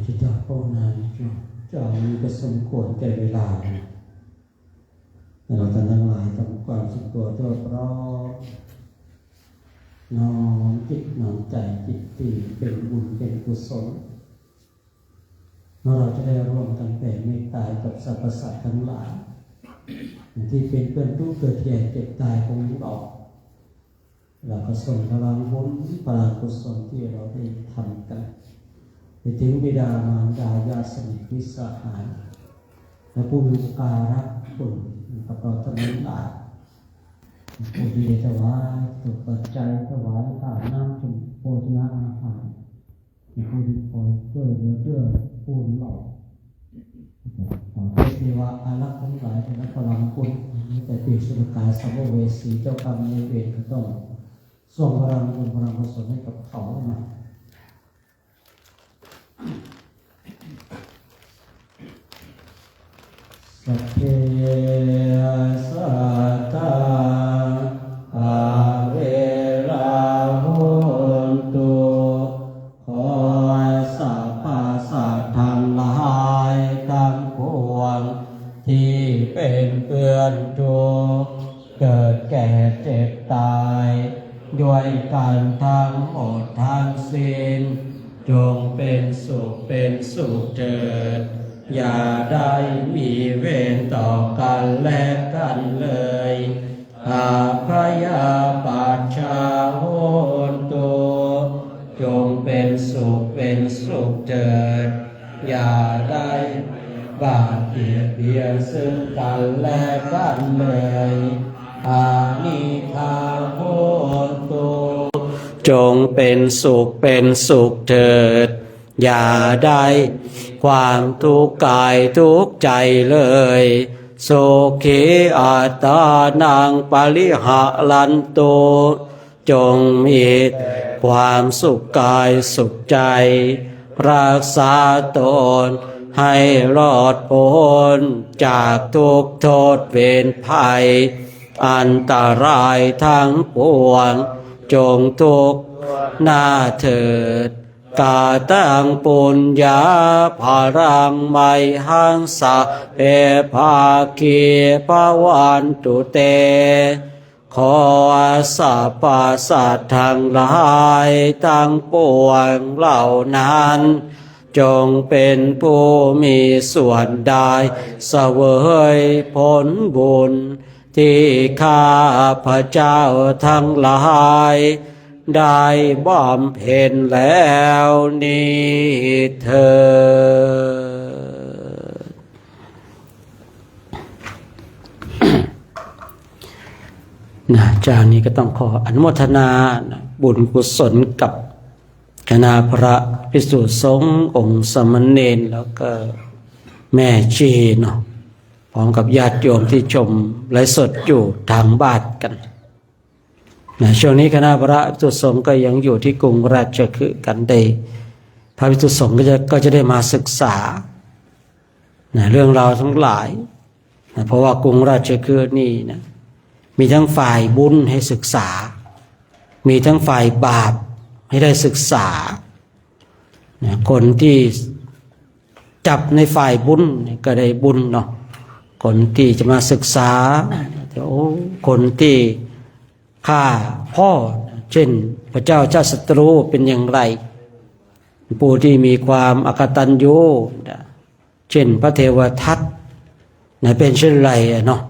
ที่เจ้าพ่อนั้นเจ้ามีก็สมควรแก่เวลาเราท่านทั้งหลายทำความสุขตัวรอบน้อมจิตน้อมใจจิตที่เป็นบุญเป็นกุศลเราจะได้ร่วมกันแผ่เมตตากับสรรพสัตว์ทั้งหลายที่เป็นเพื่อนผู้เกิดแก่เจ็บตายของเราเราก็ส่งพลังบุญพลังกุศลที่เราได้ทำกันไปถึงบิดามารดาญาติสนิทมิตรสหายและผู้มีอุปการะคุณกับเราทั้งหลายผู้ที่ได้ถวายสุขปัจจัยถวายข้าวน้ำชมโภชนาอาหารผู้ที่คอยช่วยเหลือเพื่อผู้หล่อขอเทวาอารักษ์ทั้งหลายและพลังบุญแต่ปีสุรกายสัมภเวสีเจ้ากรรมนายเวรก็ต้องส่งพลังบุญพลังกุศลให้กับเขามาสัพเพสัตตาอาเวราหุนตุขอสัพพสัตว์ทั้งหลายทั้งปวงที่เป็นเพื่อนทุกข์เกิดแก่เจ็บตายด้วยกันทั้งหมดทั้งสิ้นจงเป็นสุขเถิดอย่าได้มีเวรต่อกันและกันเลยอาพยาปัชชาโหนตุจงเป็นสุขเถิดอย่าได้บาดเบียนซึ่งกันและกันเลยอานิทาโหนตุจงเป็นสุขเถิดอย่าได้ความทุกข์กายทุกข์ใจเลยโสขิอัตตานังปริหะลันโตจงมีความสุขกายสุขใจรักษาตนให้รอดพ้นจากทุกข์โทษเวรภัยอันตรายทั้งปวงจงทุกข์หน้าเถิดกาตังปุญญาภารังไมหังสะเอภาคีภาวันตุเตขอสัพพสัตว์ทั้งหลายทั้งปวงเหล่านั้นจงเป็นผู้มีส่วนได้เสวยผลบุญที่ข้าพเจ้าทั้งหลายได้บำเพ็ญแล้วนี้เถิดจากนี้ก็ต้องขออนุโมทนาบุญกุศลกับคณะพระภิกษุสงฆ์องค์สมณเณรแล้วก็แม่ชีเนาะพร้อมกับญาติโยมที่ชมไลฟ์สดอยู่ทางบ้านกันช่วงนี้คณะพระภิกษุสงฆ์ก็ยังอยู่ที่กรุงราชคฤห์กันได้พระภิกษุสงฆ์ก็จะได้มาศึกษาเรื่องราวทั้งหลายเพราะว่ากรุงราชคฤห์นี่นะมีทั้งฝ่ายบุญให้ศึกษามีทั้งฝ่ายบาปให้ได้ศึกษาคนที่จับในฝ่ายบุญก็ได้บุญเนาะคนที่จะมาศึกษาคนที่ฆ่าพ่อเช่นพระเจ้าชาติศัตรูเป็นอย่างไรผู้ที่มีความอกตัญญูเช่นพระเทวทัตเป็นเช่นไรเนาะ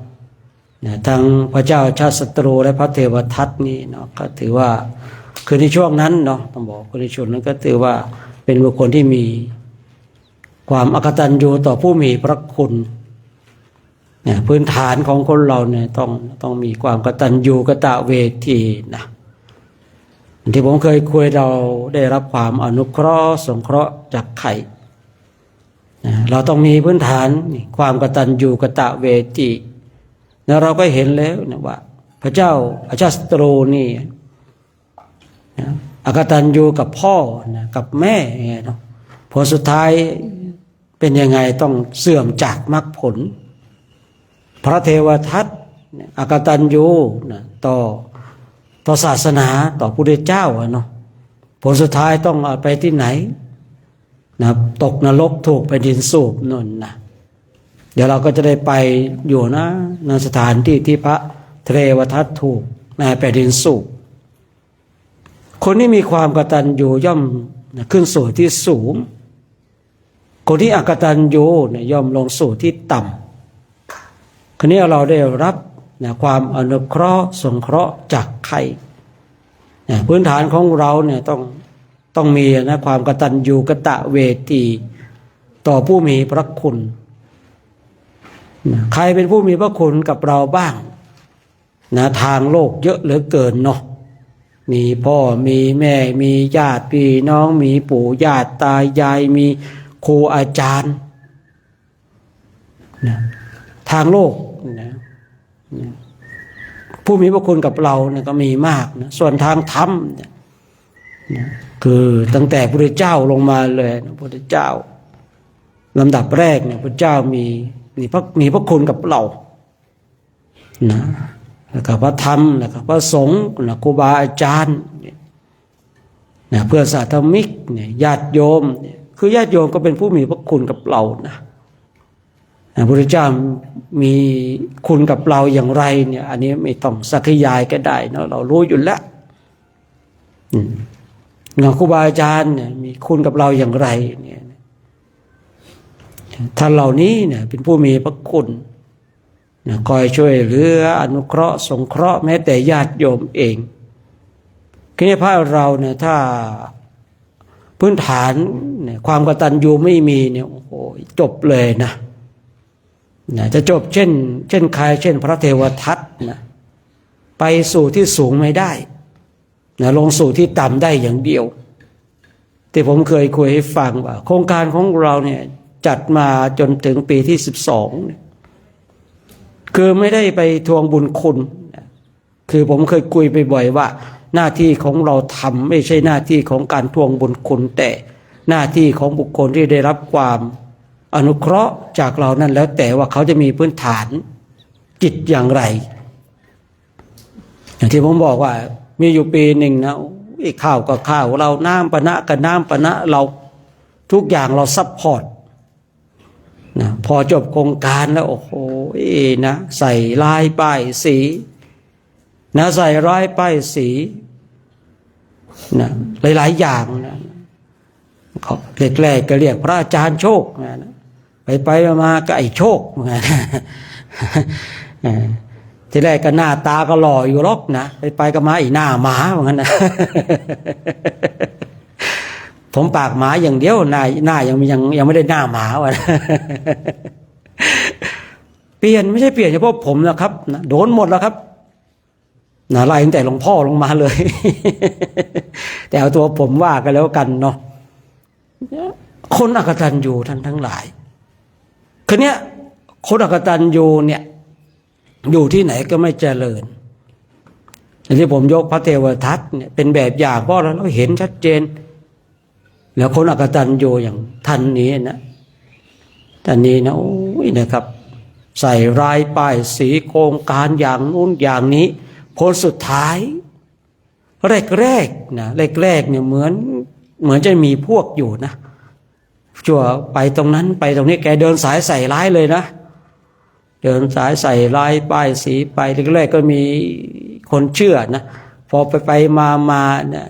ทั้งพระเจ้าชาติศัตรูและพระเทวทัตนี่เนาะก็ถือว่าคือในช่วงนั้นเนาะต้องบอกในช่วงนั้นก็ถือว่าเป็นบุคคลที่มีความอกตัญญูต่อผู้มีพระคุณพื้นฐานของคนเราเนี่ยต้องมีความกตัญญูกตเวทีนะที่ผมเคยคุยเราได้รับความอนุเคราะห์สงเคราะห์จากใครเราต้องมีพื้นฐานความกตัญญูกตเวทีแล้วเราก็เห็นแล้วนะว่าพระเจ้าอาชาติศัตรูนี่อกตัญญูกับพ่อนะกับแม่เนาะพอสุดท้ายเป็นยังไงต้องเสื่อมจากมรรคผลพระเทวทัตอกตัญญูนะต่อศาสนาต่อพระพุทธเจ้าเนาะผลสุดท้ายต้องไปที่ไหน นะตกนรกถูกแผ่นดินสูบนั่นนะเดี๋ยวเราก็จะได้ไปอยู่นะในสถานที่ที่พระเทวทัตถูกในแผ่นดินสูบคนที่มีความกตัญญูย่อมขึ้นสู่ที่สูงคนที่อกตัญญูย่อมลงสู่ที่ต่ำคราวนี้เราได้รับความอนุเคราะห์สงเคราะห์จากใครพื้นฐานของเราเนี่ยต้องมีนะความกตัญญูกตเวทีต่อผู้มีพระคุณใครเป็นผู้มีพระคุณกับเราบ้างนะทางโลกเยอะเหลือเกินเนาะมีพ่อมีแม่มีญาติพี่น้องมีปู่ย่าตายายมีครูอาจารย์นะทางโลกนะผู้มีพระคุณกับเราเนี่ยก็มีมากนะส่วนทางธรรมเนี่ยนะคือตั้งแต่พระพุทธเจ้าลงมาเลยพระพุทธเจ้าลำดับแรกเนี่ยพระเจ้ามีพระคุณกับเรานะแล้วก็พระธรรมแล้วก็พระสงฆ์นะครูบาอาจารย์นะเพื่อนสาธมิกเนี่ยญาติโยมเนี่ยคือญาติโยมก็เป็นผู้มีพระคุณกับเรานะพระพุทธเจ้ามีคุณกับเราอย่างไรเนี่ยอันนี้ไม่ต้องสักยายก็ได้เนาะเรารู้อยู่แล้วครูบาอาจารย์เนี่ยมีคุณกับเราอย่างไรเนี่ยท่านเหล่านี้เนี่ยเป็นผู้มีพระคุณคอยช่วยเหลืออนุเคราะห์สงเคราะห์แม้แต่ญาติโยมเองคือในพระเราเนี่ยถ้าพื้นฐานเนี่ยความกตัญญูไม่มีเนี่ยโอ้โหจบเลยนะจะจบเช่นใครเช่นพระเทวทัตนะไปสู่ที่สูงไม่ได้นะลงสู่ที่ต่ำได้อย่างเดียวที่ผมเคยคุยให้ฟังว่าโครงการของเราเนี่ยจัดมาจนถึงปีที่12เนี่ยคือไม่ได้ไปทวงบุญคุณคือผมเคยคุยไปบ่อยว่าหน้าที่ของเราทำไม่ใช่หน้าที่ของการทวงบุญคุณแต่หน้าที่ของบุคคลที่ได้รับความอนุเคราะห์จากเรานั่นแล้วแต่ว่าเขาจะมีพื้นฐานจิตอย่างไรอย่างที่ผมบอกว่ามีอยู่ปีหนึ่งนะข้าวก็ข้าวเราน้ำปะนะกับน้ำปะนะเราทุกอย่างเราซัพพอร์ตนะพอจบโครงการแล้วโอ้โหนะใส่ลายป้ายสีนะใส่ลายป้ายสีนะหลายๆอย่างนะเขาแรกๆก็เรียกพระอาจารย์โชคนะไปมาก็ไอ้โชคนะทีแรกก็หน้าตาก็หล่ออยู่หรอกนะไปก็มาอีหน้าหมาเหมือนกันนะผมปากหมาอย่างเดียวหน้ายังไม่ได้หน้าหมาวะเปลี่ยนไม่ใช่เปลี่ยนเฉพาะผมนะครับนะโดนหมดแล้วครับนะไล่ตั้งแต่หลวงพ่อลงมาเลยแต่เอาตัวผมว่ากันแล้วกันเนาะคนอกตัญญูท่านทั้งหลายคือเนี้ยคนอกตัญญูเนี่ยอยู่ที่ไหนก็ไม่เจริญอย่างที่ผมยกพระเทวทัตเนี่ยเป็นแบบอย่างเพราะเราเห็นชัดเจนแล้วคนอกตัญญูอย่างท่านนี้นะท่านนี้นะโอ้ยนะครับใส่รายป้ายสีโครงการอย่างนู้นอย่างนี้ผลสุดท้ายแรกนะแรกเนี่ยเหมือนจะมีพวกอยู่นะจั่วไปตรงนั้นไปตรงนี้แกเดินสายใส่ร้ายเลยนะเดินสายใส่ลายป้ายสีไปแรกๆก็มีคนเชื่อนะพอไปมาเนี่ย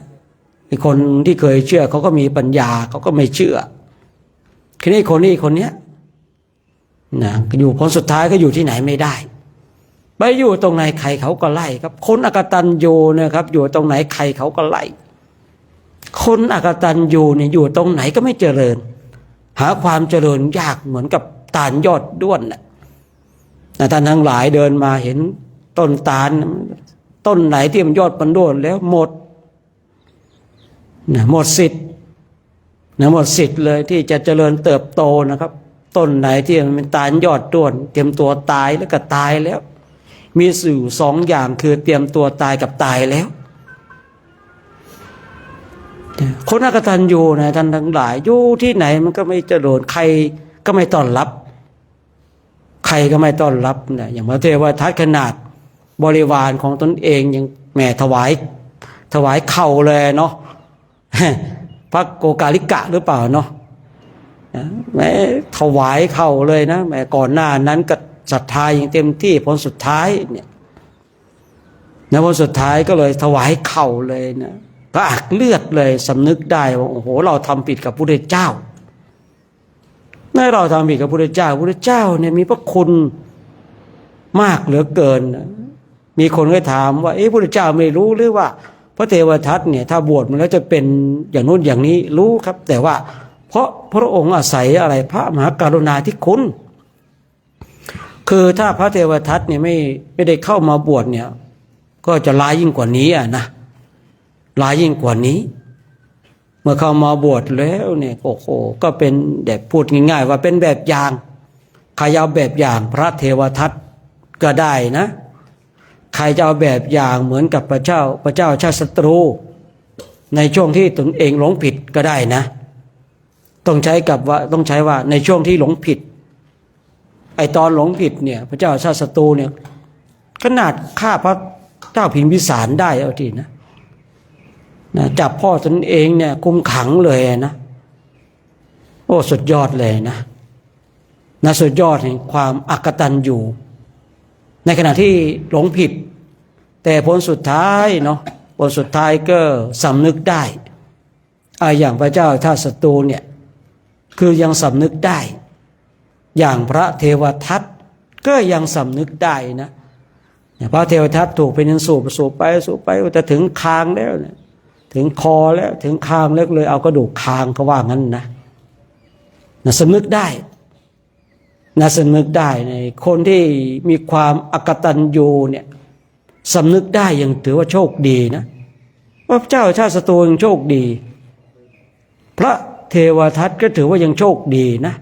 คนที่เคยเชื่อเขาก็มีปัญญาเขาก็ไม่เชื่อทีนี้คนเนี้ยนะอยู่ผลสุดท้ายก็อยู่ที่ไหนไม่ได้ไปอยู่ตรงไหนใครเขาก็ไล่ครับคนอกตัญญูนะครับอยู่ตรงไหนใครเขาก็ไล่คนอกตัญญูเนี่ยอยู่ตรงไหนก็ไม่เจริญหาความเจริญยากเหมือนกับตาลยอดด้วนนะท่านทั้งหลายเดินมาเห็นต้นตาลต้นไหนที่มันยอดมันด้วนแล้วหมดหมดสิทธิ์หมดสิทธิ์เลยที่จะเจริญเติบโตนะครับต้นไหนที่มันเป็นตาลยอดด้วนเตรียมตัวตายแล้วก็ตายแล้วมีสื่อสองอย่างคือเตรียมตัวตายกับตายแล้วคนอกตัญญูนะท่านทั้งหลายอยู่ที่ไหนมันก็ไม่เจริญใครก็ไม่ต้อนรับใครก็ไม่ต้อนรับนะอย่างพระเทวทัตขนาดบริวารของตนเองยังแหมถวายเข่าเลยเนาะพระโกกาลิกะหรือเปล่าเนาะ นะแม้ถวายเข้าเลยนะแม้ก่อนหน้านั้นก็ศรัทธาอย่างเต็มที่ผลสุดท้ายเนี่ยผลสุดท้ายก็เลยถวายเข่าเลยนะก็อักเลือดเลยสำนึกได้ว่าโอ้โหเราทำผิดกับพระพุทธเจ้าเราทำผิดกับพระพุทธเจ้าพระพุทธเจ้าเนี่ยมีพระคุณมากเหลือเกินมีคนก็ถามว่าพระพุทธเจ้าไม่รู้หรือว่าพระเทวทัตเนี่ยถ้าบวชมันแล้วจะเป็นอย่างนู้นอย่างนี้รู้ครับแต่ว่าเพราะพระองค์อาศัยอะไรพระมหากรุณาธิคุณคือถ้าพระเทวทัตเนี่ยไม่ได้เข้ามาบวชเนี่ยก็จะร้ายยิ่งกว่านี้นะร้ายยิ่งกว่านี้เมื่อเข้ามาบวชแล้วเนี่ยโอ้โหก็เป็นแบบพูดง่ายๆว่าเป็นแบบอย่างใครเอาแบบอย่างพระเทวทัตก็ได้นะใครจะเอาแบบอย่างเหมือนกับพระเจ้าชาติศัตรูในช่วงที่ตนเองหลงผิดก็ได้นะต้องใช้ว่าในช่วงที่หลงผิดไอตอนหลงผิดเนี่ยพระเจ้าชาติศัตรูเนี่ยขนาดฆ่าพระเจ้าพิมพิสารได้เอาทีนะจับพ่อตนเองเนี่ยคุมขังเลยนะโอ้สุดยอดเลยนะสุดยอดแห่งความอกตัญญูในขณะที่หลงผิดแต่ผลสุดท้ายผลสุดท้ายก็สำนึกได้อย่างพระเจ้าชาติศัตรูเนี่ยคือยังสำนึกได้อย่างพระเทวทัตก็ยังสำนึกได้นะพระเทวทัตถูกเป็นยังสูบไปจะถึงคางแล้วเนี่ยถึงคอแล้วถึงคางแล้วเลยเอากระดูกคางเขาว่างั้นนะสำนึกได้สำนึกได้ในคนที่มีความอกตัญญูเนี่ยสำนึกได้ยังถือว่าโชคดีนะพระเจ้าชาติศัตรูยังโชคดีพระเทวทัตก็ถือว่ายังโชคดีนะ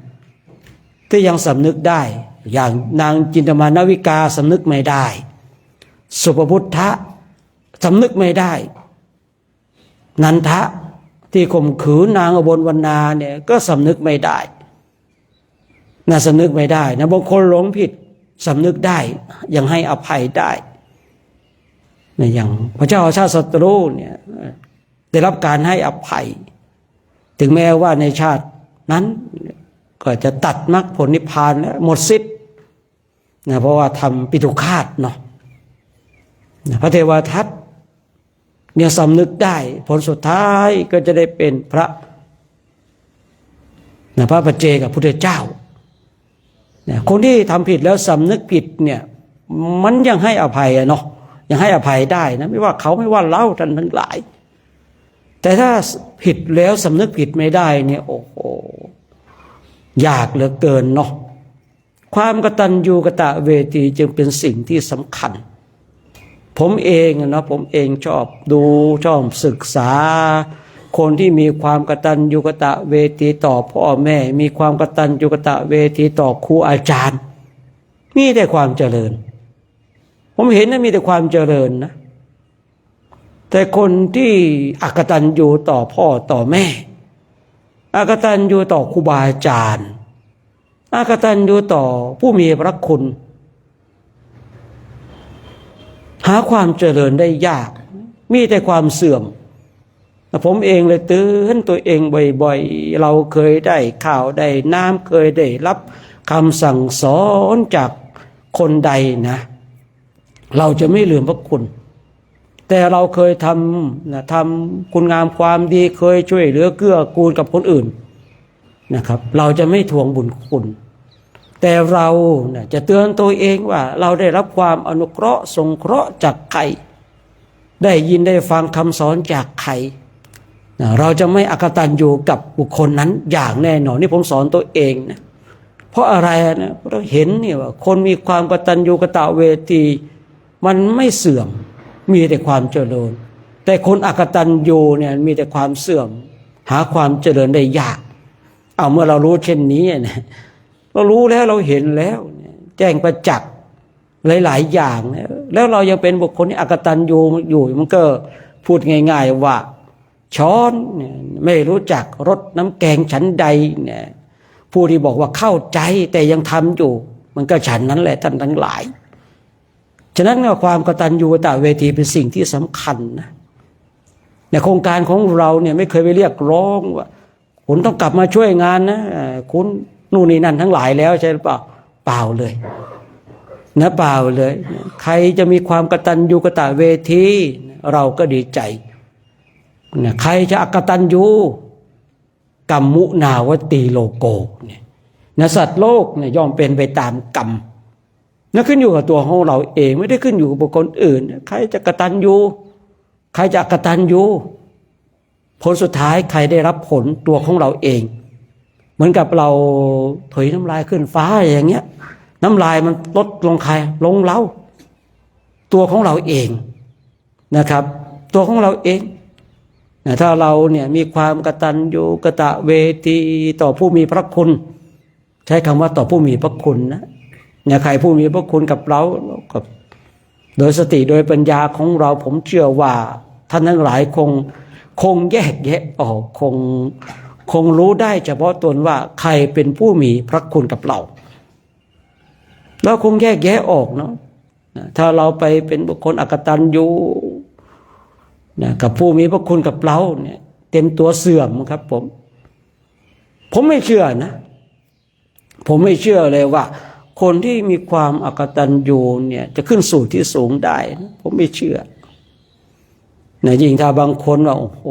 ที่ยังสำนึกได้อย่างนางจินตมานวิกาสำนึกไม่ได้สุภพุทธะสำนึกไม่ได้นันทะที่ข่มขืนนางอบลวรรณาเนี่ยก็สำนึกไม่ได้สำนึกไม่ได้บางคนหลงผิดสำนึกได้ยังให้อภัยได้อย่างพระเจ้าชาติศัตรูเนี่ยได้รับการให้อภัยถึงแม้ว่าในชาตินั้นก็จะตัดมรรคผลนิพพานแล้วหมดสิทธิ์เพราะว่าทำปิตุฆาตพระเทวทัตเนี่ยสำนึกได้ผลสุดท้ายก็จะได้เป็นพระปัจเจกพุทธเจ้าคนที่ทำผิดแล้วสำนึกผิดเนี่ยมันยังให้อภัยยังให้อภัยได้นะไม่ว่าเขาไม่ว่าเราท่านทั้งหลายแต่ถ้าผิดแล้วสำนึกผิดไม่ได้เนี่ยโอ้โหยากเหลือเกินความกตัญญูกตเวทีจึงเป็นสิ่งที่สำคัญผมเองผมเองชอบดูชอบศึกษาคนที่มีความกตัญญูกตเวทีต่อพ่อแม่มีความกตัญญูกตเวทีต่อครูอาจารย์มีแต่ความเจริญผมเห็นมีแต่ความเจริญนะแต่คนที่อกตัญญูต่อพ่อต่อแม่อกตัญญูต่อครูบาอาจารย์อกตัญญูต่อผู้มีพระคุณหาความเจริญได้ยากมีแต่ความเสื่อมผมเองเลยเตือนตัวเองบ่อยๆเราเคยได้ข่าวได้น้ำเคยได้รับคำสั่งสอนจากคนใดนะเราจะไม่ลืมพระคุณแต่เราเคยทำคุณงามความดีเคยช่วยเหลือเกื้อกูลกับคนอื่นนะครับเราจะไม่ทวงบุญคุณแต่เราจะเตือนตัวเองว่าเราได้รับความอนุเคราะห์สงเคราะห์จากใครได้ยินได้ฟังคำสอนจากใครเราจะไม่อกตัญญูกับบุคคลนั้นอย่างแน่นอนนี่ผมสอนตัวเองนะเพราะอะไรนะเราเห็นเนี่ยว่าคนมีความกตัญญูกตเวทีมันไม่เสื่อมมีแต่ความเจริญแต่คนอกตัญญูเนี่ยมีแต่ความเสื่อมหาความเจริญได้ยากเมื่อเรารู้เช่นนี้เนี่ยเรารู้แล้วเราเห็นแล้วแจ้งประจักษ์หลายๆอย่างแล้วเรายังเป็นบุคคลที่อกตัญญูอยู่มันก็พูดง่ายๆว่าช้อนไม่รู้จักรสน้ำแกงฉันใดเนี่ยผู้ที่บอกว่าเข้าใจแต่ยังทำอยู่มันก็ฉันนั้นแหละท่านทั้งหลายฉะนั้นความกตัญญูกตเวทีเป็นสิ่งที่สำคัญนะในโครงการของเราเนี่ยไม่เคยไปเรียกร้องว่า คุณต้องกลับมาช่วยงานนะคุณนู่นนี่นั่นทั้งหลายแล้วใช่หรือเปล่าเปล่าเลยนะเปล่าเลยใครจะมีความกตัญญูกตเวทีเราก็ดีใจนะใครจะอกตัญญูกัมมุนาวตีโลโกเนี่ยนะสัตว์โลกเนี่ยย่อมเป็นไปตามกรรมนั่นขึ้นอยู่กับตัวของเราเองไม่ได้ขึ้นอยู่กับบุคคลอื่นใครจะกตัญญูใครจะอกตัญญูผลสุดท้ายใครได้รับผลตัวของเราเองเหมือนกับเราถุยน้ำลายขึ้นฟ้าอย่างเงี้ยน้ำลายมันลดลงใครลงเราตัวของเราเองนะครับตัวของเราเองถ้าเราเนี่ยมีความกตัญญูกตเวทีต่อผู้มีพระคุณใช้คำว่าต่อผู้มีพระคุณนะเนี่ยใครผู้มีพระคุณกับเรากับโดยสติโดยปัญญาของเราผมเชื่อว่าท่านทั้งหลายคงแยกแยะออกคงรู้ได้เฉพาะตนว่าใครเป็นผู้มีพระคุณกับเราคงแยกแยะออกเนาะถ้าเราไปเป็นบุคคลอกตัญญูกับผู้มีพระคุณกับเราเนี่ยเต็มตัวเสื่อมครับผมไม่เชื่อนะผมไม่เชื่อเลยว่าคนที่มีความอกตัญญูเนี่ยจะขึ้นสู่ที่สูงได้นะผมไม่เชื่อยิ่งถ้าบางคนว่าโอ้โห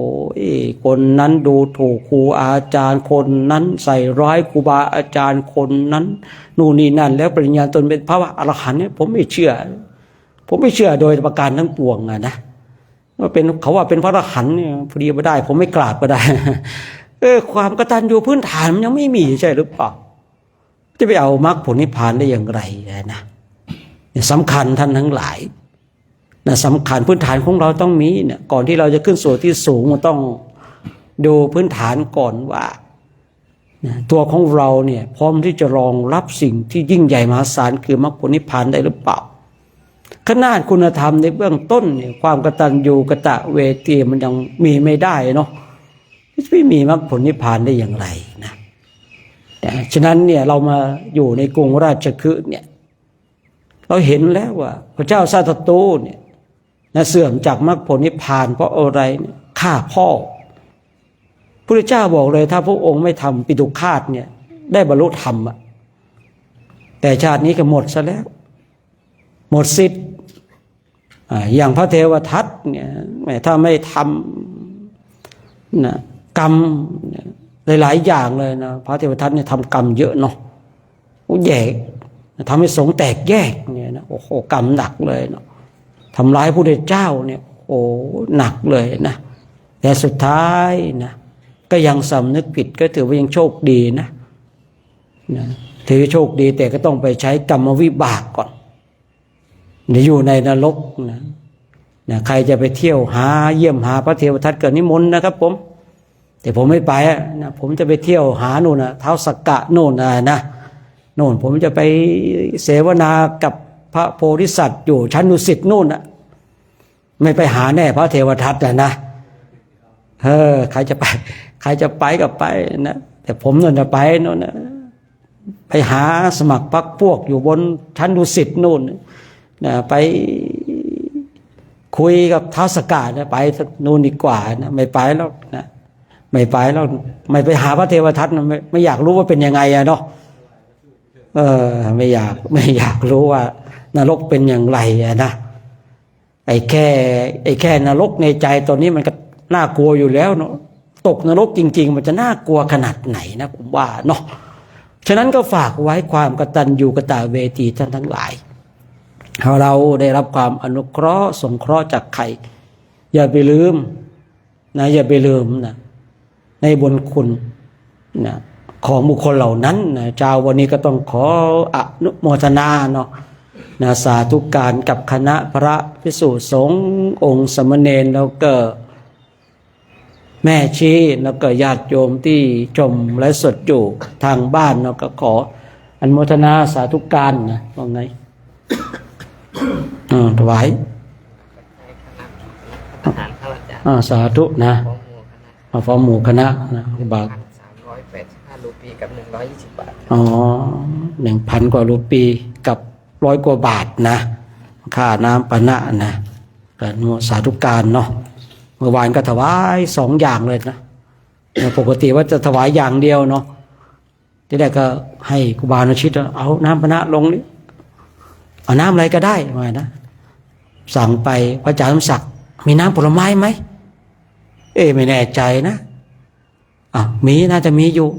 คนนั้นดูถูกครูอาจารย์คนนั้นใส่ร้ายครูบาอาจารย์คนนั้นนู่นนี่นั่นแล้วปริญญาตนเป็นพระอรหันต์เนี่ยผมไม่เชื่อโดยประการทั้งปวงนะว่าเป็นเขาว่าเป็นพระอรหันต์เนี่ยพอดีไม่ได้ผมไม่กราบก็ได้ความกตัญญูพื้นฐานมันยังไม่มีใช่หรือเปล่าจะไปเอามรรคผลนิพพานได้อย่างไรนะสำคัญท่านทั้งหลายนะสำคัญพื้นฐานของเราต้องมีเนี่ยก่อนที่เราจะขึ้นสู่ที่สูงมันต้องดูพื้นฐานก่อนว่าตัวของเราเนี่ยพร้อมที่จะรองรับสิ่งที่ยิ่งใหญ่มหาศาลคือมรรคผลนิพพานได้หรือเปล่าขนาดคุณธรรมในเบื้องต้นเนี่ยความกตัญญูกตเวทีมันยังมีไม่ได้เนาะไม่มีมรรคผลนิพพานได้อย่างไรนะฉะนั้นเนี่ยเรามาอยู่ในกรุงราชคฤห์เนี่ยเราเห็นแล้วว่าพระเจ้าชาติตูเนี่ยเสื่อมจากมรรคผลนิพพานเพราะอะไรเนี่ยฆ่าพ่อพระเจ้าบอกเลยถ้าพระองค์ไม่ทำปิตุฆาตเนี่ยได้บรรลุธรรมอะแต่ชาตินี้ก็หมดซะแล้วหมดสิทธิ์อย่างพระเทวทัตเนี่ยถ้าไม่ทำนะกรรมหลายๆอย่างเลยนะพระเทวทัตเนี่ยทำกรรมเยอะเนาะแยกทำให้สงฆ์แตกแยกเนี่ยนะโอ้โหกรรมหนักเลยเนาะทำร้ายพระพุทธเจ้าเนี่ยโอ้หนักเลยนะแต่สุดท้ายนะก็ยังสำนึกผิดก็ถือว่ายังโชคดีนะถือโชคดีแต่ก็ต้องไปใช้กรรมวิบากก่อนอยู่ในนรกนะใครจะไปเที่ยวหาเยี่ยมหาพระเทวทัตเกิดนิมนต์นะครับผมแต่ผมไม่ไปนะผมจะไปเที่ยวหาโน่นนะท้าวสักกะโน่นนะโน่นผมจะไปเสวนากับพระโพธิสัตว์อยู่ชั้นดุสิตโน่นนะไม่ไปหาแน่พระเทวทัตนะใครจะไปก็ไปนะแต่ผมโน่นจะไปโน่นนะไปหาสมัครพรรคพวกอยู่บนชั้นดุสิตโน่นนะไปคุยกับท้าวสักกะนะไปนู่นดีกว่านะไม่ไปแล้วนะไม่ไปแล้วไม่ไปหาพระเทวทัตนะไม่อยากรู้ว่าเป็นยังไงอะเนาะไม่อยากรู้ว่านรกเป็นอย่างไรอะนะไอ้แค่นรกในใจตอนนี้มันก็น่ากลัวอยู่แล้วเนาะตกนรกจริงๆมันจะน่ากลัวขนาดไหนนะผมว่าเนาะฉะนั้นก็ฝากไว้ความกตัญญูกตเวทีท่านทั้งหลายเราได้รับความอนุเคราะห์สงเคราะห์จากใครอย่าไปลืมนะอย่าไปลืมนะในบุญคุณนะของบุคคลเหล่านั้นนะเจ้าวันนี้ก็ต้องขออนุโมทนาเนาะนะสาธุการกับคณะพระภิกษุสงฆ์องค์สมณเณรแล้วก็แม่ชีแล้วก็ญาติโยมที่ชมและสดอยู่ทางบ้านเราก็ขออนุโมทนาสาธุการนะว่าไงถวายสาธุนะฟ้องหมู่คณะนะบาท385 รูปีกับ120 บาท1,000 กว่ารูปีกับ100 กว่าบาทนะค่าน้ำปะนะนะกันสาธุการเนาะเมื่อวานก็ถวาย2 อย่างเลยนะ ปกติว่าจะถวายอย่างเดียวเนาะที่แรกก็ให้ครูบาอาชิตเอาน้ำปนะลงนี่เอาน้ำอะไรก็ได้มานะสั่งไปพระอาจารย์สมศักดิ์มีน้ำผลไม้ไหมไม่แน่ใจนะมีน่าจะมีอยู่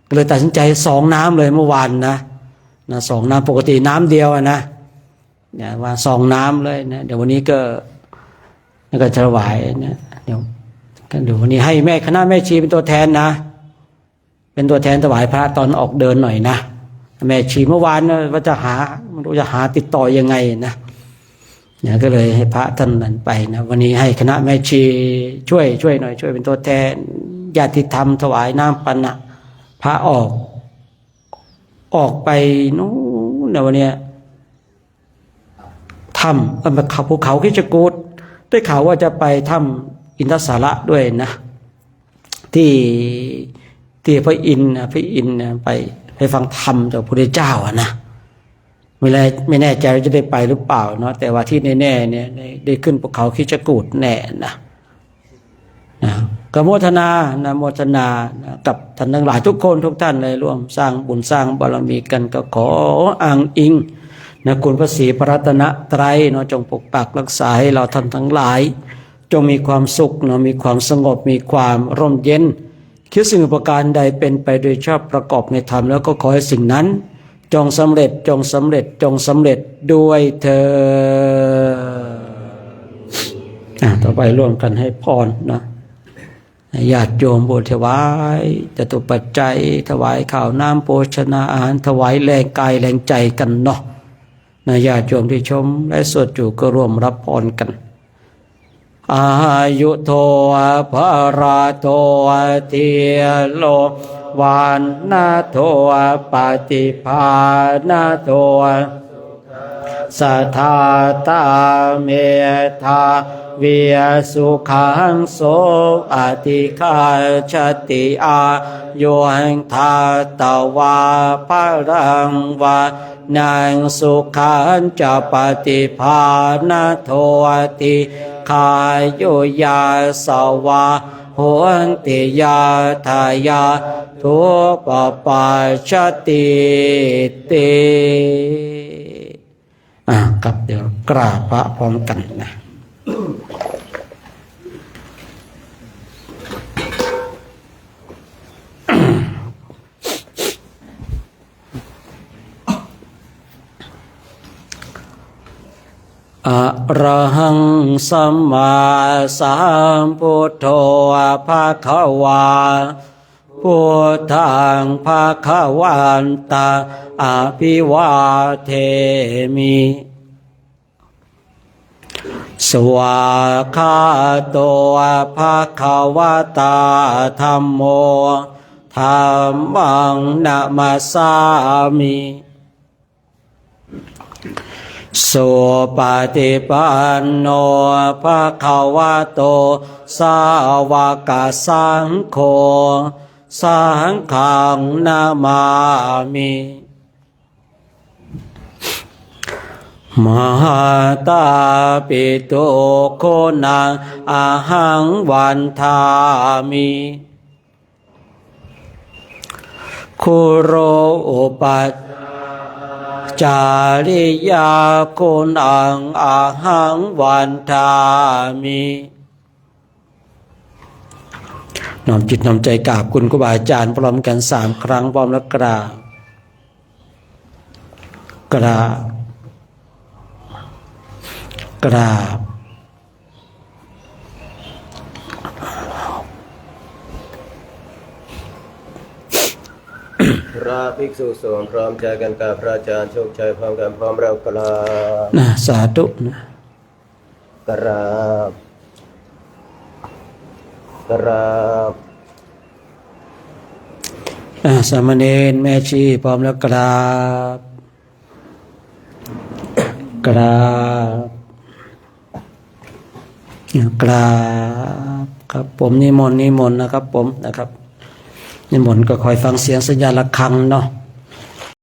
ก็เลยตัดสินใจ2 น้ำเลยเมื่อวานนะ2 น้ำปกติน้ำเดียวนะเนี่ยว่า2 น้ำเลยนะเดี๋ยววันนี้ก็ถวายนะเดี๋ยววันนี้ให้แม่คณะแม่ชีเป็นตัวแทนนะเป็นตัวแทนถวายพระตอนออกเดินหน่อยนะแม่ชีเมื่อวานนะว่าจะไม่รู้จะหาติดต่อยังไงนะเนี่ยก็เลยให้พระท่านนั้นไปนะวันนี้ให้คณะแม่ชีช่วยหน่อยช่วยเป็นตัวแทนญาติธรรมถวายน้ำปันนะพระออกไปนู้นวันนี้ถ้ำภูเขาคิชกูฏได้ข่าวว่าจะไปถ้ำอินทสาระด้วยนะที่พระอินทร์ไปฟังธรรมจากพระพุทธเจ้านะไม่แน่ใจว่าจะได้ไปหรือเปล่าเนาะแต่ว่าที่แน่ๆเนี่ยได้ขึ้นภูเขาคิชกูฏแน่นะก็โมทนากับท่านทั้งหลายทุกคนทุกท่านเลยร่วมสร้างบุญสร้างบารมีกันก็ขออ้างอิงคุณพระศรีพระรัตนตรัยจงปกปักรักษาให้เราท่านทั้งหลายจงมีความสุขมีความสงบมีความร่มเย็นคิดสิ่งประการใดเป็นไปโดยชอบประกอบในธรรมแล้วก็ขอให้สิ่งนั้นจงสำเร็จด้วยเถิดต่อไปร่วมกันให้พรนะญาติโยมบูชถวายจตุปัจจัยถวายข้าวน้ำโภชนาอาหารถวายแรงกายแรงใจกันเนาะญาติโยมที่ชมและสวดอยู่ก็ร่วมรับพรกันอายุโทภราโทเทียโลวันนาโทปฏิภาณโทสัทธาตาเมธาวิสุขังโสอติคาชติอายุหังทาตวาภรังวานังสุขันจะปฏิภาณโทติคายุยาสวะโหติยาทายาทุปปัจจติติครับเดี๋ยวกราบพระพร้อมกันนะอะระหังสัมมาสัมพุทโธภะคะวาพุทธังภะคะวันตังอภิวาเทมิสวากขาโตภะคะวะตาธัมโมธัมมังนะมัสสามิสุปฏิปันโนภะคะวะโตสาวกสังโฆสังฆังนามามิมหาตาปิตุโคนังอาหังวันทามิคุโรอุปัชจาริยาโคนังอาหังวันทามิน้อมจิตน้อมใจกราบคุณครูบาอาจารย์พร้อมกัน3 ครั้งพร้อมแล้วกราบพระภิกษุสงฆ์พร้อมใจกันกับพระอาจารย์โชคชัยพร้อมกันพร้อมเรากราบสาธุกราบสามเณรแม่ชีพร้อมแล้วกราบครับผมนิมนต์นะครับผมนะครับนิมนต์ก็คอยฟังเสียงสัญญาณระฆังเนาะ